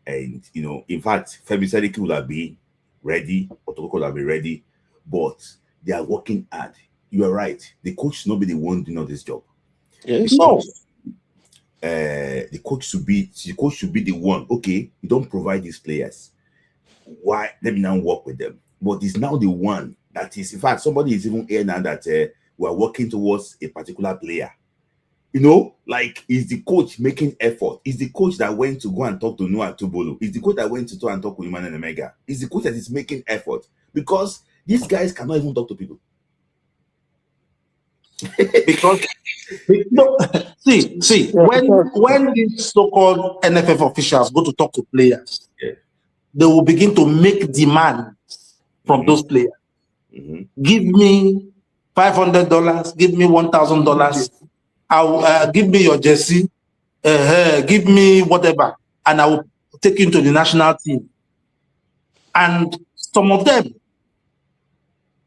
And, in fact, Femi Sediki would have been ready, Otoko would have been ready, but they are working hard. You are right. The coach should not be the one doing all this job. Yes. No. The coach should be the one. Okay, you don't provide these players. Why? Let me now work with them. But it's now the one that is, in fact, somebody is even here now that we are working towards a particular player. You know, like, is the coach making effort? Is the coach that went to go and talk to Noah Tubolo? Is the coach that went to go and talk with Emmanuel Omega? Is the coach that is making effort? Because these guys cannot even talk to people. Because no, see, when these so-called NFF officials go to talk to players, they will begin to make demands from those players. Give me $500, give me $1,000. I'll give me your jersey, give me whatever, and I will take you to the national team. And some of them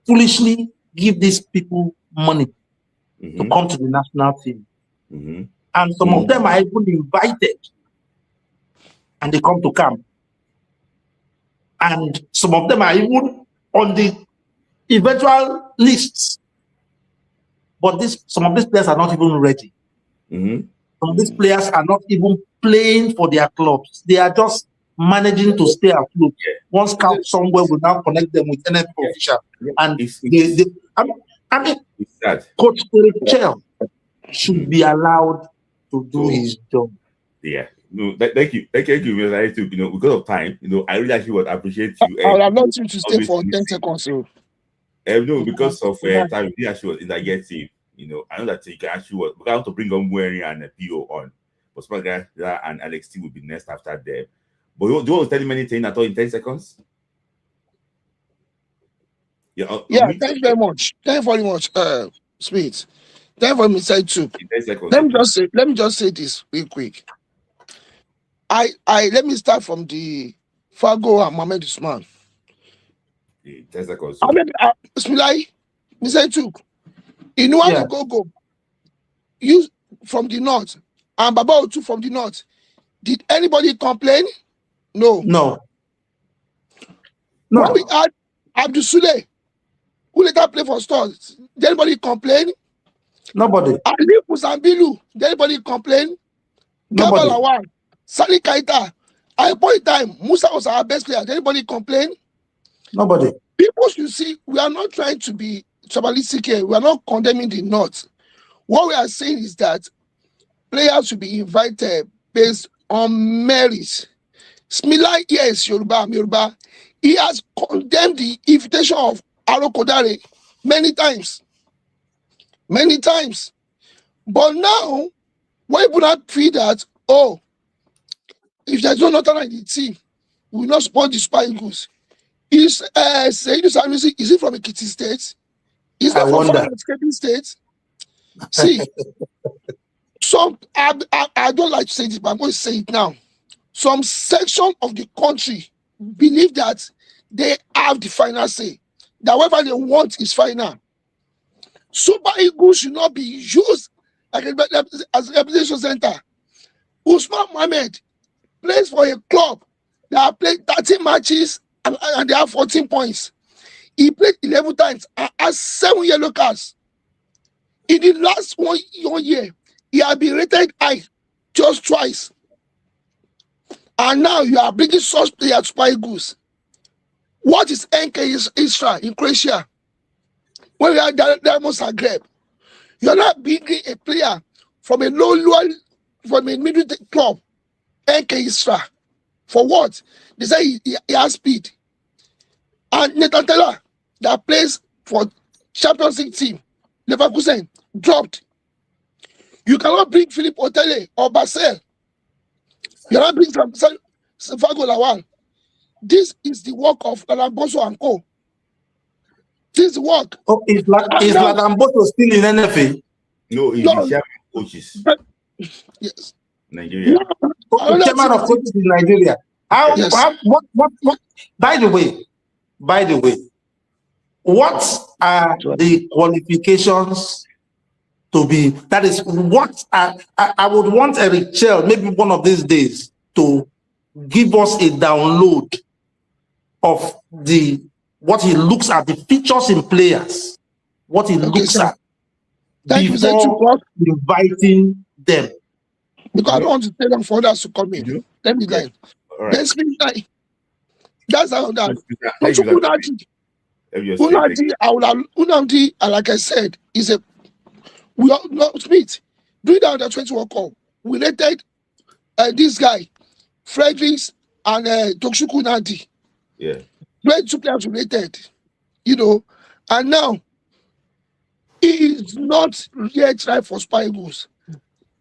foolishly give these people money to come to the national team. And some of them are even invited and they come to camp. And some of them are even on the eventual lists. But some of these players are not even ready. Some of these players are not even playing for their clubs. They are just managing to stay afloat. One scout somewhere will now connect them with NFL official. And I mean, Coach Chell should be allowed to do his job. Yeah. No, thank you, Mr. Too. You know, because of time, you know, I really actually would appreciate you. I would have loved you to stay for 10 seconds. So. No, because of time, we actually was in that get team. You know, I know that you can actually we got to bring on Mwery and PO on, but smart guy and Alex T will be next after them. But do you want to tell him anything at all in 10 seconds? Yeah, thank you very much. Thank you very much, Smith. Thank you for me side too. Let me just say this real quick. Let me start from the Fargo and Mohamed Usman. 10 seconds. Smilai, me say too. You know how go. You from the north and Baba Otu from the north. Did anybody complain? No. When we had Abdul Sule, who later played for Stars, did anybody complain? Nobody. Ali Musambilu, did anybody complain? Nobody. Lawal, Sali Kaita. At a point in time, Musa was our best player. Did anybody complain? Nobody. People should see, we are not trying to be tribalistic here. We are not condemning the North. What we are saying is that players should be invited based on merit. Smilai, yes, Yoruba. He has condemned the invitation of Aro Kodare many times. But now, when people not feel that, if there's no Northern in the team, we will not support the Super Eagles. Is Seidu Sanusi, is it from Ekiti State? Is that from Ekiti State? See, I don't like to say this, but I'm going to say it now. Some section of the country believe that they have the final say. That whatever they want is final. Super Eagles should not be used as a representation center. Usman Mohammed plays for a club that have played 30 matches and they have 14 points. He played 11 times and has 7 yellow cards. In the last one year, he has been rated high just twice. And now you are bringing such players to Super Eagles. What is NK Istra in Croatia? When we are Diamond Zagreb, you are not bringing a player from a from a middle club, NK Istra. For what? They say he has speed. And Nathan Taylor, that plays for Champions League team, Leverkusen, dropped. You cannot bring Philip Otele or Basel. You cannot bring Fargo Lawal. This is the work of Lamboso and Co. This is the work. Oh, is Lamboso still in NFA? No, he's the chairman of coaches. Yes. Nigeria. Chairman of coaches in Nigeria. What? By the way, what are the qualifications to be? That is what I would want Eric Chell, maybe one of these days, to give us a download of what he looks at, the features in players, what he looks at before inviting them. Because I don't want to tell them for others to come in. Let me lie. Let's be lie. That's how that. Unadi, like I said, is a we are not Smith. during the Under-20 World Cup, we rated this guy, Fredericks and Tokshuku Nandi. Yeah. 22 players we rated, and now he is not yet right for Super Eagles.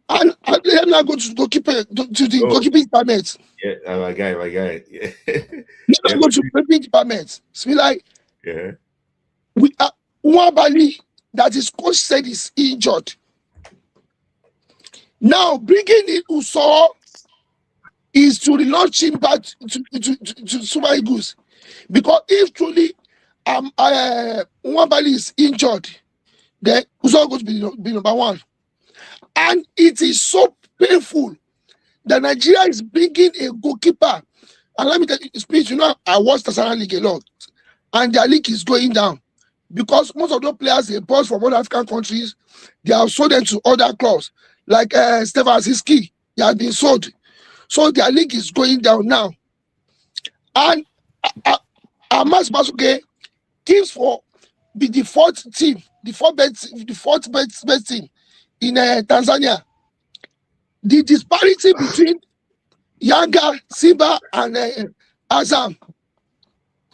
And they are now going to goalkeeper to the goalkeeping department. Yeah, my guy. Yeah. Let's go to goalkeeping department. So like, Yeah. we are Nwabali, that his coach said is injured. Now bringing in Uso is to relaunch him back to Super Eagles, because if truly Nwabali is injured, then Uso going to be number one. And it is so painful that Nigeria is bringing a goalkeeper. And let me tell you, speech, I watched the Tanzania League a lot, and their league is going down because most of those players they bought from other African countries, they have sold them to other clubs, like Stefan Siski, they have been sold. So their league is going down now. And Amas Basuke teams for be the fourth team, the fourth best team in Tanzania. The disparity between Yanga, Simba, and Azam,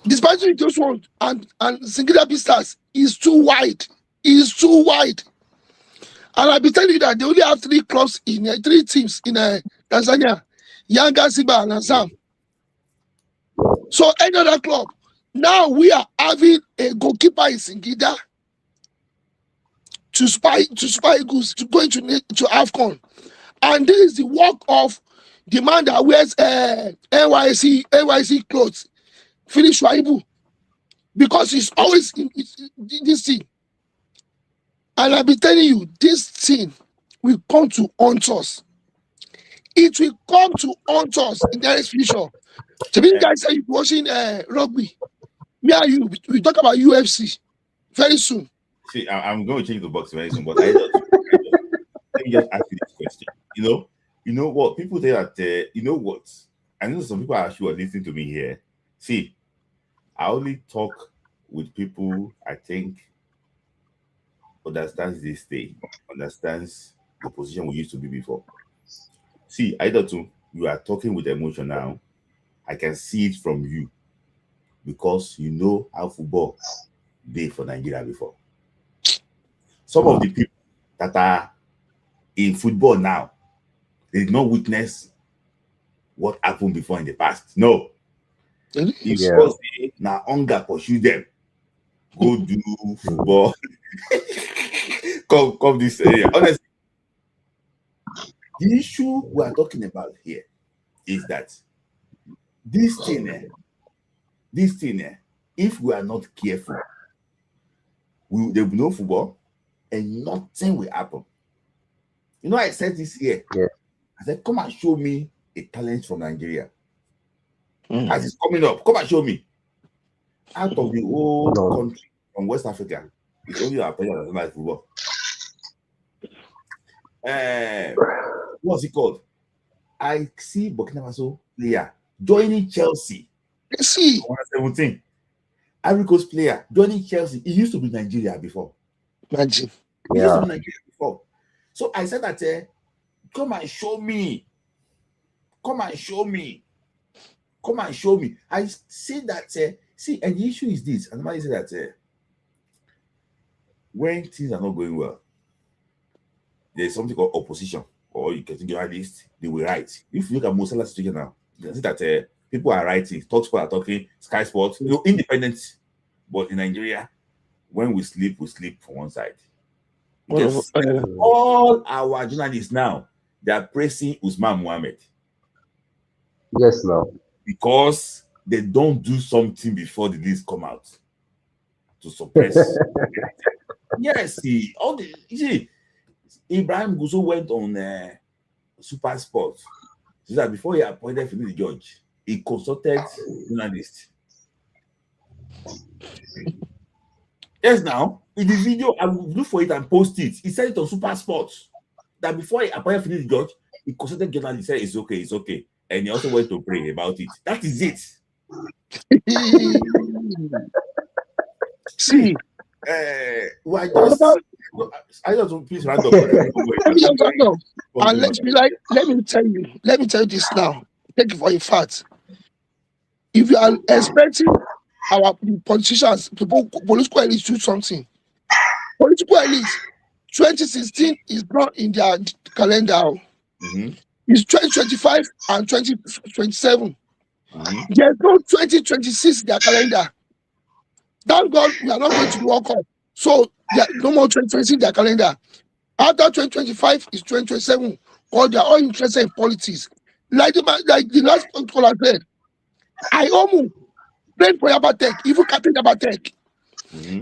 disparity between those ones and Singida Stars is too wide. Is too wide. And I'll be telling you that they only have three teams in Tanzania: Yanga, Simba, and Azam. So any other club. Now we are having a goalkeeper in Singida to Super Eagles to go into AFCON. And this is the work of the man that wears NYC clothes, Philip Schwaibu, because he's always in this thing. And I'll be telling you, this thing will come to haunt us. It will come to haunt us in the next future. The many guys say you're watching rugby. Me and you, we talk about UFC very soon. See, I'm going to change the box very soon, but let me just ask you this question. You know what? People say that, you know what? I know some people are actually listening to me here. See, I only talk with people I think understands this day, understands the position we used to be before. See, either two, you are talking with emotion now. I can see it from you because you know how football did for Nigeria before. Some of the people that are in football now, they did not witness what happened before in the past. No. It's because now hunger pursue them. Go do football. come this area. Honestly, the issue we are talking about here is that this thing, if we are not careful, there will be no football and nothing will happen. I said this here. Yeah. I said, come and show me a talent from Nigeria. As it's coming up, come and show me. Out of the whole country from West Africa, it's only our player that like football. What's it called? I see Burkina Faso player joining Chelsea. Let's see. 117. Ivory Coast player joining Chelsea. He used to be Nigeria before. Imagine. He used to be Nigeria before. So I said that, come and show me. Come and show me. Come and show me. I say that, and the issue is this. And I say that when things are not going well, there's something called opposition, or you can think journalists, they will write. If you look at Mosala's situation now, you can see that people are writing, Talksport are talking, Sky Sports, independent. But in Nigeria, when we sleep for one side. Because all our journalists now, they are praising Usman Mohammed. Yes, no. Because they don't do something before the list come out to suppress. Yes, Ibrahim Gusso went on Super Sports. So that before he appointed the judge, he consulted journalists. Yes, now in the video, I will look for it and post it. He said it on Super Sports that before he appointed the judge, he consulted journalists. He said it's okay. And he also went to pray about it. That is it. See, Well, I just want please round up. Let me just round up. And let me tell you this now. Take it for a fact. If you are expecting our politicians, political elites to do something, political elites, 2016 is not in their calendar. It's 2025 and 2027. There's no 2026 in their calendar. Thank God we are not going to the World Cup. So no more 2026 in their calendar. After 2025 is 2027. Because they are all interested in politics. Like the last caller said, I almost played for Yabatek, even Captain Yabatek.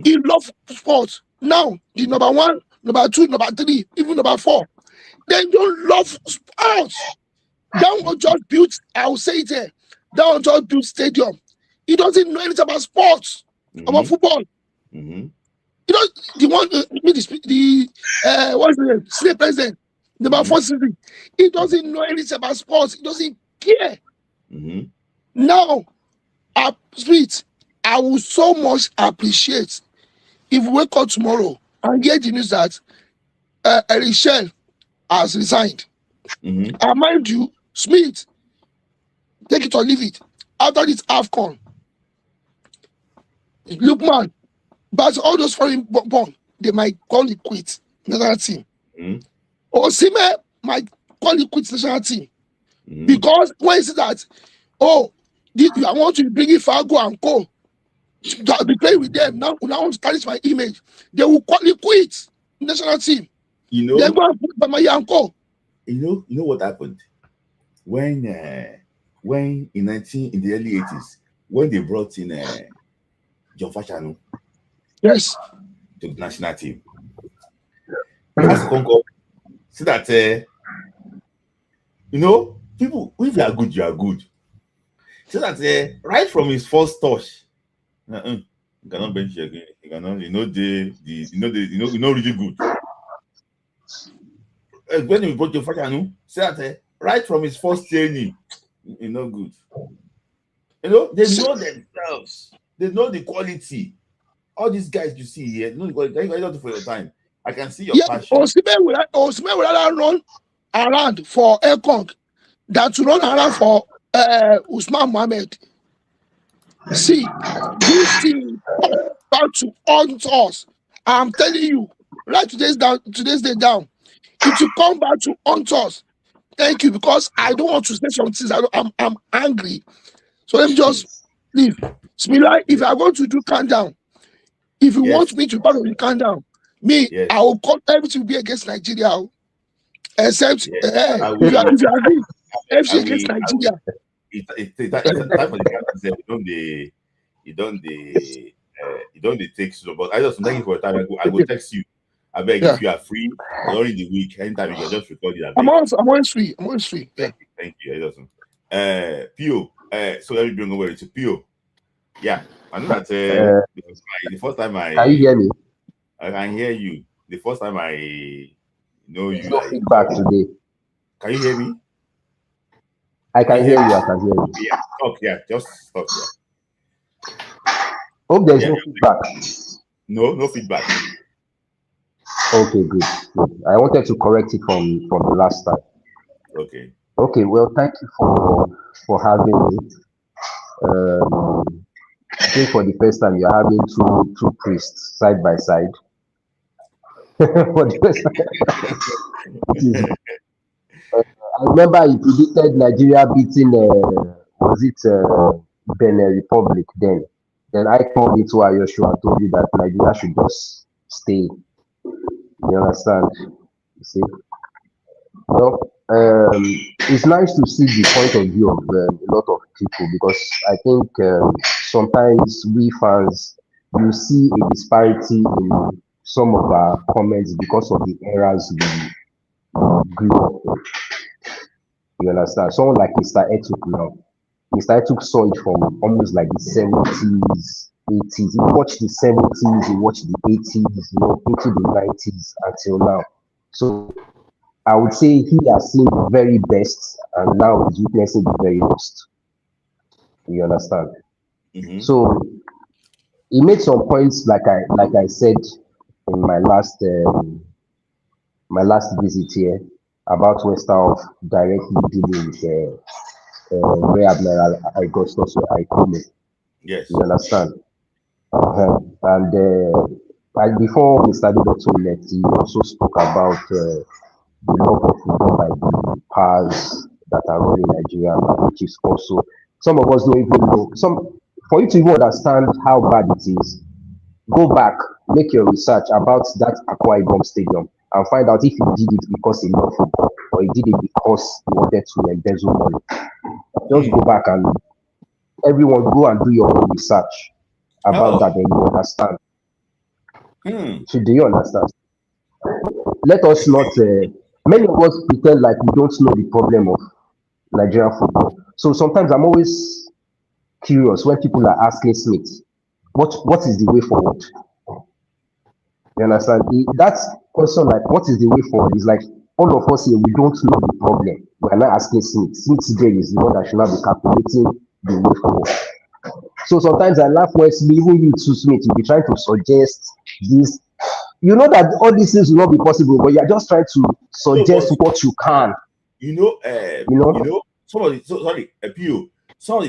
He loves sports. Now, the number 1, number 2, number 3, even number 4, they don't love sports. That one just built, I will say it here, that one just built stadium. He doesn't know anything about sports, about football. You know, the one, what's the name? State president, number 4 city. He doesn't know anything about sports. He doesn't care. Now, Spirit, I will so much appreciate if we wake up tomorrow and get the news that Eric Shell has resigned. And mind you, Smith, take it or leave it. After this AFCON, Lookman, but all those foreign born, they might call it quit national team. Osimhen might call it quit national team. Because when you see that, I want to bring in Fargo and Co. to be playing with them. Now I want to tarnish my image. They will call it quit national team. You know, they're going to put my uncle. You know what happened when in the early 80s when they brought in John Fashanu, yes, to the national team. As Congo, see that people, if you are good, you are good. See that right from his first touch, you cannot bench again. You cannot, really good. When we brought John Fashanu, see that right from his first training, good. They know themselves. They know the quality. All these guys you see here, know the quality. Thank you for your time. I can see your passion. Osimhen will run around for AFCON than to run around for Usman Mohammed. See, this thing about to haunt us. I'm telling you, right today's day down. It will come back to haunt us. Thank you, because I don't want to say some things. I'm angry. So let me just leave. Smila, if you are going to do countdown, if you want me to be part of the countdown, I will call everything to be against Nigeria. Except if you agree, FC against Nigeria. It's time for the countdown. You don't take slow, but I just thank you for your time. I will text you. I beg if you are free during the week, anytime you can just record it. I'm always free. Yeah. Thank you. It Pio. So let me bring over to Pio. Yeah, I know that the first time can you hear me? I can hear you. The first time I know you. No feedback today. Can you hear me? I can hear you. I can hear you. Yeah, talk. Yeah, just talk. Yeah. Hope there's no feedback. No feedback. Okay, good. I wanted to correct it from the last time. Okay. Okay. Well, thank you for having me. I think for the first time you're having two priests side by side. For the first time. I remember he predicted Nigeria beating Benin Republic then. Then I called it to Ayosho and told you that Nigeria should just stay. You understand? You see? Well, it's nice to see the point of view of a lot of people, because I think sometimes we fans, you see a disparity in some of our comments because of the eras we grew up in. You understand? Someone like Mr. Etuk now. Mr. Etuk saw it from almost like the 70s, 80s. He watched the 70s, he watched the 80s, into the 90s until now. So I would say he has seen the very best and now is witnessing the very worst. You understand? So he made some points like I said in my last visit here about West Ham directly dealing with Rear Admiral Augustus Aikome. Yes. You understand? And before Mr. Dotto left, he also spoke about the love of football by the powers that are running Nigeria, which is also some of us don't even know. For you to even understand how bad it is, go back, make your research about that Akwa Ibom Stadium and find out if he did it because he loved football or he did it because he wanted to embezzle money. Just go back and everyone go and do your own research about that, then you understand. So do you understand? Let us not. Many of us pretend like we don't know the problem of Nigerian football. So sometimes I'm always curious when people are asking Smith, what is the way forward? You understand? That question, like, what is the way forward, is like all of us here, we don't know the problem. We are not asking Smith. Smith today is the one that should not be calculating the way forward. So sometimes I laugh when even you too, Smith, you'll be trying to suggest this. You know that all these things will not be possible, but you're just trying to suggest what you can. You know, some of the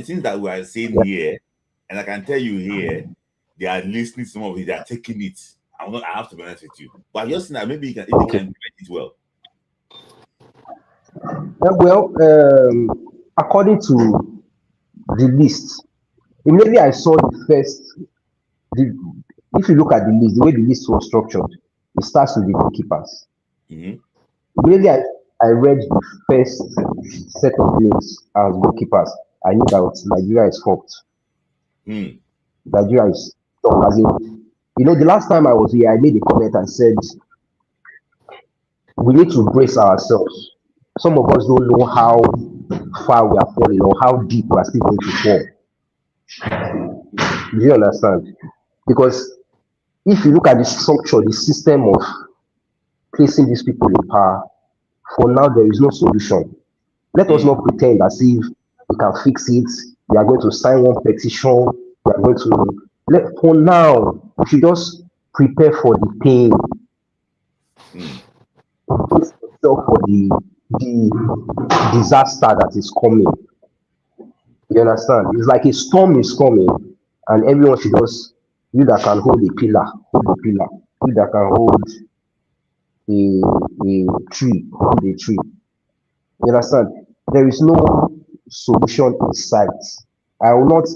things that we are saying here, and I can tell you here, they are listening to some of it, they are taking it. I have to be honest with you. But I'm just saying that maybe you can implement it well. According to the list, immediately I saw if you look at the list, the way the list was structured, it starts with the goalkeepers. Immediately I read the first set of names as goalkeepers, I knew that Nigeria is fucked. Nigeria is done. As in, the last time I was here, I made a comment and said we need to brace ourselves. Some of us don't know how far we are falling or how deep we are still going to fall. Do you understand? Because if you look at the structure, the system of placing these people in power, for now there is no solution. Let us not pretend as if we can fix it. We are going to sign one petition. We are going to for now. We should just prepare for the pain. Brace yourself for the disaster that is coming. You understand? It's like a storm is coming, and everyone should just, you that can hold a pillar, hold the pillar. You that can hold a tree, hold a tree. You understand? There is no solution in sight. I will not.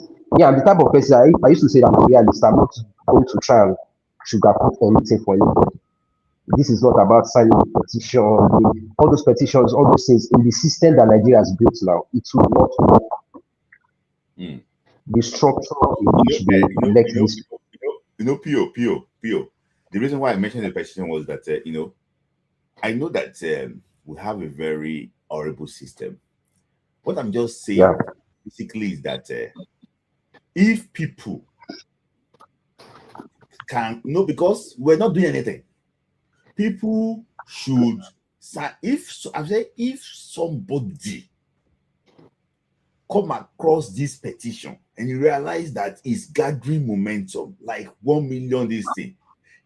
I'm the type of person I used to say that I'm a realist. I'm not going to try and sugarcoat anything for anybody. This is not about signing a petition, all those petitions, all those things in the system that Nigeria has built now. It will not work. The structure in which they elect this. Pio. The reason why I mentioned the petition was that I know that we have a very horrible system. What I'm just saying basically is that if people can because we're not doing anything, people should if somebody come across this petition and you realize that it's gathering momentum, like 1 million this thing,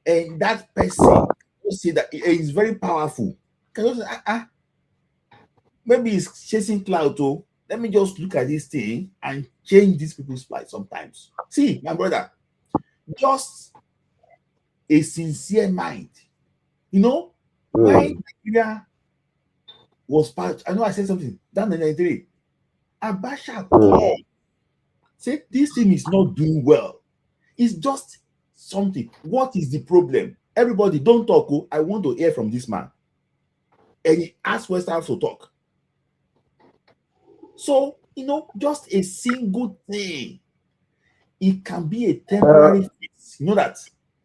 and that person will say that it's very powerful, can you say, maybe it's chasing cloud too. Let me just look at this thing and change these people's lives sometimes. See, my brother, just a sincere mind. When Nigeria was part, I know I said something, down in 93, Abacha called, said this thing is not doing well. It's just something. What is the problem? Everybody, don't talk. I want to hear from this man. And he asked West Ham to talk. So, just a single thing. It can be a temporary fix. You know that?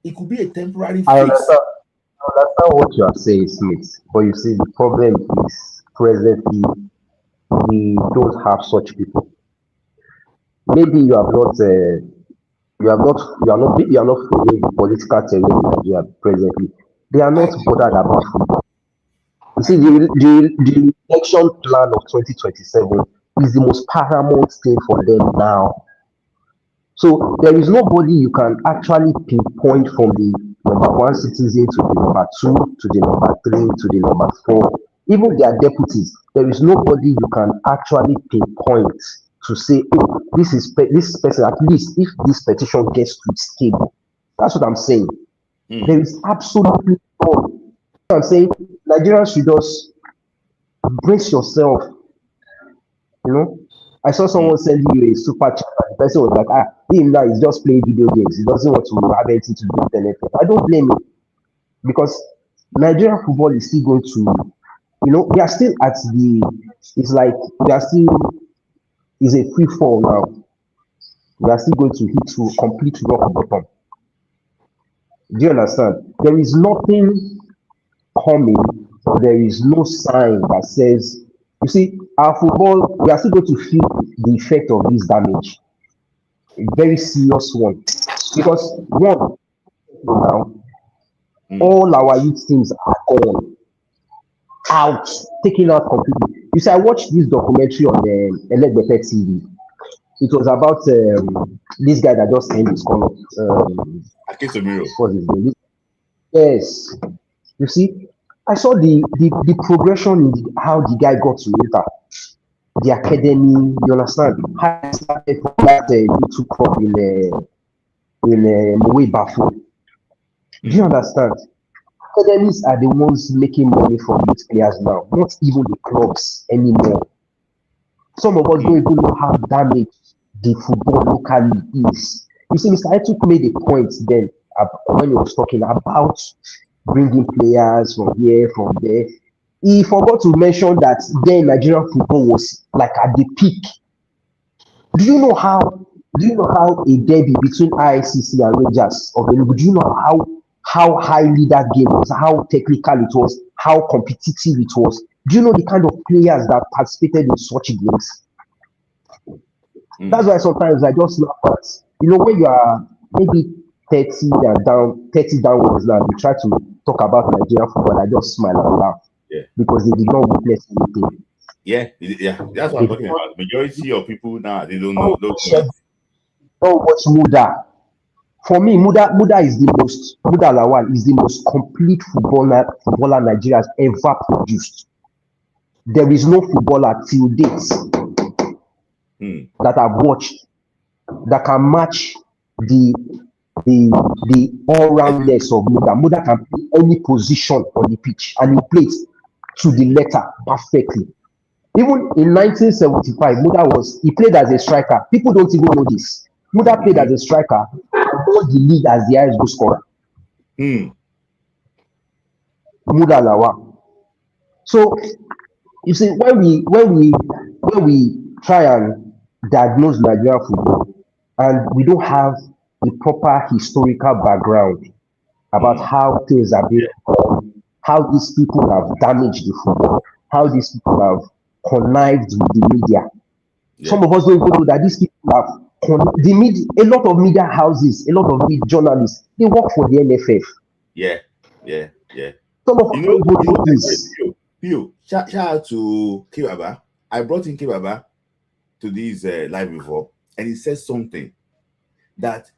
It could be a temporary fix. I understand what you are saying, Smith. But you see, the problem is presently we don't have such people. Maybe you are not following the political terrain in Nigeria presently. They are not bothered about football. You see, the election plan of 2027 is the most paramount thing for them now. So there is nobody you can actually pinpoint from the number one citizen to the number two to the number three to the number four, even their deputies. There is nobody you can actually pinpoint to say, oh, this person, at least if this petition gets to its table. That's what I'm saying. There is absolutely no. I'm saying Nigerians should just brace yourself. You know, I saw someone send you a super chat, and the person was like, him now is just playing video games. He doesn't want to have anything to do with anything. I don't blame him because Nigerian football is still going to, we are still at it's like we are still, is a free fall now. We are still going to hit to complete rock bottom. Do you understand? There is nothing coming, or there is no sign that says, you see, our football, we are still going to feel the effect of this damage. A very serious one. Because one, now, all our youth teams are gone. Out, taken out completely. You see, I watched this documentary on Elegbete TV. It was about this guy that just ended his color. What's his name? Yes. You see, I saw the progression in how the guy got to Inter, the academy. You understand? How he started from that little club in Moe Bafo. Do you understand? Academies are the ones making money from these players now, not even the clubs anymore. Some of us don't even know how damaged the football locally is. You see, Mr. Etuk made a point then when he was talking about bringing players from here, from there. He forgot to mention that then Nigerian football was like at the peak. Do you know how a derby between ICC and Rangers available? Do you know how highly that game was, how technical it was, how competitive it was? Do you know the kind of players that participated in such games? That's why sometimes I just laugh at, when you are maybe 30 downwards now, you try to talk about Nigerian football, I just smile and laugh. Yeah. Because they did not witness anything. Yeah, that's what I'm talking about. Majority of people now, they don't know. Don't watch Muda. For me, Muda Lawal is the most complete footballer Nigeria has ever produced. There is no footballer till date that I've watched that can match the all-roundness of Muda. Muda can play any position on the pitch and he plays to the letter perfectly. Even in 1975, he played as a striker. People don't even know this. Muda played as a striker and won the league as the highest goal scorer. Muda Lawa. So you see, when we try and diagnose Nigerian football and we don't have a proper historical background about how things are being done, how these people have damaged the football, how these people have connived with the media. Yeah. Some of us don't even know that these people have a lot of media houses, a lot of journalists, they work for the NFF. Yeah. Some of us don't even know this. Shout out to Kibaba. I brought in Kibaba to this live before, and he said something that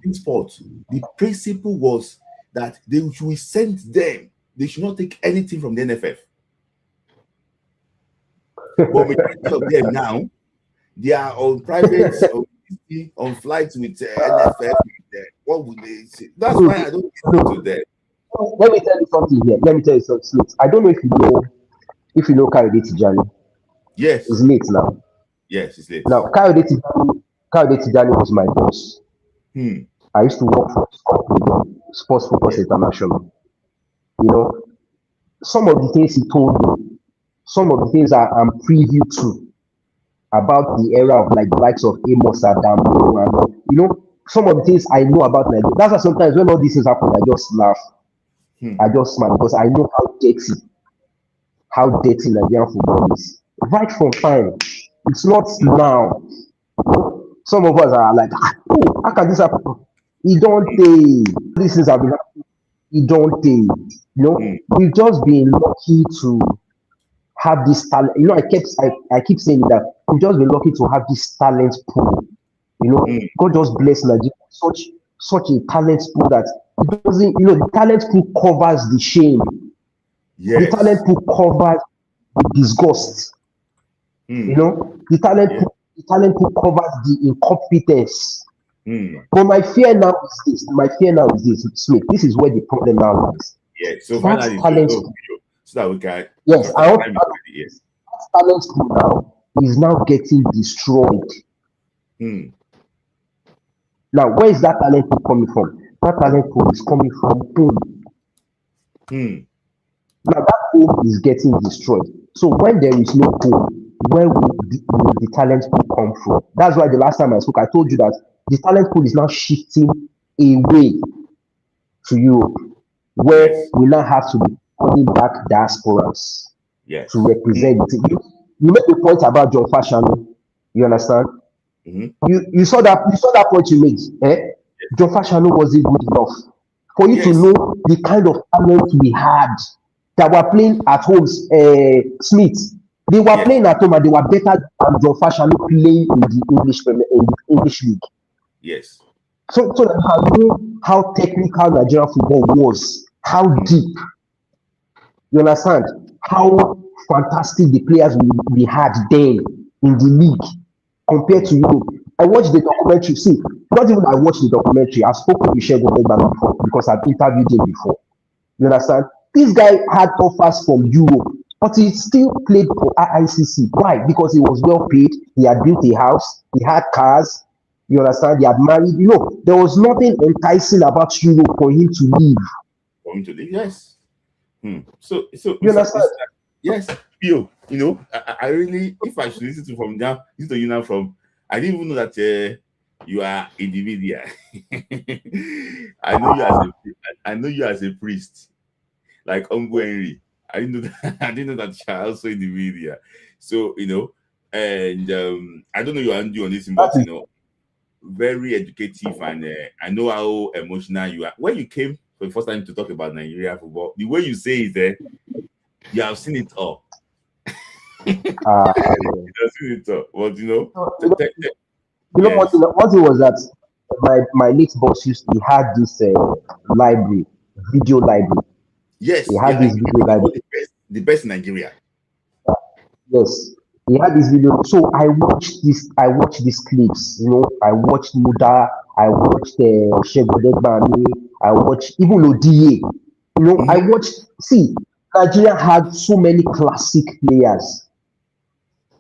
in sports, the principle was that they should send them. They should not take anything from the NFF. But majority of them now, they are on private, on flights with NFF. What would they say? That's why I don't listen to them. Let me tell you something here. I don't know if you know Kayode Tijani. Yes. He's late now. Yes, he's late. Now, Kayode Tijani was my boss. I used to work for this company, Sports Focus International. Some of the things he told me, some of the things I'm privy to about the era of like the likes of Amos Adamo, and some of the things I know about Nigeria. That's why sometimes when all these things happen, I just laugh. I just smile because I know how dirty Nigerian football is. Right from time. It's not now. Some of us are like, how can this happen? He don't take. These things have been happening. He don't take. We've just been lucky to have this talent. I keep saying that we've just been lucky to have this talent pool. You know, God just bless Nigeria such a talent pool that it doesn't, you know, the talent pool covers the shame. The Yes. talent pool covers the disgust. You know, the talent pool covers the incompetence. But my fear now is this, Smith. This is where the problem now lies. Yeah. So That finally, talent, so that we can. yes, because I want time is already here. that talent pool now is now getting destroyed. Now, where is that talent pool coming from? That talent pool is coming from home. Now that home is getting destroyed. So when there is no home, where will the talent pool come from? That's why the last time I spoke, I told you that the talent pool is now shifting away to Europe, where we now have to be calling back diasporas to represent it. You make the point about John Fashanu. You understand? You saw that point you made. John Fashanu wasn't good enough for you to know the kind of talent we had that were playing at home. Smith, they were playing at home and they were better than John Fashanu playing in the English league. Yes. So that you know how technical Nigerian football was, how deep. You understand how fantastic the players we had then in the league compared to Europe. I watched the documentary. See, not even I watched the documentary. I've spoken to Michel Gomez before because I've interviewed him before. You understand? This guy had offers from Europe, but he still played for ICC. Why? Because he was well paid. He had built a house. He had cars. You understand? He had married. You know, there was nothing enticing about Europe for him to leave. For him to leave, yes. So you understand? Yes, Pio. You know, I really, if I should listen to you now from, I didn't even know that you are individual. I know you as a priest, like Uncle Henry. I didn't know that. I didn't know that you are also individual. So you know, and I don't know your view on this, but you know, very educative, and I know how emotional you are. When you came for the first time to talk about Nigeria football, the way you say it, you have seen it all. You have seen it all. But you know, what it was that my late boss he had this library, video library. Yes, he had this video library. The best in Nigeria. Yes, he had this video. So I watched these clips. You know, I watched Muda, I watched Shegodebami, I watched even Odie. You know, I watched. See, Nigeria had so many classic players,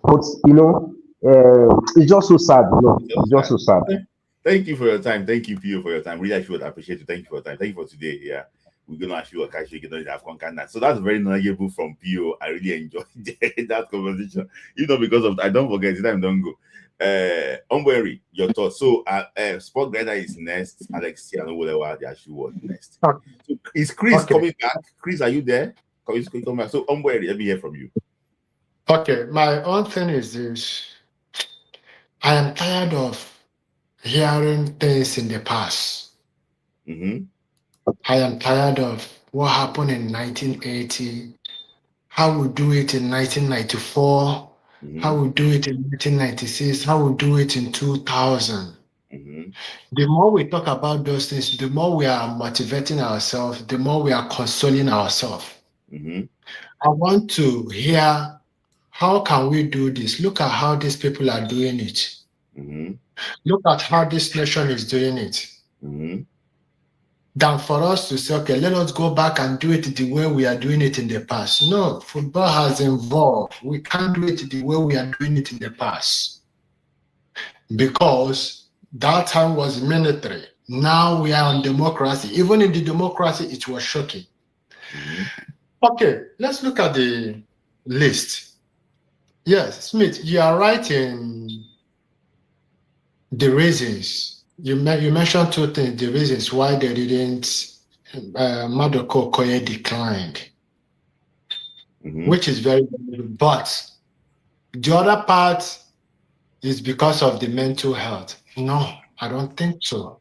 but you know, it's just so sad. You know, it's just so sad. Thank you for your time. Thank you, Pio, for your time. Really, I should appreciate you. Thank you for your time. Thank you for today. Yeah, we're gonna ask you a catch. You're gonna have AFCON. So that's very knowledgeable from Pio. I really enjoyed that conversation. You know, because of I don't forget the time don't go. Umweri, your thoughts. So Sport Grader is next. Alexia and whatever the actual was next. So is Chris coming back? Chris, are you there? Come back. So Umweri, let me hear from you. Okay, my own thing is this. I am tired of hearing things in the past. I am tired of what happened in 1980, how we do it in 1994, how we do it in 1996, how we do it in 2000. The more we talk about those things, the more we are motivating ourselves, the more we are consoling ourselves. I want to hear, how can we do this? Look at how these people are doing it. Look at how this nation is doing it. Than for us to say, okay, let us go back and do it the way we are doing it in the past. No, football has evolved. We can't do it the way we are doing it in the past. Because that time was military. Now we are on democracy. Even in the democracy, it was shocking. Okay, let's look at the list. Yes, Smith, you are right in the reasons. You mentioned two things, the reasons why they didn't, Madoko Okoye declined, which is very good. But the other part is because of the mental health. No, I don't think so.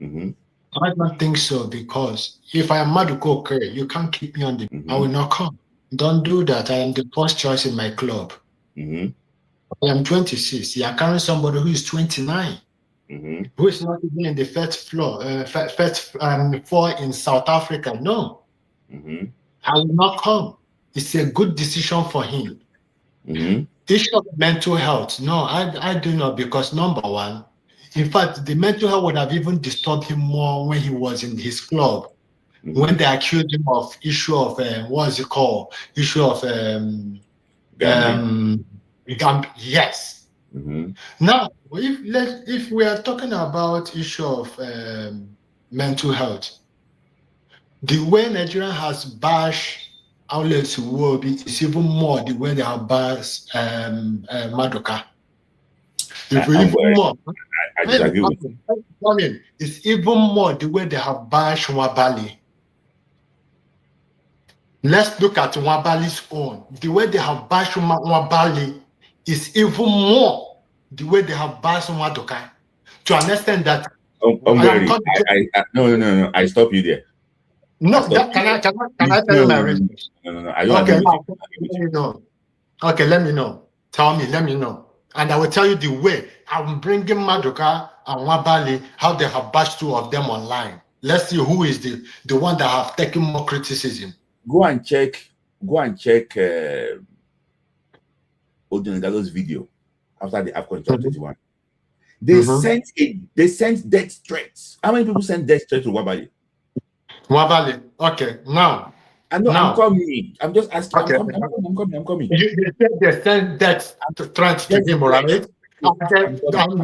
I don't think so, because if I am Madoko Okoye, you can't keep me on the, I will not come. Don't do that. I am the first choice in my club. I am 26. You are carrying somebody who is 29. who is not even in the first floor, first four in South Africa. No, I will not come. It's a good decision for him. Issue of mental health. No, I do not, because number one, in fact, the mental health would have even disturbed him more when he was in his club. When they accused him of issue of what is it called? Issue of yes. Now, if we are talking about issue of mental health, the way Nigeria has bashed outlets Iwobi is even more the way they have bashed Maduka. Even more. I disagree with you. It's even more the way they have bashed Nwabali. Let's look at Nwabali's own. The way they have bashed Nwabali is even more the way they have bashed Maduka. To understand that. No. I stop you there. No, can I tell you my reason? No. I don't agree with you. Okay, let me know. Tell me, let me know. And I will tell you the way I'm bringing Maduka and Nwabali, how they have bashed two of them online. Let's see who is the one that have taken more criticism. Go and check Odinagalo's video after the AFCON 2021. They sent death threats. How many people sent death threats to Nwabali? Nwabali. Okay, now. I'm coming. I'm just asking. Okay. I'm coming. You said they sent death threats to him, right? We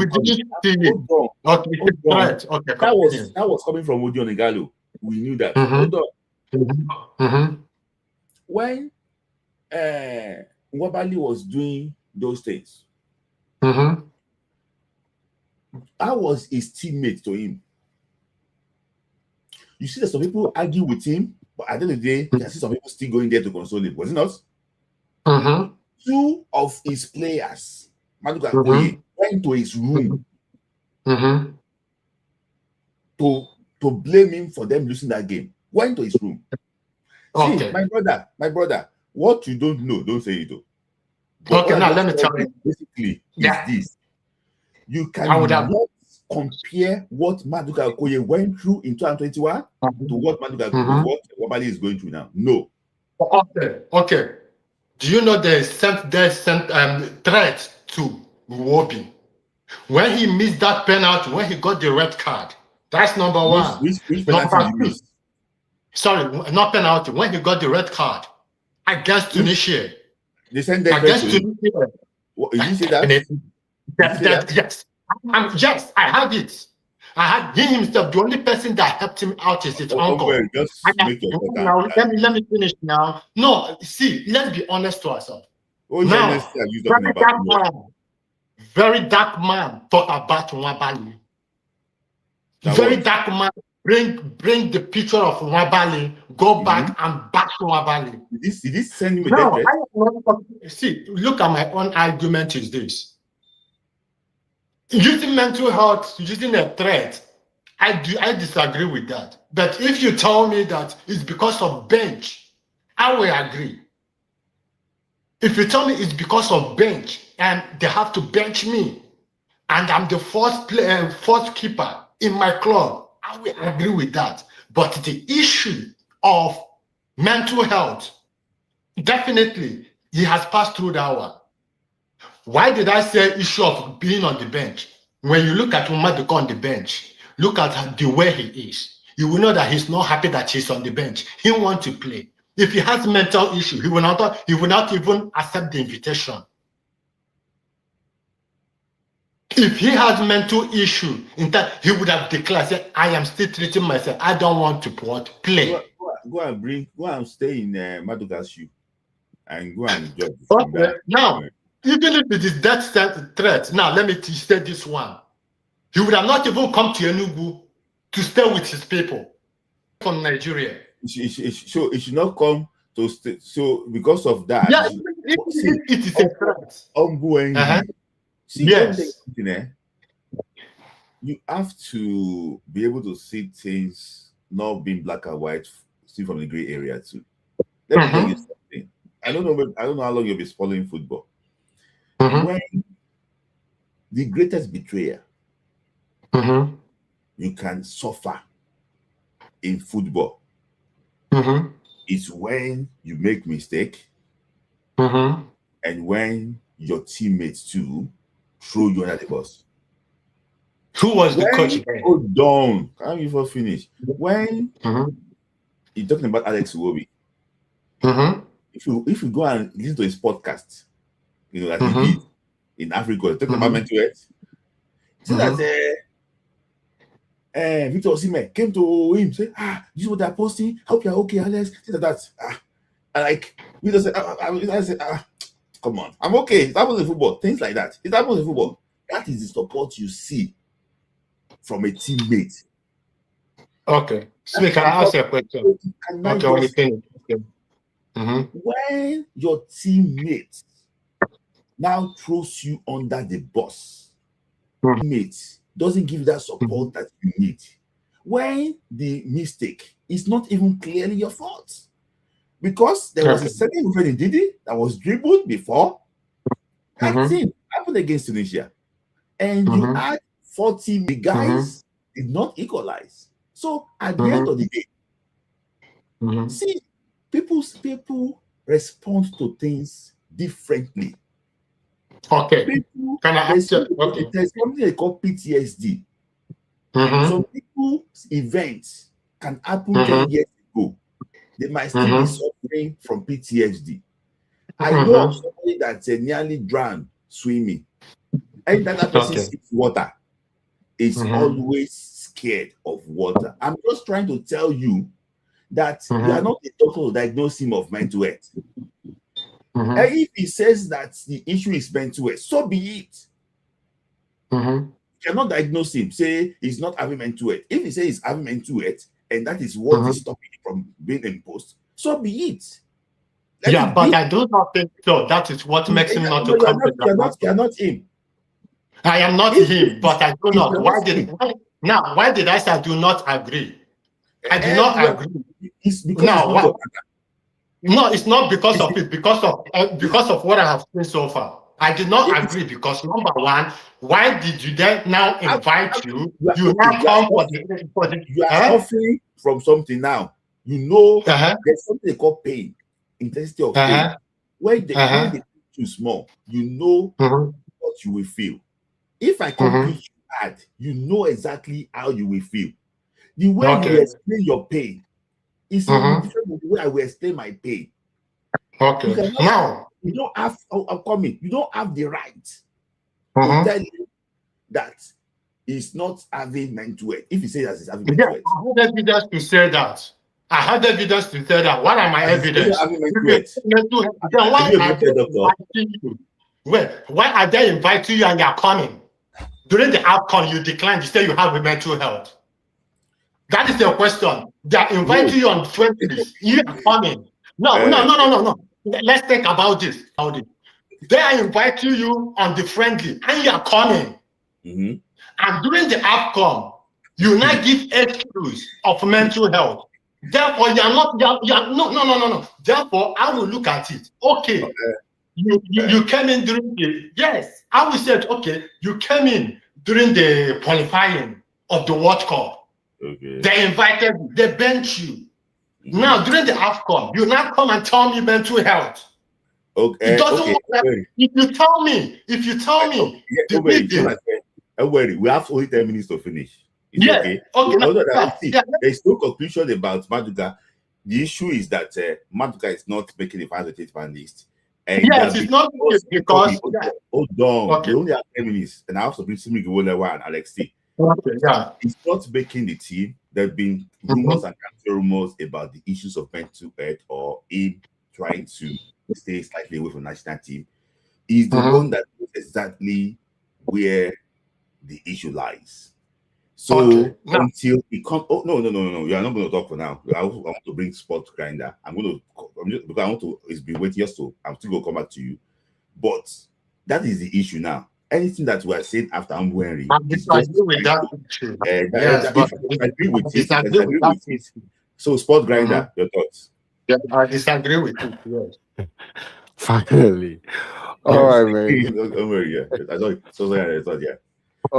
didn't see it. Okay, threat. Okay, that was coming from Odinagalo. We knew that. Hold on. When Nwabali was doing those things, how was his teammate to him? You see that some people argue with him, but at the end of the day, you can see some people still going there to console him. Was it not? Two of his players, Maduka Okoye, went to his room to blame him for them losing that game. Went to his room. Okay. See, my brother, what you don't know, don't say it. Okay, now let me tell you. Basically, is this. You cannot compare what Maduka Okoye went through in 2021 to what what Nwabali is going through now. No. Okay. Do you know they sent threat to Iwobi when he missed that penalty, when he got the red card? That's number one. Which penalty you missed? Sorry, not penalty. When he got the red card against Tunisia. They sent that against Tunisia. Did you say that? Yes. Yes, I have it. I had him himself. The only person that helped him out is his uncle. Let me finish now. No, see, let's be honest to ourselves. Very dark man thought about Nwabali. Very dark man. Bring the picture of Nwabali, go back and back to Nwabali. Did this send him a death? See, look at my own argument is this. Using mental health, using a threat, I disagree with that. But if you tell me that it's because of bench, I will agree. If you tell me it's because of bench and they have to bench me, and I'm the fourth keeper in my club, I will agree with that. But the issue of mental health, definitely, he has passed through that one. Why did I say issue of being on the bench? When you look at Maduka on the bench, look at the way he is. You will know that he's not happy that he's on the bench. He wants to play. If he has mental issue, he will not even accept the invitation. If he has mental issue, in that he would have declared, say, I am still treating myself. I don't want to play. Go and stay in Maduka's shoe and go and judge. Okay. Now, even if it is death threat, now let me say this one. He would have not even come to Enugu to stay with his people from Nigeria. So it should not come to stay. So because of that, yeah, it is a threat. Yes. You have to be able to see things not being black and white, see from the gray area too. Let me tell you something. I don't know how long you'll be following football. When the greatest betrayer Mm-hmm. you can suffer in football. Mm-hmm. It's when you make mistake Mm-hmm. and when your teammates too throw you under the bus. Who was the coach? Hold on, can't you even finish? When you're talking about Alex Iwobi, if you go and listen to his podcast, that he did in Africa, talking about mental health, see that Victor Osimhen came to him, say, this is what they're posting. Hope you're okay, Alex. That. Like we just say, come on, I'm okay. It happens in football. Things like that. It happens in football. That is the support you see from a teammate. Okay. So can I ask you a question? Okay, when your teammate now throws you under the bus, teammate doesn't give that support that you need. When the mistake is not even clearly your fault. Because there was a second friend in Didi that was dribbled before. That thing happened against Tunisia. And you had 40 big guys did not equalize. So at the end of the day, see, people respond to things differently. Okay. People, can I ask you? Okay. There's something they call PTSD. Some people's events can happen 10 years ago. They might still be suffering from PTSD. I know of somebody that nearly drowned swimming. And that person sees water is always scared of water. I'm just trying to tell you that you are not a doctor to diagnose him of mental health. And if he says that the issue is mental health, so be it. You cannot diagnose him, say he's not having mental health. If he says he's having mental health, and that is what is stopping him from being imposed, so be it. But I do not think so. That is what makes him not to come. You're not him. I am not him, but I do not. Why did I say I do not agree? I do not agree. No, it's not because of it. Because of what I have seen so far. I did not agree because number one, why did you then now invite you? You now come for the you are suffering from something now. You know there's something they call pain, intensity of pain. When they get too small, you know what you will feel. If I come preach you hard, you know exactly how you will feel. The way you explain your pain is different from the way I will explain my pain. Okay. Now you don't have you don't have the right to tell you that he's not having mental health. If he says he's having mental health. I have evidence to say that. I have evidence to say that. What are my evidence? Then why are they inviting you and you're coming? During the AFCON, you declined. You say you have a mental health. That is the question. They are inviting you on friendlies. You are coming. No. Let's think about this. They are inviting you on the friendly, and you are coming. And during the AFCON, you now give excuse of mental health. Therefore, you are not. No. Therefore, I will look at it. Okay. You came in during the I will say okay. You came in during the qualifying of the World Cup. Okay. They invited you. They bench you. Now during the AFCON, you now come and tell me mental health. Okay. It doesn't work. If you tell me, we have only 10 minutes to finish. It's okay. There's no conclusion about Maduka. The issue is that Maduka is not making the final 8-man list. And it's not because hold on. We only have 10 minutes, and I have to bring Simi Giwolewa and Alex T. It's not making the team. There have been rumors and counter rumors about the issues of mental health or him trying to stay slightly away from the national team. He's the one that knows exactly where the issue lies. So until he comes, no, you are not going to talk for now. I want to bring Sport Grinder. because I want to. It's been waiting just to. I'm still going to come back to you, but that is the issue now. Anything that we are saying after Henry, I disagree with that. I agree with it. So, Sport Grinder, your thoughts? Yeah, I disagree with it. Yes. Finally. All right, man. Don't worry. I thought,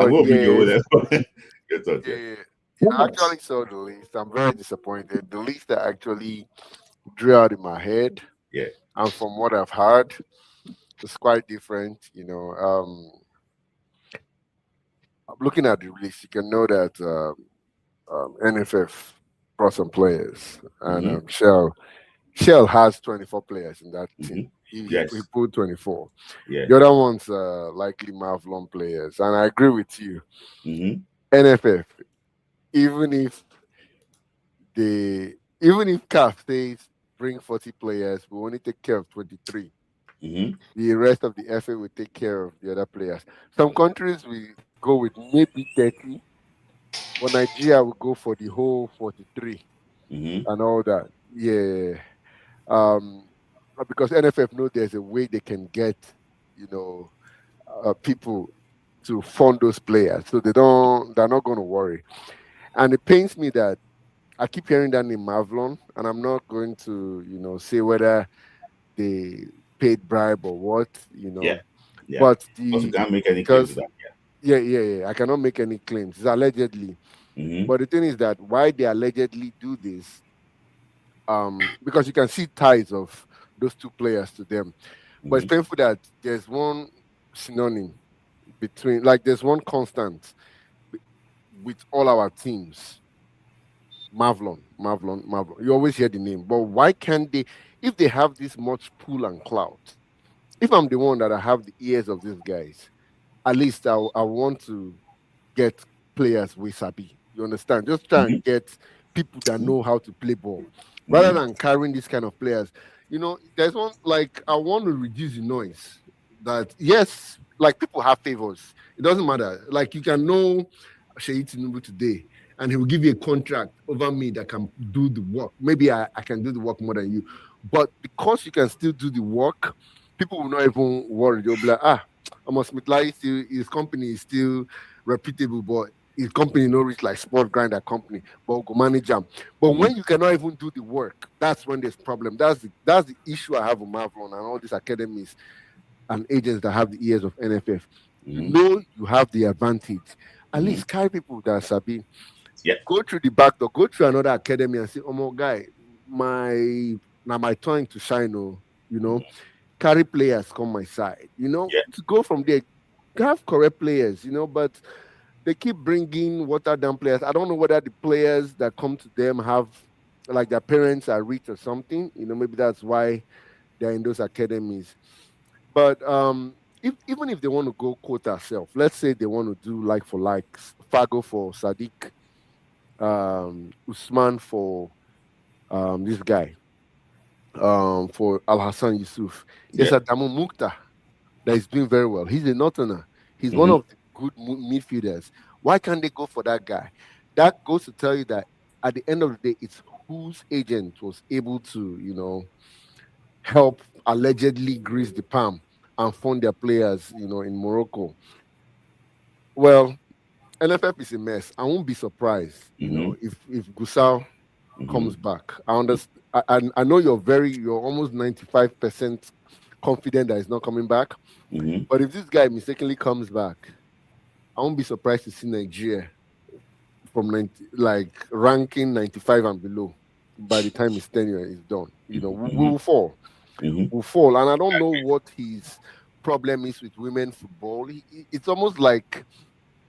I'm going to bring you over yes, there. Your thoughts, yeah, yeah. yeah. I actually saw the list. I'm very disappointed. The list I actually drew out in my head, Yeah. and from what I've heard, it's quite different. Looking at the list, you can know that NFF brought some players, and Mm-hmm. Shell has 24 players in that Mm-hmm. team. He Yes. put 24. Yeah. The other ones are likely Mavlon players, and I agree with you. Mm-hmm. NFF, even if even if CAF says bring 40 players, we only take care of 23. Mm-hmm. The rest of the FA will take care of the other players. Some countries will go with maybe 30, but Nigeria will go for the whole 43 Mm-hmm. and all that. Yeah. Because NFF know there's a way they can get, people to fund those players, so they're not going to worry. And it pains me that I keep hearing that name Mavlon, and I'm not going to, say whether they paid bribe or what, Yeah. Yeah. But Because we can't make any claims to because that. Yeah. yeah, I cannot make any claims. It's allegedly. Mm-hmm. But the thing is that why they allegedly do this, because you can see ties of those two players to them. But it's Mm-hmm. painful that there's one synonym between, like there's one constant with all our teams. Mavlon. You always hear the name, but why can't they? If they have this much pull and clout, if I'm the one that I have the ears of these guys, at least I want to get players with Sabi. You understand? Just try and get people that know how to play ball, rather Mm-hmm. than carrying this kind of players. There's one, like, I want to reduce the noise. That, yes, like, people have favors. It doesn't matter. Like, you can know Sheyi Tinubu today, and he will give you a contract over me that can do the work. Maybe I can do the work more than you. But because you can still do the work, people will not even worry. They'll be like, Amos Smithlai, still, his company is still reputable, but his company no reach like Sport Grinder company, but we'll go manage them. But Mm-hmm. when you cannot even do the work, that's when there's problem. That's the issue I have with Mavlon and all these academies and agents that have the ears of NFF. You Mm-hmm. know you have the advantage. At Mm-hmm. least carry people that are sabi. Yeah. Go through the back door, go through another academy and say, oh my guy, my turn to shine, carry players come my side, Yeah. to go from there, have correct players, but they keep bringing watered down players. I don't know whether the players that come to them have, like, their parents are rich or something, maybe that's why they're in those academies. But even if they want to go quota self, let's say they want to do like for likes, Fago for Sadiq, Usman for this guy, for Al Hassan Yusuf. There's Yeah. Adamu Mukta that is doing very well. He's a Northerner. He's one Mm-hmm. of the good midfielders. Why can't they go for that guy? That goes to tell you that at the end of the day, it's whose agent was able to, help allegedly grease the palm and fund their players, in Morocco. Well, NFF is a mess. I won't be surprised, Mm-hmm. if Gusau Mm-hmm. comes back. I understand. I know you're almost 95% confident that he's not coming back. Mm-hmm. But if this guy mistakenly comes back, I won't be surprised to see Nigeria from ranking 95 and below by the time his tenure is done. We will fall. Mm-hmm. We'll fall. And I don't know what his problem is with women football. It's almost like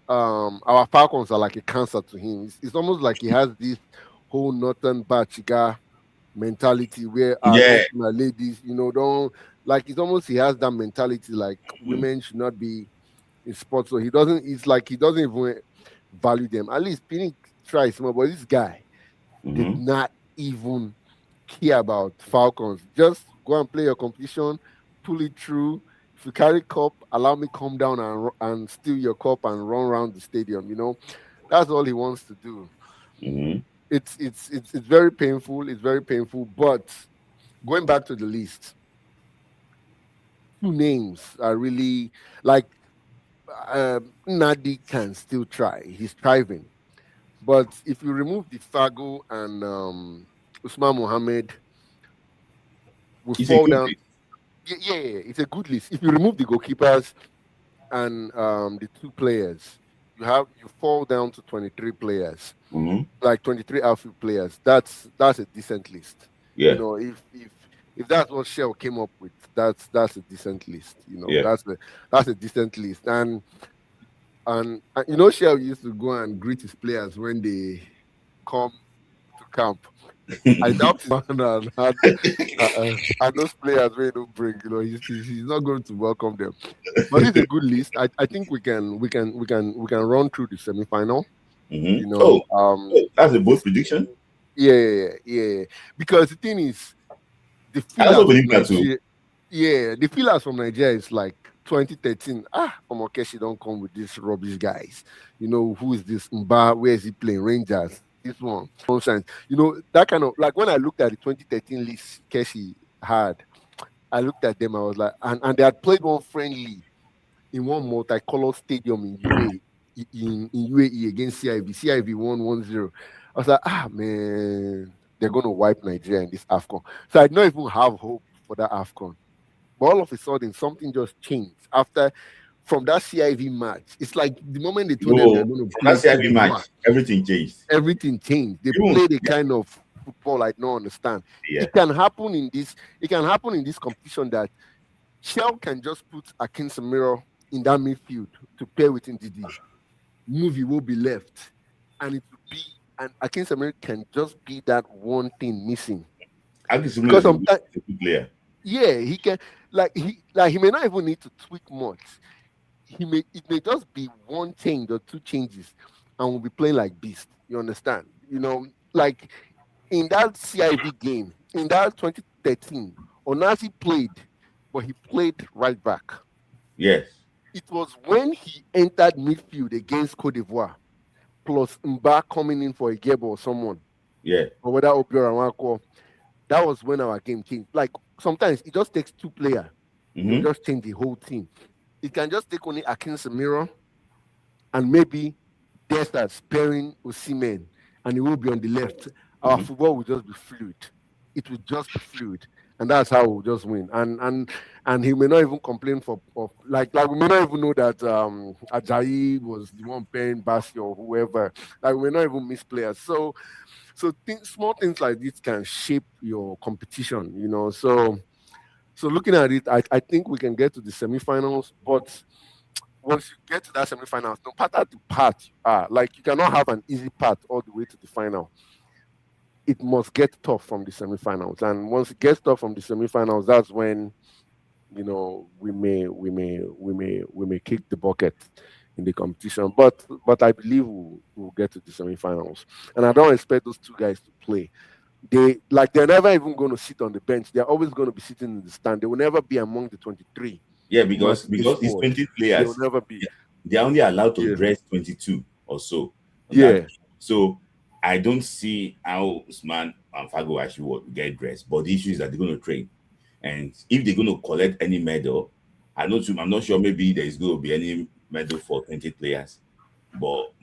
our Falcons are like a cancer to him. It's almost like he has this whole Northern Bachiga mentality where Yeah. talk to my ladies, don't, like, it's almost, he has that mentality like women should not be in sports. So it's like he doesn't even value them. At least Pinnick tries small, but this guy did Mm-hmm. not even care about Falcons. Just go and play your competition, pull it through. If you carry cup, allow me come down and steal your cup and run around the stadium. That's all he wants to do. Mm-hmm. It's very painful. It's very painful. But going back to the list, two names are really like, Nadi can still try. He's thriving. But if you remove the Fago and Usman Mohammed, we It's a fall good down. list. Yeah, it's a good list. If you remove the goalkeepers and the two players, you fall down to 23 players, Mm-hmm. like 23 outfield players. That's a decent list. Yeah. You know, if that's what Shell came up with, that's a decent list. You know, Yeah. that's a decent list. And you know, Shell used to go and greet his players when they come to camp. I doubt and those players really don't bring. You know, he's not going to welcome them. But it's a good list. I think we can run through the semi-final. Mm-hmm. You know, that's a bold prediction. Yeah. Because the thing is, the I also feelers believe that too. yeah, the feelers from Nigeria is like 2013. Omokeshi don't come with these rubbish guys. You know, who is this Mba? Where is he playing? Rangers. This one. Nonsense. You know, that kind of, like, when I looked at the 2013 list Keshi had, I looked at them, I was like, and they had played one friendly in one multicolored stadium in UAE against CIV. CIV won 1-0. I was like, man, they're going to wipe Nigeria in this AFCON. So I don't even have hope for that AFCON. But all of a sudden, something just changed from that CIV match. It's like the moment they told them they're going to play that CIV match, everything changed. Everything changed. They played a kind of football I don't understand. Yeah. It can happen in this competition that Shell can just put Akin Samiro in that midfield to pair with Ndidi. Movie will be left, and it will be, and Akin Samiro can just be that one thing missing. Akin Samiro is a good player. Yeah, he can. He may not even need to tweak much. It may just be one change or two changes, and we'll be playing like beast. You understand? You know, like in that CIV game, in that 2013, Onazi played, but he played right back. Yes. It was when he entered midfield against Cote d'Ivoire, plus Mba coming in for a Gebo or someone. Yeah. Or whether Obiora Wako. That was when our game changed. Like, sometimes it just takes two players to just change the whole team. It can just take only Akin Samiro and maybe Desta sparing Osimhen, and it will be on the left. Our football will just be fluid. It will just be fluid, and that's how we'll just win. And he may not even complain like we may not even know that Ajayi was the one paying Basi or whoever. Like, we may not even miss players. So small things like this can shape your competition, you know. So looking at it, I think we can get to the semifinals, but once you get to that semifinals, no matter the path you are, like, you cannot have an easy path all the way to the final. It must get tough from the semifinals, and once it gets tough from the semifinals, that's when, you know, we may kick the bucket in the competition. But I believe we'll get to the semifinals, and I don't expect those two guys to play. They're never even going to sit on the bench. They're always going to be sitting in the stand. They will never be among the 23. Yeah, because it's 20 players. They will never be. They're only allowed to dress 22 or so. Yeah. So I don't see how Usman and Fago actually will get dressed. But the issue is that they're going to train. And if they're going to collect any medal, I'm not sure maybe there is going to be any medal for 20 players. But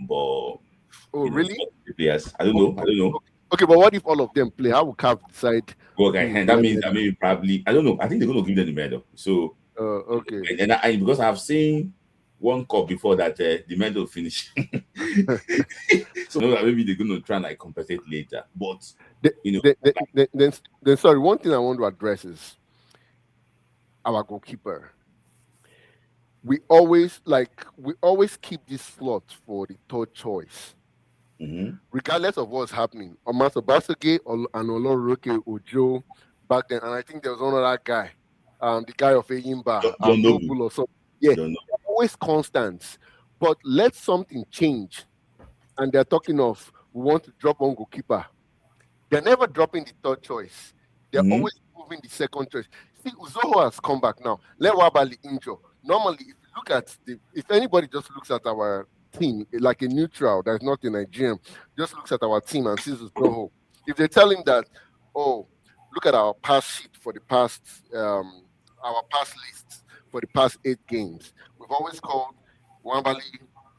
really? Players. I don't know. Okay, but what if all of them play? How will CAF decide? Okay, that means probably, I don't know. I think they're going to give them the medal. So okay. And because I've seen one cup before that the medal finish. So maybe they're going to try and compensate later. But then sorry, one thing I want to address is our goalkeeper. We always keep this slot for the third choice. Regardless of what's happening. Omaso Basage and Oloroke Ojo back then, and I think there was another guy, the guy of Eyimba, Noble or something. Yeah, always constant. But let something change, and they're talking of, we want to drop one goalkeeper. They're never dropping the third choice. They're always moving the second choice. See, Uzoho has come back now. Let Wabali injure. Normally, if you look at if anybody just looks at our team like a neutral that's not a Nigerian, just looks at our team and sees Uzoho. If they tell him that, look at our pass sheet for the past, our pass lists for the past 8 games, we've always called Wambali,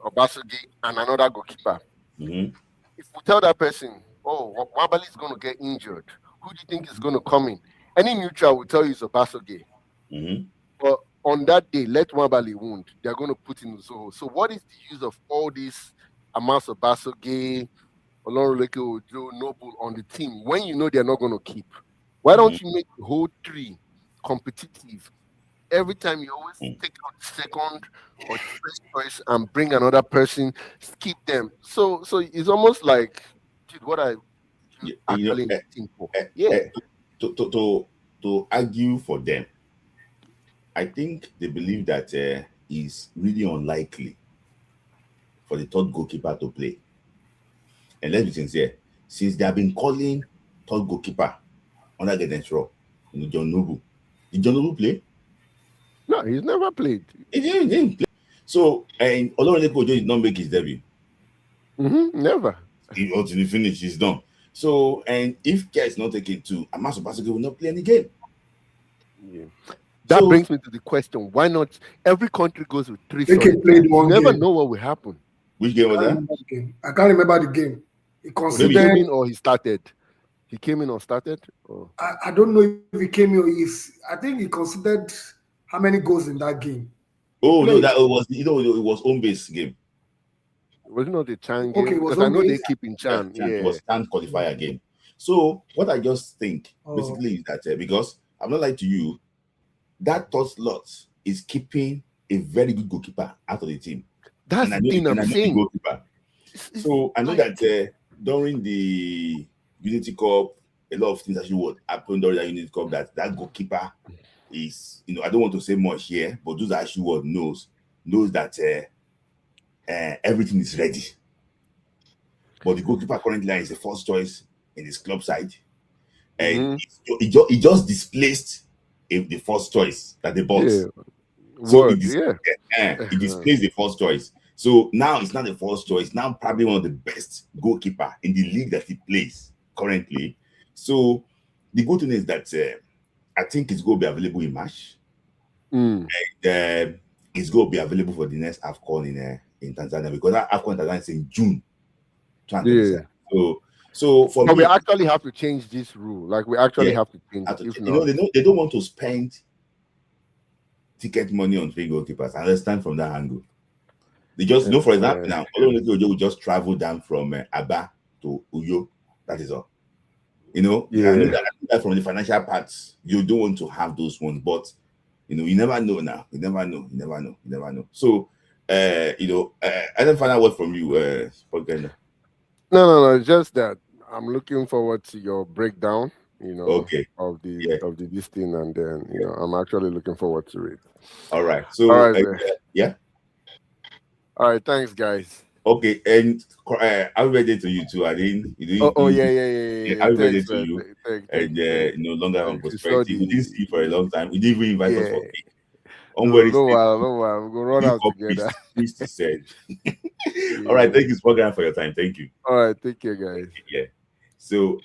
Obasagi, and another goalkeeper. If we tell that person, Wambali is going to get injured, who do you think is going to come in? Any neutral will tell you it's Obasagi. But on that day, let Wabali wound, they're going to put in Zoho. So what is the use of all these amounts of Basoge, Olorunleke Ojo, Noble on the team when you know they're not going to keep? Why don't you make the whole three competitive? Every time you always take out the second or the first choice and bring another person, skip them. So it's almost like, dude, what are you actually in the team for? To argue for them, I think they believe that it's really unlikely for the third goalkeeper to play. And let's be sincere, since they have been calling third goalkeeper under Guidance Raw, John Noble. Did John Noble play? No, he's never played. He didn't play. So, and Olorunleke Ojo did not make his debut. Never. Until he finished, he's done. So, and if care is not taken to, Amaso Basoge will not play any game. Yeah. That brings me to the question: why not? Every country goes with three. They can play one You never game. know what will happen. Which game was that? I can't remember the game. He He considered. came in or he started. He came in or started. Or... I don't know if he came in or if I think he considered how many goals in that game. Oh no, that was it was home base game. Was it not the Chan game? Okay, it was Because I know home they base. keep in Chan. Yeah, it was Chan qualifier game. So what I just think basically is that because I'm not like to you, that third slot is keeping a very good goalkeeper out of the team. That's the thing I'm saying. Goalkeeper. So I know that during the Unity Cup, a lot of things actually would happen during that Unity Cup. That goalkeeper is, I don't want to say much here, but those that actually what knows that everything is ready. But the goalkeeper currently is the first choice in his club side, and he just displaced the first choice that they bought. So he displaced the first choice. So now it's not the first choice. Now probably one of the best goalkeeper in the league that he plays currently. So the good thing is that I think it's going to be available in March. And it's going to be available for the next AFCON in Tanzania, because that AFCON in Tanzania is in June 2027. So for but me, we actually have to change this rule. Like we actually have to change it. If not, they don't want to spend ticket money on three goalkeepers. I understand from that angle. They just for example, now Olorunleke Ojo will just travel down from Aba to Uyo. That is all. I know that from the financial parts, you don't want to have those ones, but you never know now. You never know. So I don't find out what from you, Spokane. No. Just that I'm looking forward to your breakdown. Of the this thing, and then I'm actually looking forward to it. All right. So yeah. All right. Thanks, guys. Okay, and I'll be ready to you too. Yeah. I'll be ready to you. And no longer on prosperity. We didn't see you for a long time. We didn't even invite us for cake. No, we're gonna run out together. Priest said. All right, thank you, Spogan, for your time. Thank you. All right, take care, guys. Yeah. So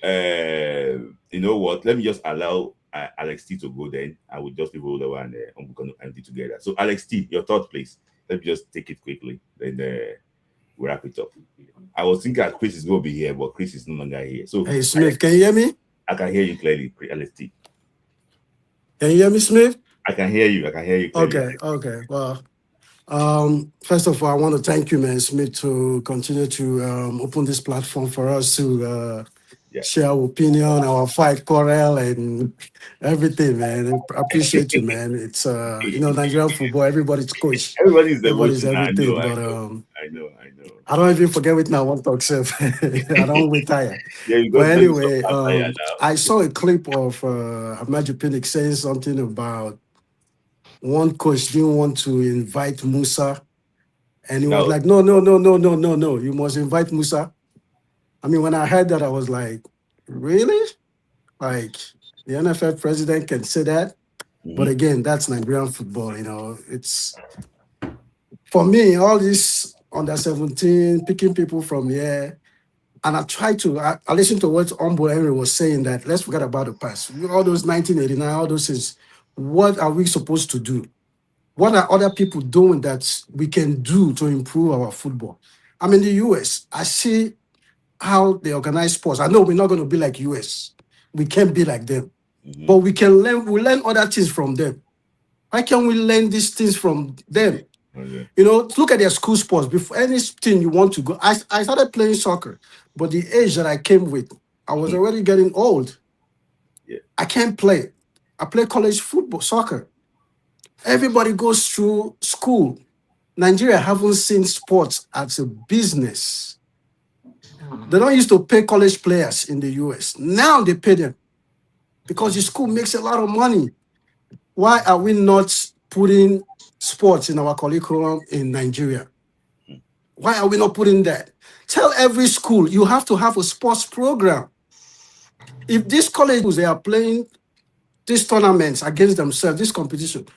you know what? Let me just allow Alex T to go. Then I will just leave all over and we're gonna empty together. So Alex T, your thought, please. Let me just take it quickly. Then we'll wrap it up. I was thinking that Chris is going to be here, but Chris is no longer here. So, hey, Smith, can you hear me? I can hear you clearly, LST. Can you hear me, Smith? I can hear you. Clearly. Okay. Well, first of all, I want to thank you, man, Smith, to continue to open this platform for us to share our opinion, our fight, quarrel, and everything, man. I appreciate you, man. It's Nigerian football. Everybody's coach. Everybody's everything. I know. I don't even forget with now one talk self. I don't retire. But anyway, I saw a clip of Ahmad Pinnick saying something about one coach didn't want to invite Musa, and he was like, no, you must invite Musa. I mean, when I heard that, I was like, really? Like, the NFL president can say that? But again, that's Nigerian football, It's, for me, all this under 17, picking people from here, and I listened to what Umbo Henry was saying, that let's forget about the past. All those 1989, all those things, what are we supposed to do? What are other people doing that we can do to improve our football? I'm in the US. I see how they organize sports. I know we're not going to be like US. We can't be like them. But we can learn. We learn other things from them. Why can't we learn these things from them? Okay. You know, look at their school sports. Before anything you want to go, I started playing soccer, but the age that I came with, I was already getting old. Yeah. I can't play. I play college football, soccer. Everybody goes through school. Nigeria haven't seen sports as a business. They don't used to pay college players in the US. Now they pay them because the school makes a lot of money. Why are we not putting sports in our curriculum in Nigeria? Why are we not putting that? Tell every school you have to have a sports program. If these colleges they are playing these tournaments against themselves, this competition,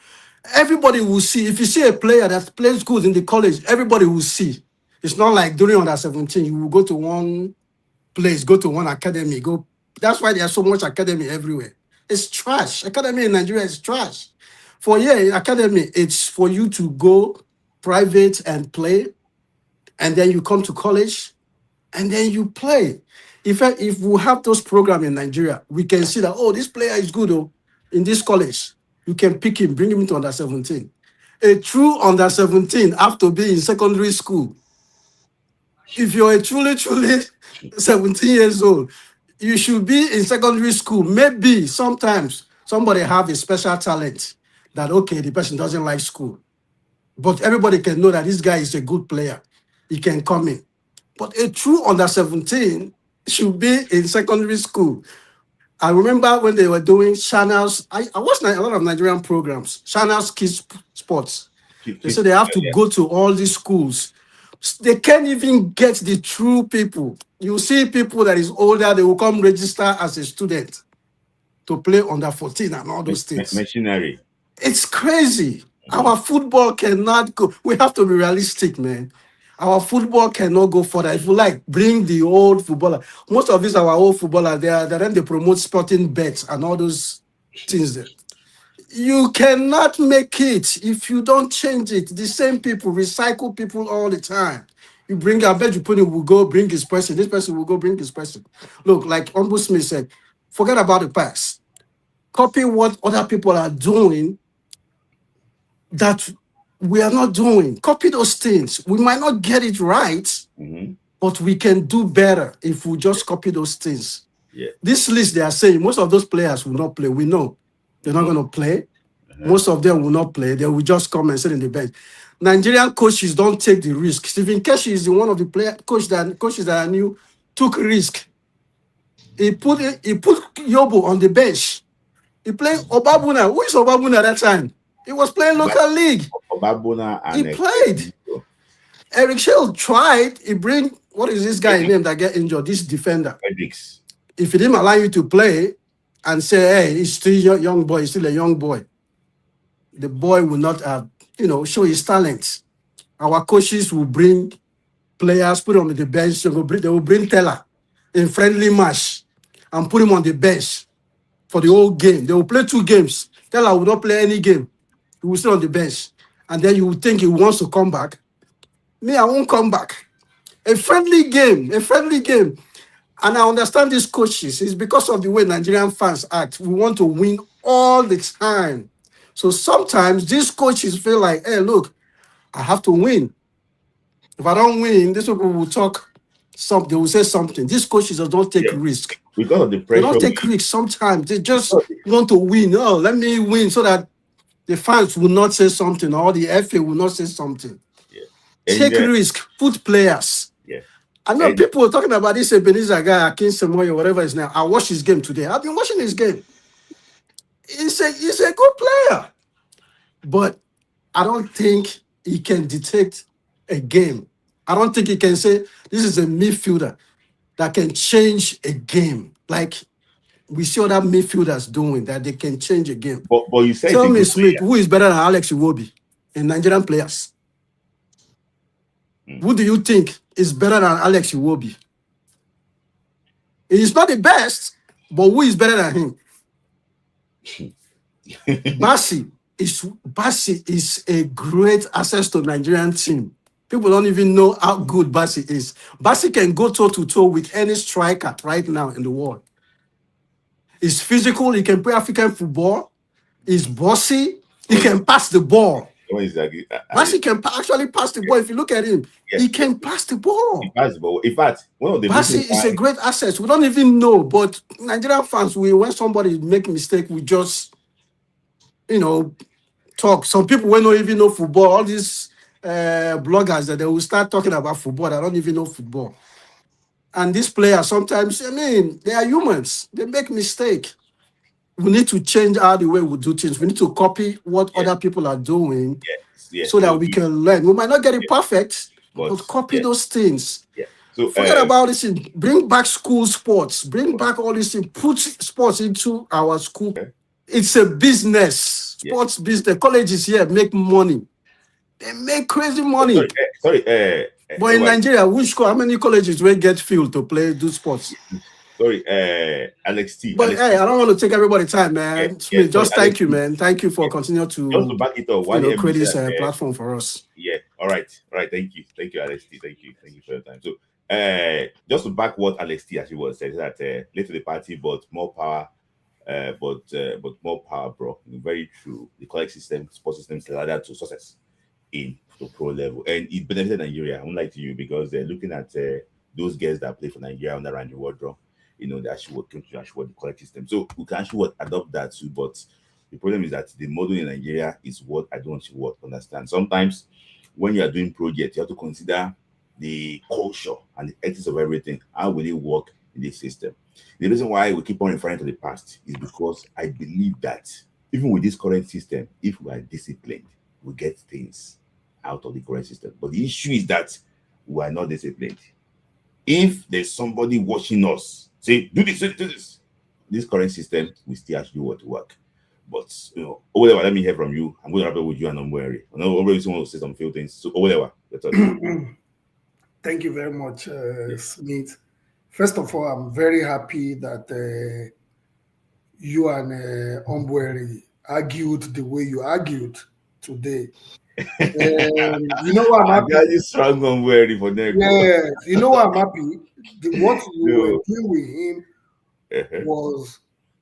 everybody will see. If you see a player that plays good in the college, everybody will see. It's not like during under 17, you will go to one place, go to one academy, go. That's why there's so much academy everywhere. It's trash. Academy in Nigeria is trash. For academy, it's for you to go private and play, and then you come to college, and then you play. If we have those programs in Nigeria, we can see that, oh, this player is good in this college. You can pick him, bring him into under 17. A true under 17 have to be in secondary school. If you're a truly 17 years old, you should be in secondary school. Maybe sometimes somebody have a special talent that, okay, the person doesn't like school. But everybody can know that this guy is a good player. He can come in. But a true under 17 should be in secondary school. I remember when they were doing channels. I watched a lot of Nigerian programs, channels kids sports. They said they have to go to all these schools. They can't even get the true people. You see people that is older, they will come register as a student to play under 14 and all those things. Machinery. It's crazy. Our football cannot go. We have to be realistic, man. Our football cannot go further. If you like, bring the old footballer. Most of these are our old footballers. They promote sporting bets and all those things there. You cannot make it if you don't change it. The same people recycle people all the time. You bring, I bet you put it will go bring his person. This person will go bring his person. Look, like Ombu Smith said, forget about the past. Copy what other people are doing that we are not doing. Copy those things. We might not get it right, but we can do better if we just copy those things. Yeah. This list they are saying, most of those players will not play. We know they're not going to play. Most of them will not play. They will just come and sit in the bench. Nigerian coaches don't take the risk. Stephen Keshi is one of the coaches that I knew took risk. He put Yobo on the bench. He played Obabuna. Who is Obabuna at that time? He was playing local league. Obabuna and he played. Eric Shell tried. He bring, what is this guy name that get injured? This defender. Edix. If he didn't allow you to play and say, hey, he's still a young boy, he's still a young boy, the boy will not have, show his talent. Our coaches will bring players, put them on the bench. They will bring Teller in friendly match and put him on the bench for the whole game. They will play 2 games. Teller will not play any game. He will stay on the bench. And then you will think he wants to come back. Me, I won't come back. A friendly game. And I understand these coaches. It's because of the way Nigerian fans act. We want to win all the time. So sometimes these coaches feel like, hey, look, I have to win. If I don't win, these people will talk something. They will say something. These coaches don't take risk. Because of the pressure. They don't take risks sometimes. They just want to win. Oh, let me win so that the fans will not say something or the FA will not say something. Yeah. Take risk. Put players. Yeah. I know people are talking about this Ebenezer guy, Akin Semoyo, whatever his name. I watched his game today. I've been watching his game. He's a good player. But I don't think he can detect a game. I don't think he can say, this is a midfielder that can change a game. Like we see other midfielders doing, that they can change a game. But you said, tell me, Smith, who is better than Alex Iwobi in Nigerian players? Who do you think is better than Alex Iwobi? He's not the best, but who is better than him? Bassi is a great access to Nigerian team. People don't even know how good Bassi is. Bassi can go toe-to-toe with any striker right now in the world. He's physical. He can play African football. He's bossy. He can pass the ball. Exactly. Bassey can actually pass the ball. If you look at him, he can pass the ball. He pass the ball. In fact, one of the Bassey is a great asset. We don't even know, but Nigerian fans, when somebody make mistake, we just, talk. Some people will not even know football. All these bloggers that they will start talking about football, they don't even know football. And these players sometimes, they are humans. They make mistake. We need to change how the way we do things. We need to copy what other people are doing, so that we can learn. We might not get it perfect, but copy those things. So forget about this. Bring back school sports. Bring back all this. Put sports into our school. It's a business. Sports business. Colleges here make money. They make crazy money. But in Nigeria, how many colleges will get field to do sports? Sorry, Alex T. But hey, I don't want to take everybody's time, man. Thank you, man. Thank you for continuing to back it up. create this platform for us. Yeah. All right. Thank you, Alex T. Thank you for your time. So, just to back what Alex T actually was said, that late to the party, but more power, but more power, bro. Very true. The college system, sports system, is like that to success in the pro level, and it benefited Nigeria. Unlike to you, because they're looking at those guys that play for Nigeria on the Randy Wardrobe. They actually work the college system. So we can actually adopt that too. But the problem is that the model in Nigeria is what I don't understand. Sometimes when you are doing projects, you have to consider the culture and the ethics of everything. How will it work in this system? The reason why we keep on referring to the past is because I believe that even with this current system, if we are disciplined, we get things out of the current system. But the issue is that we are not disciplined. If there's somebody watching us, say, do this. This current system, we still actually want to work. But, whatever, let me hear from you. I'm going to wrap up with you and I'm worried. I know already someone will say some few things. So, whatever. Thank you very much, Smith. First of all, I'm very happy that you and Ombweri argued the way you argued today. You know what I'm happy? You strong Ombweri for next. Yeah, you know what I'm happy? What you were doing with him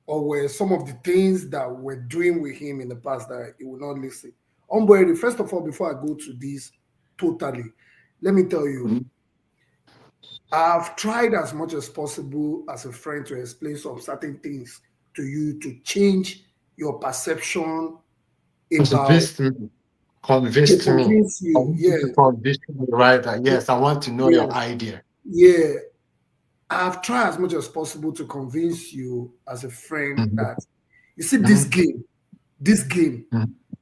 were some of the things that we're doing with him in the past that he will not listen. Ombweri, first of all, before I go to this totally, let me tell you, I've tried as much as possible as a friend to explain some certain things to you to change your perception about. Convince me. Yeah. Convince me, right? Yes, I want to know your idea. Yeah. I've tried as much as possible to convince you as a friend that you see this game, you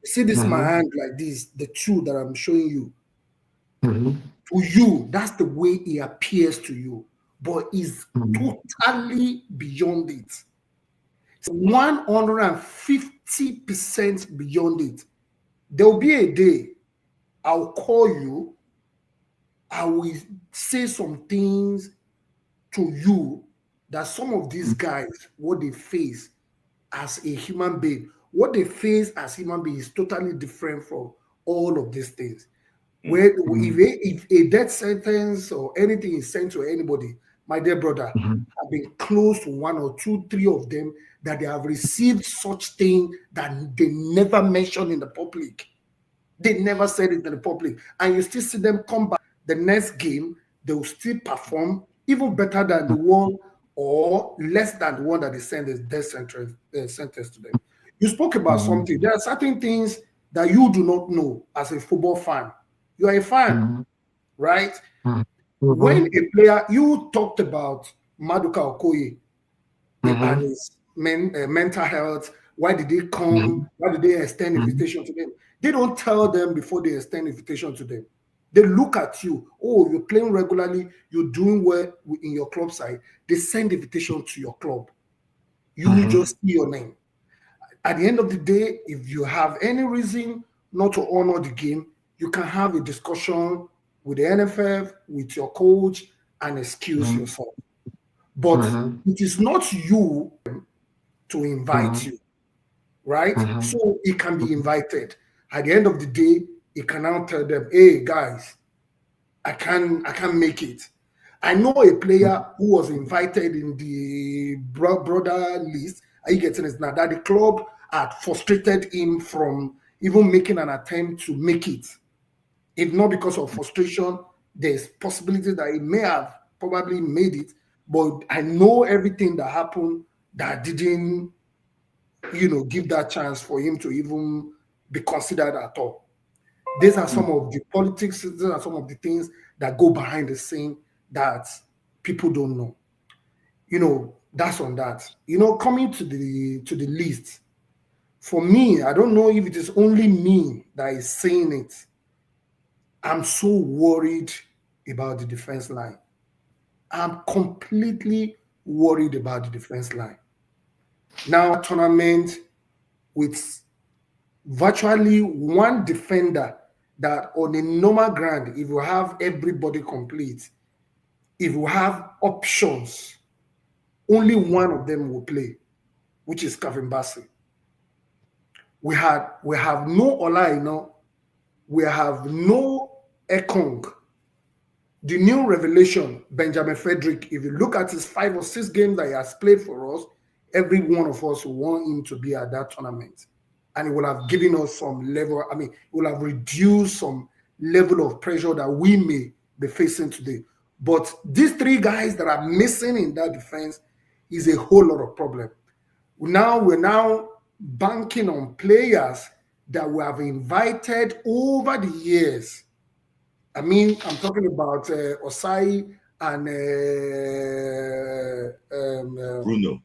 see this my hand like this, the two that I'm showing you. To you, that's the way it appears to you, but it's totally beyond it. It's 150% beyond it. There will be a day I'll call you, I will say some things to you that some of these guys, what they face as a human being, what they face as human beings is totally different from all of these things. Where if a death sentence or anything is sent to anybody, my dear brother, I've been close to 1 or 2, 3 of them that they have received such thing that they never mentioned in the public. They never said it in the public. And you still see them come back the next game, they will still perform even better than the one or less than the one that they send as death sentence to them. You spoke about something. There are certain things that you do not know as a football fan. You are a fan, right? When a player, you talked about Maduka Okoye and his mental health. Why did they come? Why did they extend invitation to them? They don't tell them before they extend invitation to them. They look at you. Oh, you're playing regularly. You're doing well in your club side. They send invitation to your club. You just see your name. At the end of the day, if you have any reason not to honor the game, you can have a discussion with the NFF, with your coach, and excuse yourself. But it is not you to invite you, right? So it can be invited. At the end of the day, it can now tell them, hey guys, I can't make it. I know a player who was invited in the brother list. Are you getting it now? That the club had frustrated him from even making an attempt to make it. If not because of frustration, there's possibility that he may have probably made it. But I know everything that happened that didn't, give that chance for him to even be considered at all. These are some of the politics, these are some of the things that go behind the scene that people don't know. That's on that. Coming to the list, for me, I don't know if it is only me that is saying it. I'm so worried about the defense line. I'm completely worried about the defense line. Now, a tournament with virtually one defender that on a normal ground, if you have everybody complete, if you have options, only one of them will play, which is Kevin Bassey. We have no Olaino, we have no Ekong. The new revelation, Benjamin Frederick, if you look at his 5 or 6 games that he has played for us, every one of us want him to be at that tournament. And it will have given us some level, it will have reduced some level of pressure that we may be facing today. But these 3 guys that are missing in that defense is a whole lot of problem. We're now banking on players that we have invited over the years. I'm talking about Osai and Bruno.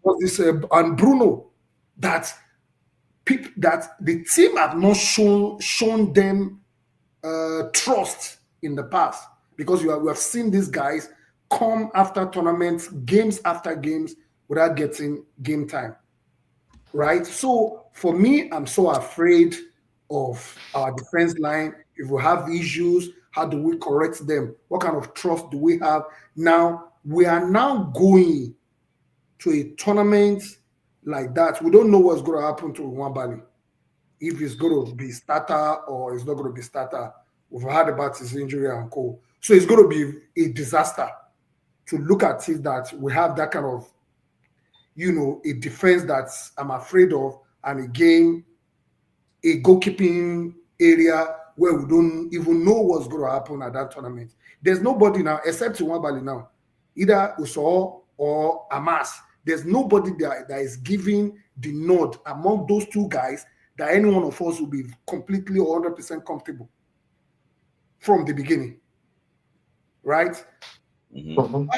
And Bruno, that the team have not shown them trust in the past, because we have seen these guys come after tournaments, games after games, without getting game time. Right? So for me, I'm so afraid of our defense line. If we have issues, how do we correct them? What kind of trust do we have? Now, we are now going to a tournament like that. We don't know what's going to happen to Nwabali. If it's going to be starter or it's not going to be starter. We've heard about his injury and co. So it's going to be a disaster to look at it that we have that kind of, a defense that I'm afraid of, and again, a goalkeeping area where we don't even know what's going to happen at that tournament. There's nobody now, except Nwabali now, either Uso or Amas. There's nobody that is giving the nod among those 2 guys that any one of us will be completely or 100% comfortable from the beginning. Right? Mm-hmm.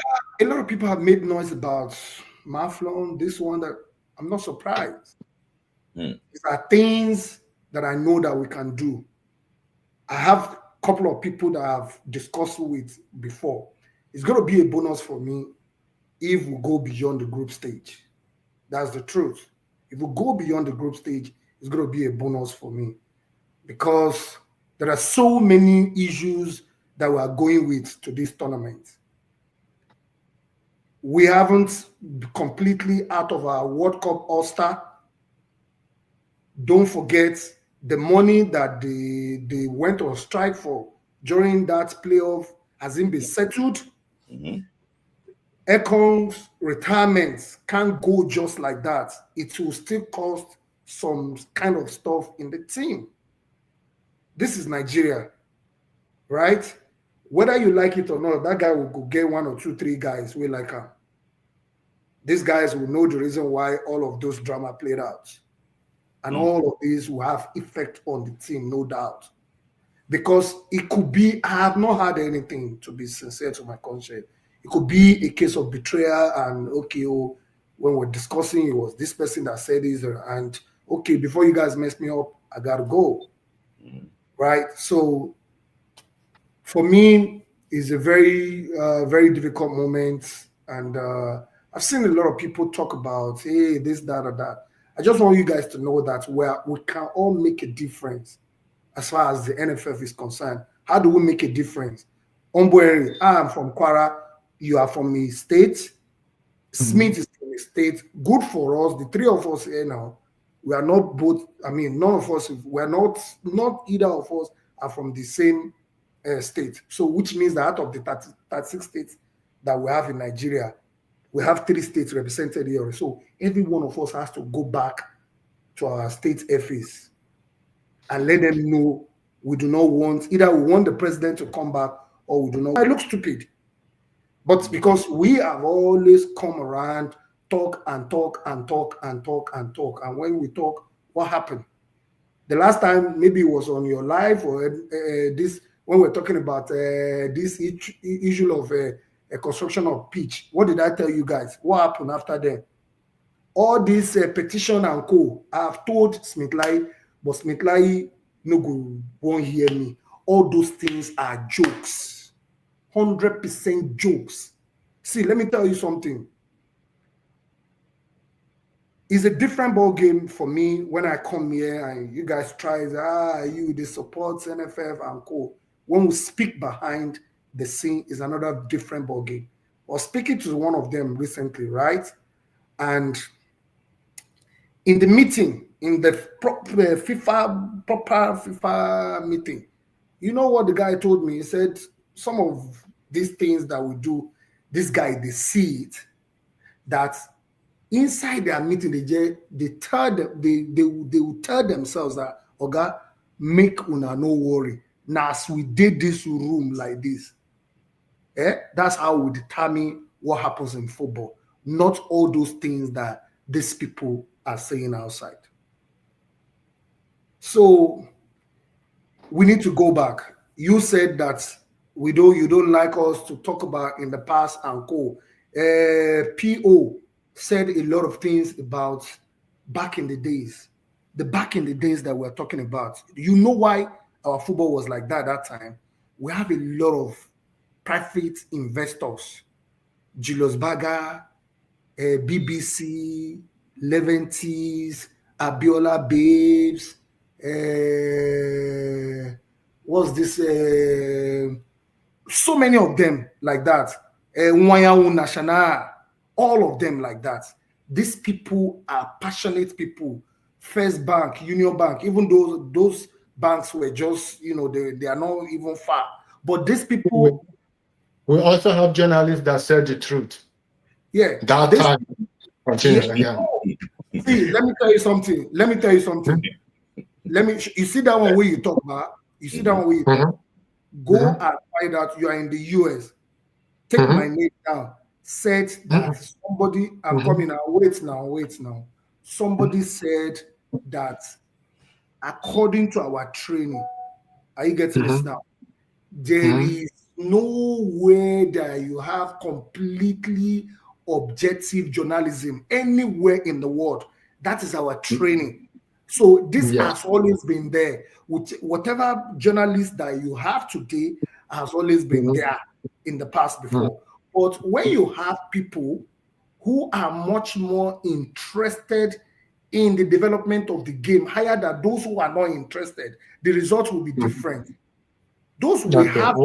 A lot of people have made noise about Maflon, this one, that I'm not surprised. These are things that I know that we can do. I have a couple of people that I've discussed with before. It's going to be a bonus for me if we go beyond the group stage. That's the truth. If we go beyond the group stage, it's going to be a bonus for me, because there are so many issues that we are going with to this tournament. We haven't completely out of our World Cup All-Star. Don't forget the money that they went on strike for during that playoff hasn't been settled. Mm-hmm. Ekon's retirement can't go just like that. It will still cost some kind of stuff in the team. This is Nigeria, right? Whether you like it or not, that guy will go get 1 or 2, 3 guys we like him. These guys will know the reason why all of those drama played out. And all of these will have effect on the team, no doubt. Because it could be, I have not had anything, to be sincere to my conscience. It could be a case of betrayal and, when we're discussing, it was this person that said this, and, before you guys mess me up, I got to go. Right? So, for me, it's a very, very difficult moment. And I've seen a lot of people talk about, hey, this, that, or that. I just want you guys to know that we can all make a difference as far as the NFF is concerned. How do we make a difference? Ombueri, I am from Kwara. You are from a state. Smith is from a state. Good for us. The 3 of us here now, we are not both, none of us, we are not either of us are from the same state. So, which means that out of the 36 states that we have in Nigeria, we have 3 states represented here. So every one of us has to go back to our state FAs and let them know we do not want, either we want the president to come back or we do not. I look stupid. But because we have always come around, talk and talk and talk and talk and talk. And when we talk, what happened? The last time maybe it was on your live or this, when we're talking about this issue of a construction of pitch. What did I tell you guys? What happened after that? All this petition and co. I have told Smith Lai, but Smith Lai won't hear me. All those things are jokes. 100% jokes. See, let me tell you something. It's a different ball game for me when I come here and you guys try, you the support NFF and co. When we speak behind the scene is another different ball game. I was speaking to one of them recently, right? And in the meeting, in the proper FIFA meeting, you know what the guy told me? He said, some of these things that we do, this guy, they see it, that inside their meeting, they will tell themselves that, Oga, make una no worry. Now, as we did this room like this, that's how we determine what happens in football. Not all those things that these people are saying outside. So we need to go back. You said that you don't like us to talk about in the past and co. PO said a lot of things about back in the days. The back in the days that we're talking about. You know why our football was like that time? We have a lot of private investors. Julius Berger, BBC, Leventis, Abiola Babes, what's this? So many of them like that. Nwayawu National, all of them like that. These people are passionate people. First Bank, Union Bank, even though those banks were just, they are not even far. But these people... We also have journalists that said the truth. Yeah. That time. Continue. Yeah. See, let me tell you something. You see that one where you talk about? You see that one where you talk? Go and find out you are in the US. Take my name down. Said that somebody, I'm coming now. Wait now. Somebody said that according to our training, are you getting this now? There is no way that you have completely objective journalism anywhere in the world. That is our training. So this has always been there. Whatever journalist that you have today has always been there in the past before. But when you have people who are much more interested in the development of the game, higher than those who are not interested, the result will be different. Those we have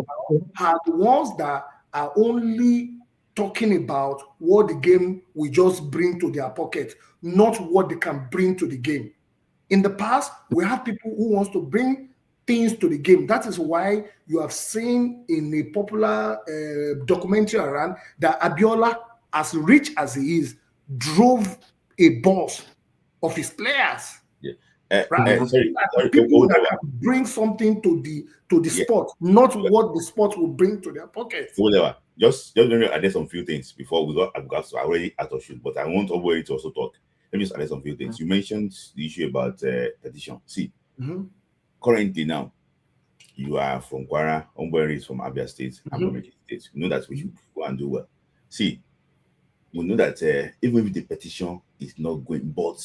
are the ones that are only talking about what the game will just bring to their pocket, not what they can bring to the game. In the past, we have people who wants to bring things to the game. That is why you have seen in a popular documentary around that Abiola, as rich as he is, drove a bus of his players. Right? People that can bring something to the sport, not what the sport will bring to their pockets. Whatever. Just let me add some few things before we got already out of shoot, but I want everybody to also talk. Let me just add some few things. You mentioned the issue about petition. See, currently now, you are from Kwara, Ombori is from Abia State, and from Ekiti State. You know that we should go and do well. See, we know that even if the petition is not going, but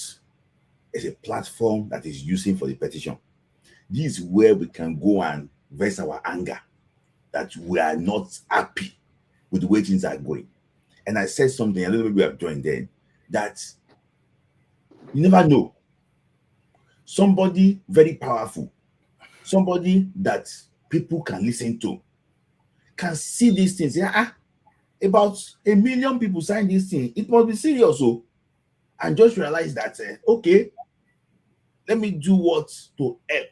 it's a platform that is using for the petition. This is where we can go and voice our anger that we are not happy with the way things are going. And I said something a little bit we have joined then, that you never know. Somebody very powerful, somebody that people can listen to, can see these things. About 1 million people sign this thing. It must be serious. So, and just realize that, okay, let me do what to help.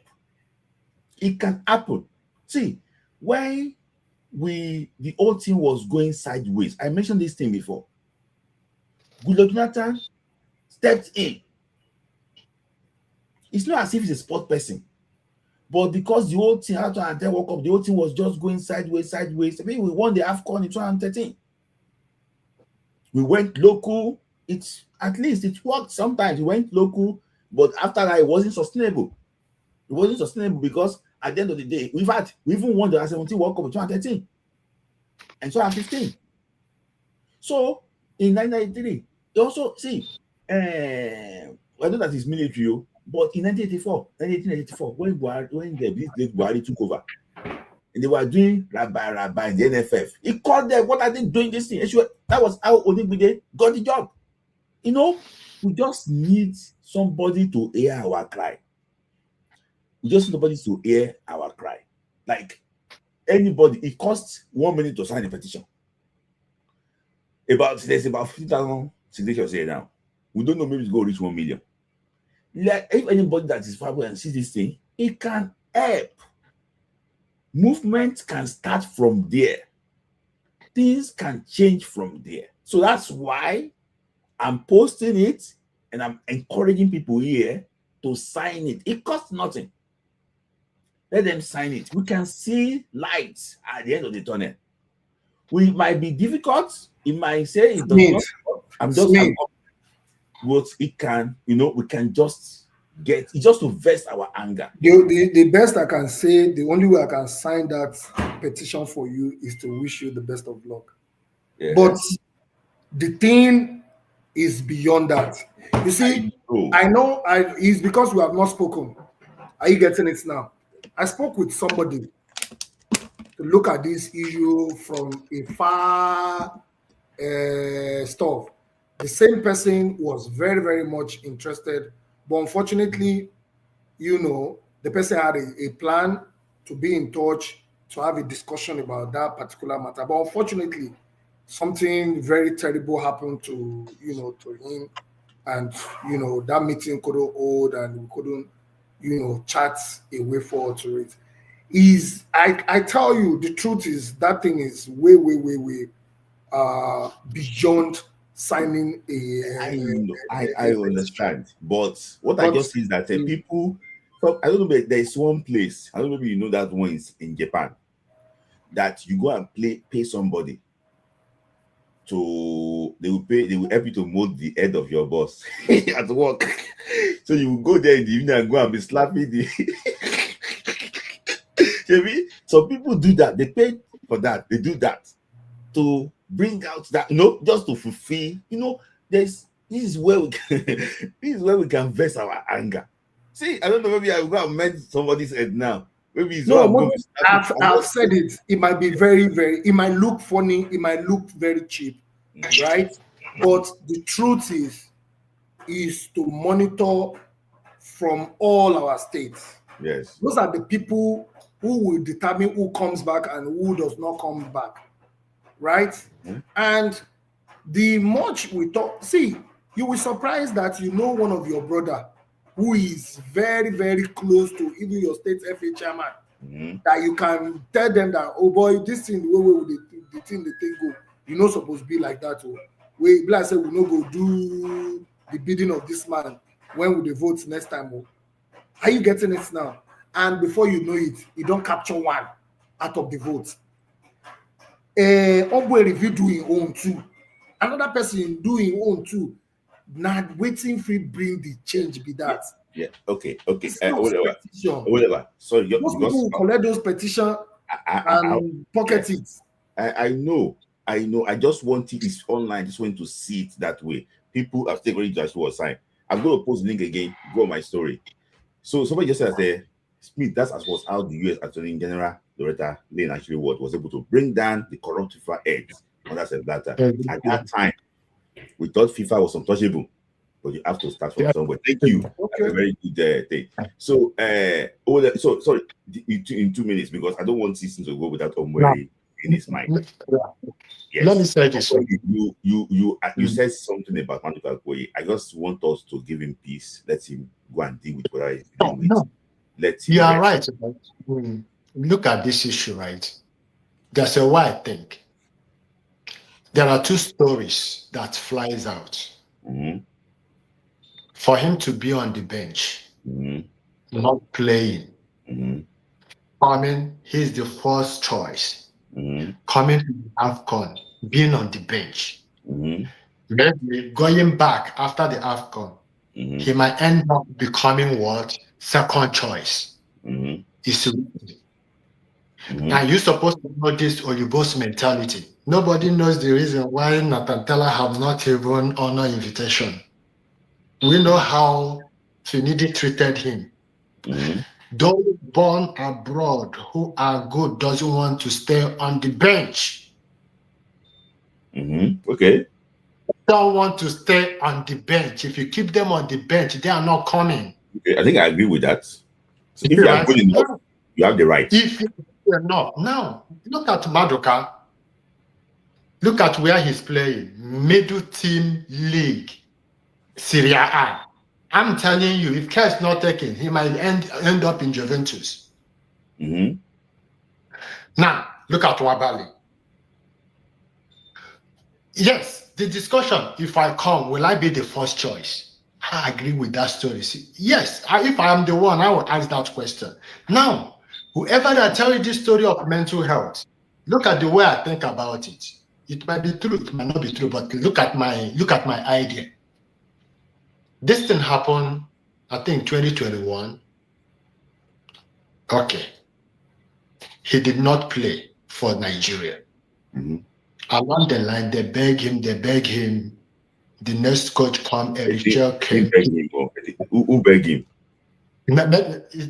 It can happen. See, when the whole thing was going sideways, I mentioned this thing before. Goodluck Jonathan stepped in. It's not as if he's a sport person. But because the whole thing after and then World Cup, the whole thing was just going sideways. I mean, we won the AFCON in 2013. We went local. It's at least it worked sometimes. We went local, but after that, it wasn't sustainable. It wasn't sustainable because at the end of the day, we even won the 17 World Cup in 2013 and 2015. So in 1993, you also see, I know that it's military, but in 1984, when Buhari took over, and they were doing rabbi in the NFF, he called them, what are they doing this thing? That was how Odigbide got the job. You know, we just need somebody to hear our cry. We just need somebody to hear our cry. Like anybody, it costs 1 minute to sign a petition. There's about 50,000 signatures here now. We don't know, maybe it's going to reach 1 million. Like, if anybody that is viable and sees this thing, it can help. Movement can start from there. Things can change from there. So that's why I'm posting it and I'm encouraging people here to sign it. It costs nothing. Let them sign it. We can see lights at the end of the tunnel. We might be difficult. It might say it does not. But it can, we can just get it just to vest our anger. The best I can say, the only way I can sign that petition for you is to wish you the best of luck. Yeah. But the thing is beyond that. You see, I know it's because we have not spoken. Are you getting it now? I spoke with somebody to look at this issue from a far stuff. The same person was very, very much interested, but unfortunately, the person had a plan to be in touch, to have a discussion about that particular matter. But unfortunately, something very terrible happened to him, and that meeting couldn't hold, and we couldn't chat a way forward to it. I tell you, the truth is that thing is way beyond signing I understand, but what I just see is that people. So I don't know, but there's one place. I don't know if you know that one is in Japan. That you go and pay somebody they will help you to mold the head of your boss at work. So you will go there in the evening and go and be slapping the. Some people do that. They pay for that. They do that to bring out that, just to fulfill. This is where we can vest our anger. See, I don't know, maybe I will go and mend somebody's head now. Maybe it's I've said it. It might be very, very, it might look funny, it might look very cheap, right? But the truth is to monitor from all our states. Yes. Those are the people who will determine who comes back and who does not come back, right? Mm-hmm. And the much we talk, see, you will be surprised that one of your brother who is very, very close to even your state FA chairman, that you can tell them that, oh boy, this thing, the way the thing go, you're not supposed to be like that. We like say we not go do the bidding of this man when we vote next time. Are you getting it now? And before you know it, you don't capture one out of the vote. Ombo review doing own too. Another person doing own too. Not waiting for bring the change be that. Yeah. Okay. Whatever. Sorry. Most people will collect those petitions and pocket it. I know. I just want it's online. Just want to see it that way. People have taken it just to a sign. I'm going to post the link again. Go on my story. So somebody just said there, Smith. That's as was how the U.S. Attorney General Loretta Lane actually was able to bring down the corrupt FIFA heads. At that time, we thought FIFA was untouchable, but you have to start from somewhere. Thank you. Okay. That's a very good thing. So, sorry, in 2 minutes, because I don't want Season to go without Omweri in his mind. Yes. Let me say this. You said something about Manuka Okoye. I just want us to give him peace. Let him go and deal with what he's doing. No. You are right. Look at this issue, right? That's why I think there are two stories that flies out. Mm-hmm. For him to be on the bench, not playing, Coming, he's the first choice. Coming to the AFCON, being on the bench. Maybe going back after the AFCON, he might end up becoming what? Second choice. It's Now you're supposed to know this Oyubo's mentality. Nobody knows the reason why Natantella have not even honored invitation. We know how Finidi treated him. Those born abroad who are good doesn't want to stay on the bench. Okay. Don't want to stay on the bench. If you keep them on the bench, they are not coming. Okay, I think I agree with that. So if you are good enough, you have the right. If you're not, now look at Madoka. Look at where he's playing. Middle team league, Serie A. I'm telling you, if care is not taken, he might end up in Juventus. Now, look at Wabali. Yes, the discussion, if I come, will I be the first choice? I agree with that story. See, yes, if I am the one, I will ask that question. Now, whoever that tell you this story of mental health, look at the way I think about it. It might be true, it might not be true, but look at my idea. This thing happened, I think, 2021. Okay. He did not play for Nigeria. Along the line, they beg him. The next coach come, Erichel came. Who begged him?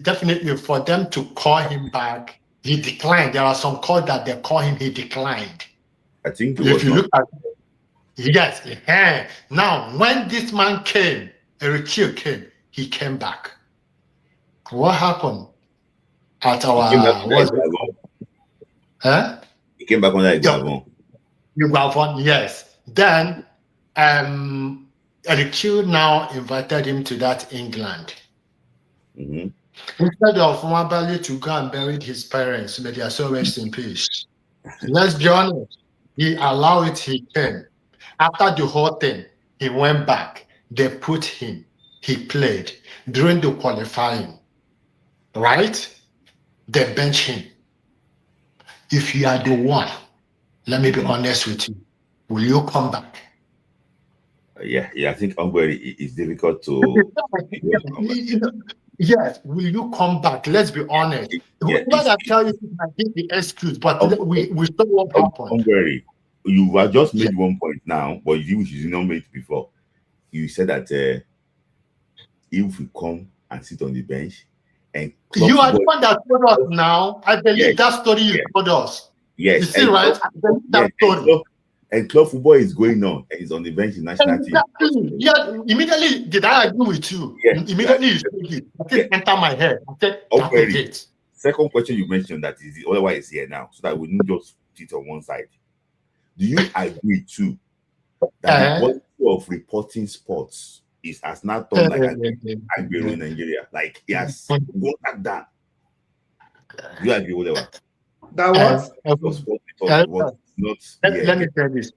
Definitely for them to call him back, he declined. There are some calls that they call him, he declined. I think if you look at yes, now when this man came, Erichel came, he came back. What happened at our He came back on that Gavon, yes. Then Erichel now invited him to that England. Instead of Mwabali to go and bury his parents, may they are so rest in peace. Let's be honest. He allowed it, he came. After the whole thing, he went back. They put him. He played. During the qualifying, right? They bench him. If you are the one, let me be honest with you, will you come back? Yeah, I think it's difficult to. Yes, will you come back? Let's be honest. Whoever tell you I give the excuse, but we still won't happen. You have just made one point now, but you did not make it before. You said that if we come and sit on the bench, and you are the one that told us now. I believe that story you told us. Yes, you see, right? I believe that story. And club football is going on, and he's on the bench in national team. Yeah, immediately did I agree with you? Immediately you said it. Enter my head. Okay, second question you mentioned that is the other one is here now, so that we don't just sit on one side. Do you agree too that the quality of reporting sports has not done like Agbero in Nigeria? Like he has gone like that. Do you agree with that? That was let me tell this.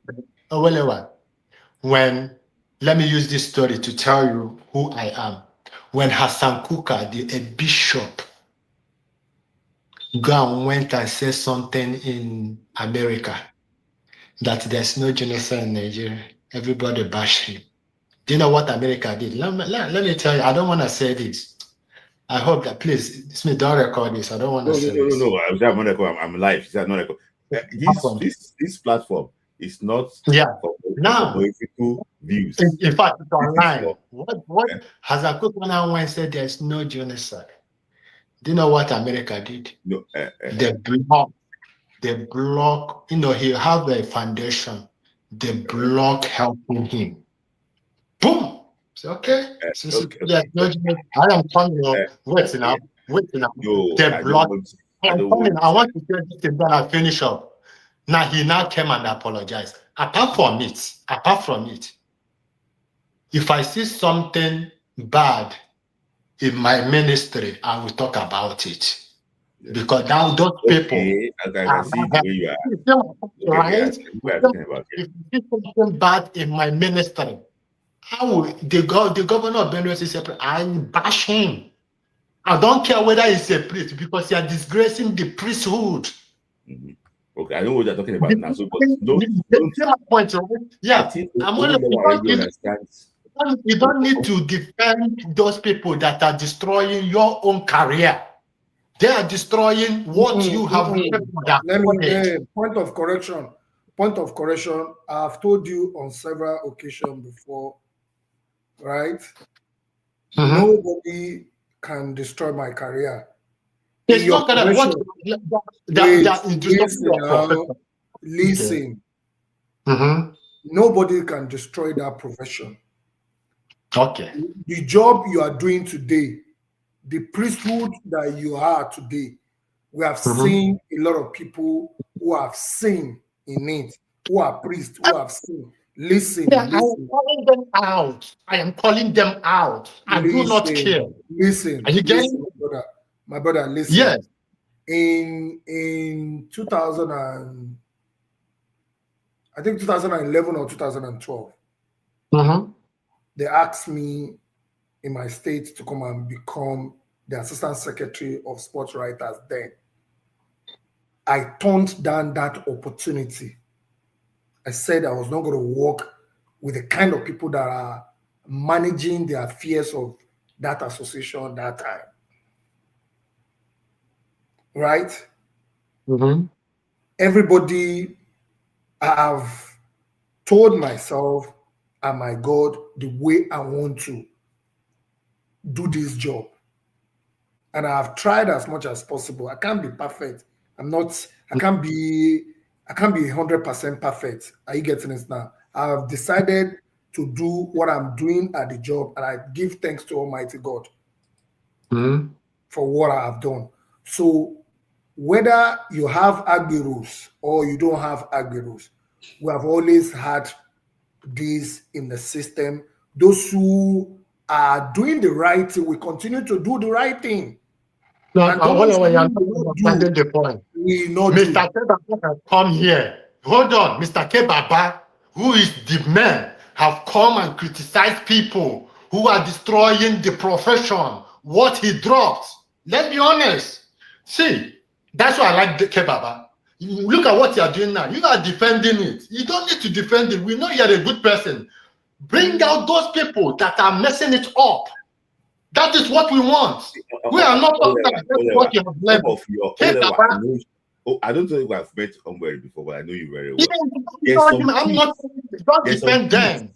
When let me use this story to tell you who I am. When Hassan Kuka, a bishop, went and said something in America that there's no genocide in Nigeria, everybody bashed him. Do you know what America did? Let me tell you, I don't want to say this. I hope that, please, don't record this. I don't want to say this. No. I'm live. It's not record. This platform is not for political views. In fact, it's online. What Hassan Kuka now went and said there's no genocide. Do you know what America did? No. They block, he have a foundation. They block helping him. Boom! It's okay. I am coming. Wait now. They block. I'm coming. I want to say this thing, then I finish up. Now he now came and apologized. Apart from it, if I see something bad in my ministry, I will talk about it. Because now those people I see the way you are. Right? If you see something bad in my ministry, how will the governor of Benue separate? I bash him. I don't care whether it's a priest because you are disgracing the priesthood. Mm-hmm. Okay, I know what you're talking about now. So, but my point, right? Yeah, I'm only, you don't need to defend those people that are destroying your own career. They are destroying what you have. Let me point of correction. Point of correction. I've told you on several occasions before, right? Nobody can destroy my career. It's not gonna listen. Nobody can destroy that profession. Okay. The job you are doing today, the priesthood that you are today, we have seen a lot of people who have seen in it, who are priests, who have seen. Listen, I am calling them out. I am calling them out. I do not care. Listen, are you getting my brother, listen. Yes. In 2000 and I think 2011 or 2012, they asked me in my state to come and become the assistant secretary of sports writers then. I turned down that opportunity. I said I was not going to work with the kind of people that are managing the affairs of that association that time. Right? Everybody, I have told myself and my God the way I want to do this job. And I have tried as much as possible. I can't be perfect. I can't be 100% perfect. Are you getting this now? I have decided to do what I'm doing at the job, and I give thanks to Almighty God for what I have done. So whether you have Agbe rules or you don't have Agbe rules, we have always had this in the system. Those who are doing the right thing will continue to do the right thing. No, understanding the point. Mr. Kebaba has come here. Hold on, Mr. Kebaba, who is the man, have come and criticized people who are destroying the profession. What he dropped. Let's be honest. See, that's why I like the Kebaba. Look at what you are doing now. You are defending it. You don't need to defend it. We know you are a good person. Bring out those people that are messing it up. That is what we want. We are not talking about what you have left. I don't think I've met Umberry before, but I know you very well. I'm not defend them.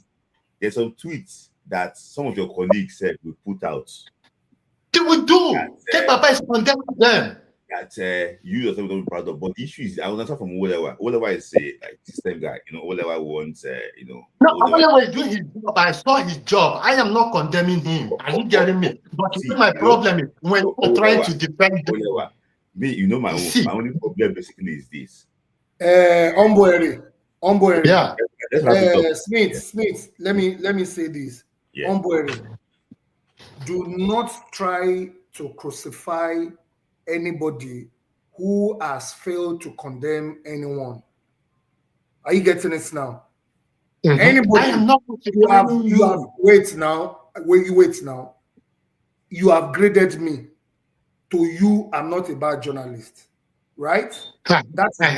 There's some tweets that some of your colleagues said we put out. They will do. Papa is condemning them. That you yourself don't be proud of, but the issue is I understand from Olewa. Olewa is a system guy, Olewa wants No, Olewa is doing his job. I saw his job. I am not condemning him. Are you getting me? But see, my problem is when you're trying to defend Olewa. Me, my only problem basically is this. Umberry. Yeah. Smith. Let me say this. Yeah. Umberry. Do not try to crucify anybody who has failed to condemn anyone. Are you getting it now? Anybody, I am not you have wait now. You have graded me. To you, I'm not a bad journalist, right? That's Wait,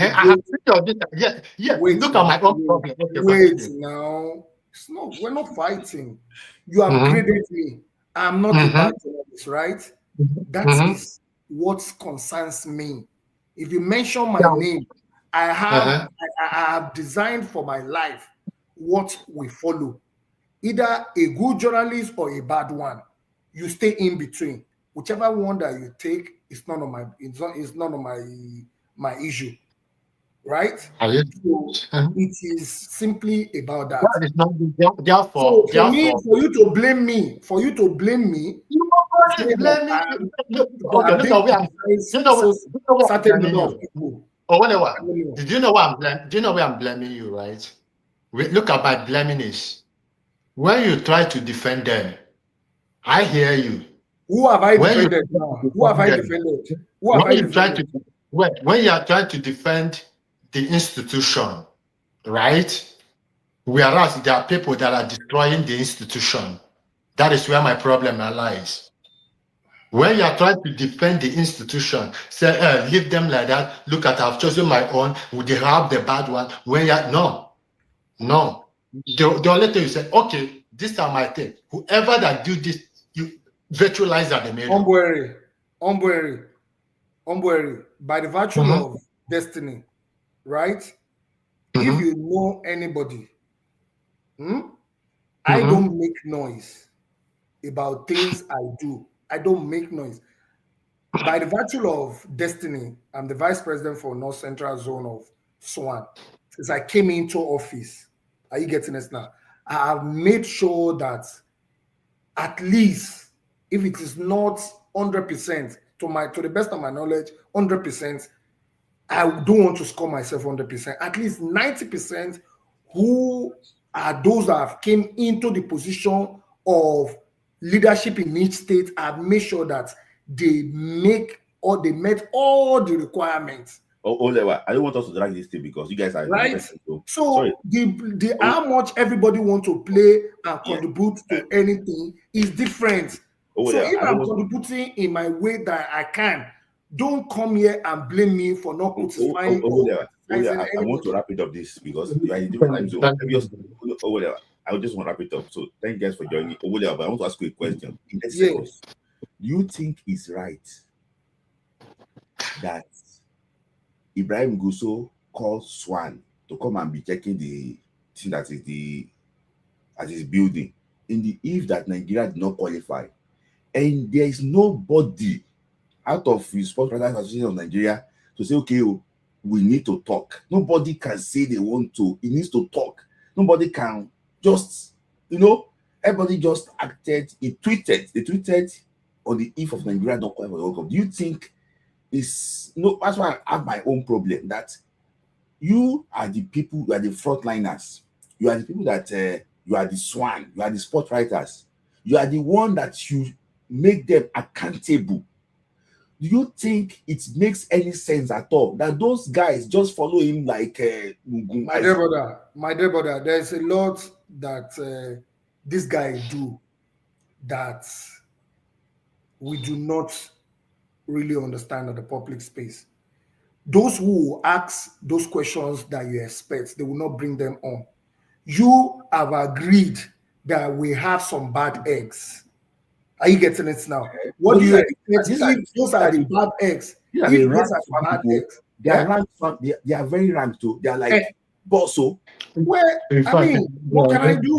look at my own problem. Wait now. We're not fighting. You have graded me. I'm not a bad journalist, right? That is what concerns me. If you mention my name, I have designed for my life what we follow. Either a good journalist or a bad one. You stay in between. Whichever one that you take is none of my issue. Right? So it is simply about that. So for you to blame me, you already blaming certain number of people. Oh, whatever. Do you know why I'm blaming you, right? Look at my blaming is when you try to defend them. I hear you. Who have I defended now? Who have I defended? When you are trying to defend the institution, right? Whereas there are people that are destroying the institution. That is where my problem lies. When you are trying to defend the institution, say, leave them like that. Look at, I've chosen my own. Would they have the bad one? When you no. They'll let you say, okay, this are my thing. Whoever that do this, you virtualize at the middle. Umbweri, by the virtue of destiny, right? If you know anybody, I don't make noise about things I do. I don't make noise. By the virtue of destiny, I'm the vice president for North Central Zone of Swan. Since I came into office, are you getting this now? I have made sure that at least, if it is not 100%, to the best of my knowledge, 100%, I don't want to score myself 100%. At least 90% who are those that have came into the position of leadership in each state, I've made sure that they met all the requirements. I don't want us to drag this thing because you guys are right. So the how much everybody want to play and contribute to anything is different. If I'm contributing in my way that I can, don't come here and blame me for not notifying. I want to wrap it up this because you are in different time zone. I just want to wrap it up. So thank you guys for joining. But I want to ask you a question. Do you think it's right that Ibrahim Gusso called Swan to come and be checking the thing that is at his building in the eve that Nigeria did not qualify, and there is nobody out of the Sports Writers Association of Nigeria to say, okay, we need to talk. Nobody can say they want to. It needs to talk. Nobody can just, everybody just acted. They tweeted on the eve of Nigeria not qualify for the World Cup. Do you think that's why I have my own problem, that you are the people, you are the frontliners, you are the people that you are the swan, you are the sport writers, you are the one that you make them accountable. Do you think it makes any sense at all that those guys just follow him like my dear brother, there's a lot that this guy do that we do not really understand at the public space. Those who ask those questions that you expect, they will not bring them on. You have agreed that we have some bad eggs. Are you getting it now? What do you expect? Those are the bad eggs. They are very ranked too. They are like bosso. Well, what can I do?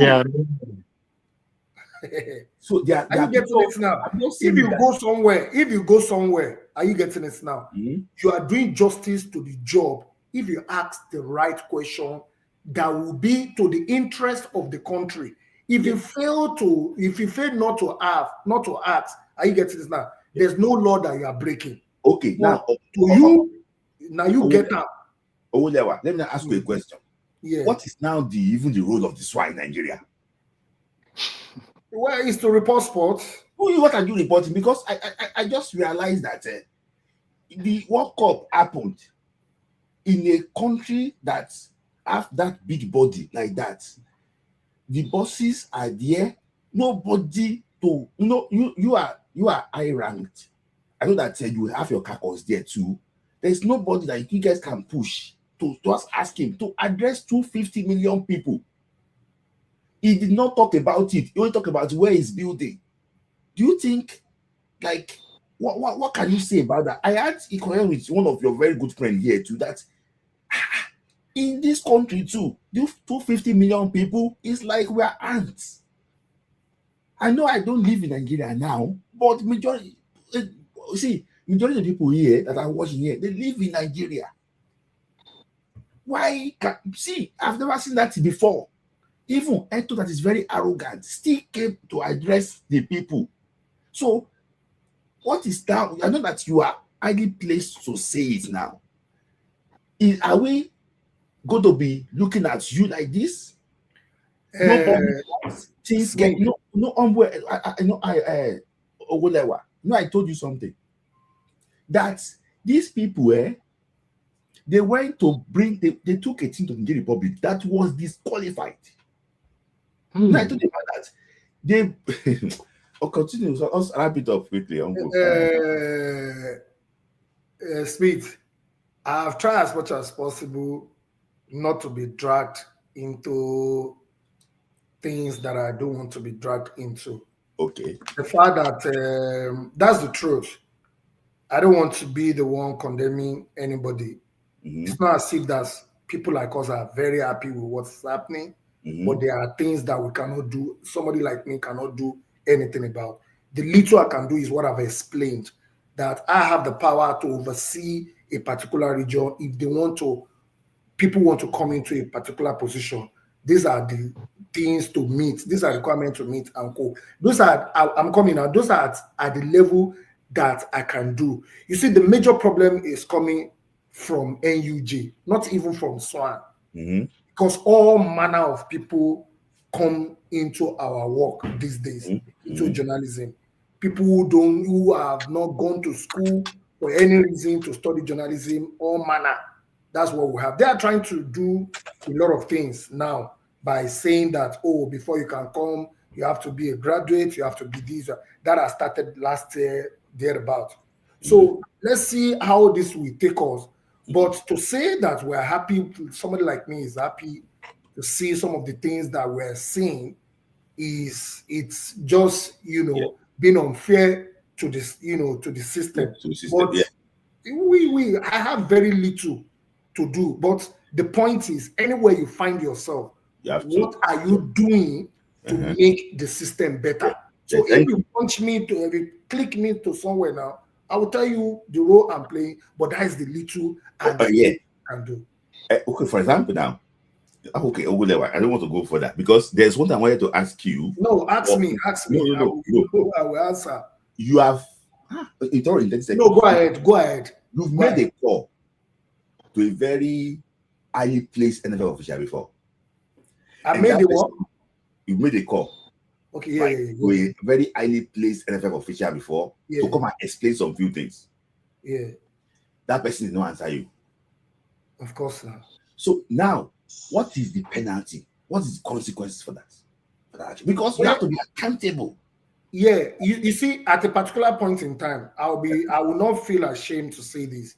So they are getting it now. If you go somewhere, are you getting it now? You are doing justice to the job if you ask the right question that will be to the interest of the country. If you fail not to ask, are you getting this now? There's no law that you are breaking. Okay, now you get up. Let me ask you a question. Yeah. What is now even the role of the SWAT in Nigeria? Well, it's to report sports. What are you reporting? Because I just realized that the World Cup happened in a country that has that big body like that. The bosses are there. Nobody to you are high ranked. I know that you have your caucus there too. There's nobody that you guys can push to just ask him to address 250 million people. He did not talk about it. He only talked about where he's building. Do you think, like, what can you say about that? I had a conversation with one of your very good friends here too, that in this country too, 250 million people is like we're ants. I know I don't live in Nigeria now, but majority of the people here that are watching here, they live in Nigeria. I've never seen that before. Even Eto, that is very arrogant, still came to address the people. So, what is that? I know that you are highly placed to say it now. Are we going to be looking at you like this? Things get I told you something. That these people, they went to they took a team to the Nigerian Republic that was disqualified. I told you about that. Oh, continue. So let's wrap it up quickly. Smith, I have tried as much as possible not to be dragged into things that I don't want to be dragged into. Okay. The fact that that's the truth. I don't want to be the one condemning anybody. It's not as if that people like us are very happy with what's happening, but there are things that we cannot do. Somebody like me cannot do anything about. The little I can do is what I've explained, that I have the power to oversee a particular region. If they want to, people want to come into a particular position, these are the things to meet. These are requirements to meet and go. Those are, I'm coming now, those are at the level that I can do. You see, the major problem is coming from NUJ, not even from SWAN, because all manner of people come into our work these days, into journalism. People who have not gone to school for any reason to study journalism, all manner. That's what we have. They are trying to do a lot of things now by saying that, oh, before you can come, you have to be a graduate, you have to be this. That has started last year, thereabout. So let's see how this will take us. But to say that we're happy, somebody like me is happy to see some of the things that we're seeing, it's just, being unfair to this, to the system. But I have very little to do. But the point is, anywhere you find yourself, what are you doing to make the system better? So if you punch me if you click me to somewhere now, I will tell you the role I'm playing, but that is the little I can do. Okay, for example, now, okay, I don't want to go for that because there's one thing I wanted to ask you. No, ask me. No. I will answer. You have it's already 10 seconds. No, go ahead. You've made a call to a very highly placed NFL official before. I made the what? You made a call. Okay, yeah. To a very highly placed NFL official before to come and explain some few things. Yeah. That person did not answer you. Of course not. So now, what is the penalty? What is the consequences for that? Because you have to be accountable. Yeah, you see, at a particular point in time, I will not feel ashamed to say this.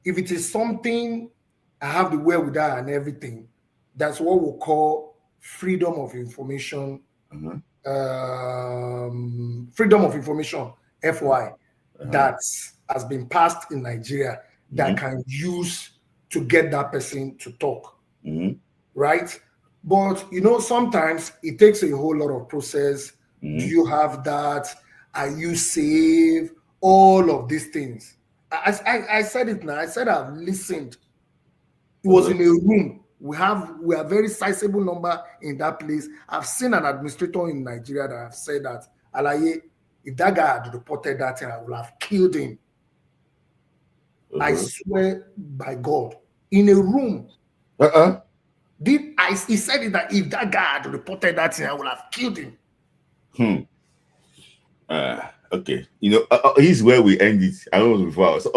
If it is something I have the wherewithal and everything, that's what we'll call freedom of information. Freedom of information, FY, that has been passed in Nigeria that can use to get that person to talk, right? But sometimes it takes a whole lot of process. Do you have that? Are you safe? All of these things. I said it now. I said I've listened. It was in a room. We are very sizable number in that place. I've seen an administrator in Nigeria that have said that, Alaye, if that guy had reported that thing, I would have killed him. I swear by God, in a room. He said it that if that guy had reported that thing, I would have killed him. Okay. Here's where we end it. I don't know before. So,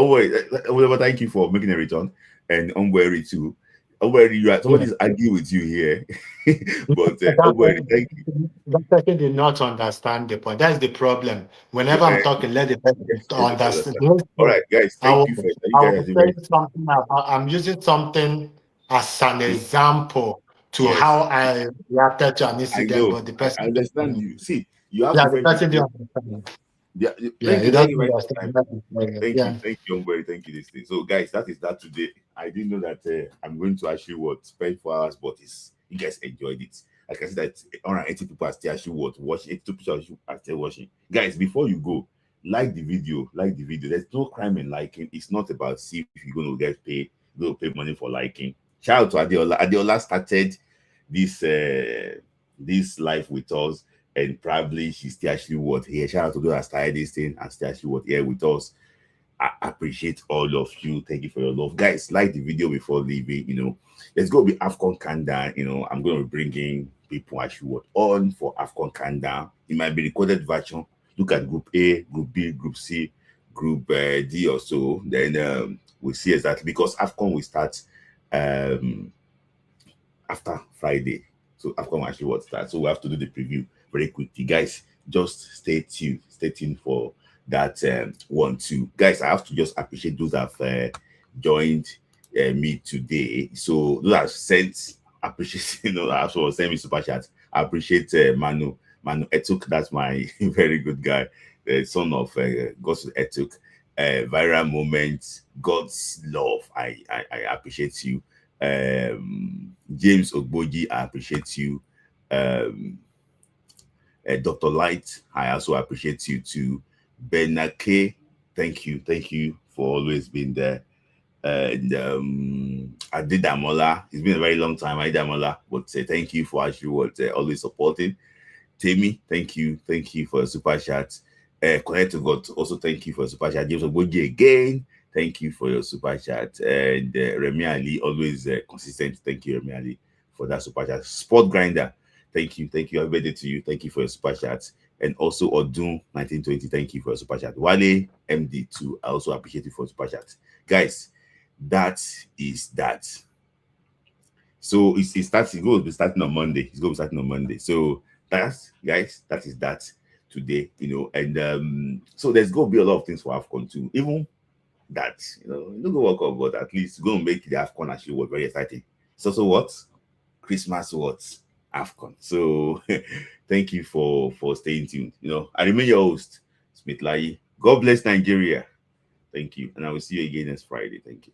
thank you for making a return, and Onweri too. Somebody's arguing with you here, but thank you. The person did not understand the point. That's the problem. Whenever I'm talking, let the person understand. All right, guys. Thank you for I'm using something as an example to how I reacted to an incident, but the person I understand you. See, you have the person didn't understand. Thank you, Onweri. Thank you, this thing. So, guys, that is that today. I didn't know that I'm going to actually spend 4 hours, but you guys enjoyed it. I can see that 180 people are still actually watching. 82 people are still watching. Guys, before you go, like the video. There's no crime in liking. It's not about see if you're going to get paid. You're going to pay money for liking. Shout out to Adeola. Adeola started this life with us. And probably she's still actually here. Shout out to those that started this thing and still actually here with us. I appreciate all of you. Thank you for your love. Guys, like the video before leaving. Let's go with AFCON countdown. I'm going to be bringing people actually on for AFCON countdown. It might be recorded version. Look at Group A, Group B, Group C, Group D or so. Then we'll see exactly because AFCON will start after Friday. So AFCON actually start. So we have to do the preview very quickly. Guys, just stay tuned for that 1-2. Guys, I have to just appreciate those that have joined me today. So those that sent appreciation, as well send me super chat. I appreciate Manu Etuk. That's my very good guy, the son of Gosu Etuk. Viral moments, God's love. I appreciate you. James Ogboji, I appreciate you. Dr. Light, I also appreciate you too. Benake, thank you for always being there. And Adidamola, it's been a very long time, Adidamola, but thank you for actually always supporting. Temi, thank you for the super chat. Connect to God, also thank you for the super chat. James Oboji again, thank you for your super chat. And Remy Ali, always consistent. Thank you, Remy Ali, for that super chat. Sport Grinder, thank you. Happy birthday to you. Thank you for your super chat. And also Odun 1920, thank you for your super chat. Wale MD2, I also appreciate you for super chat. Guys, that is that. So it starts. It's going to be starting on Monday. So that's, guys, that is that today. And so there's going to be a lot of things for AFCON too. Even that, not going to work out, but at least it's going to make the AFCON actually work very exciting. It's also what? Christmas AFCON. So thank you for staying tuned. I remain your host, Smith Lai. God bless Nigeria. Thank you. And I will see you again next Friday. Thank you.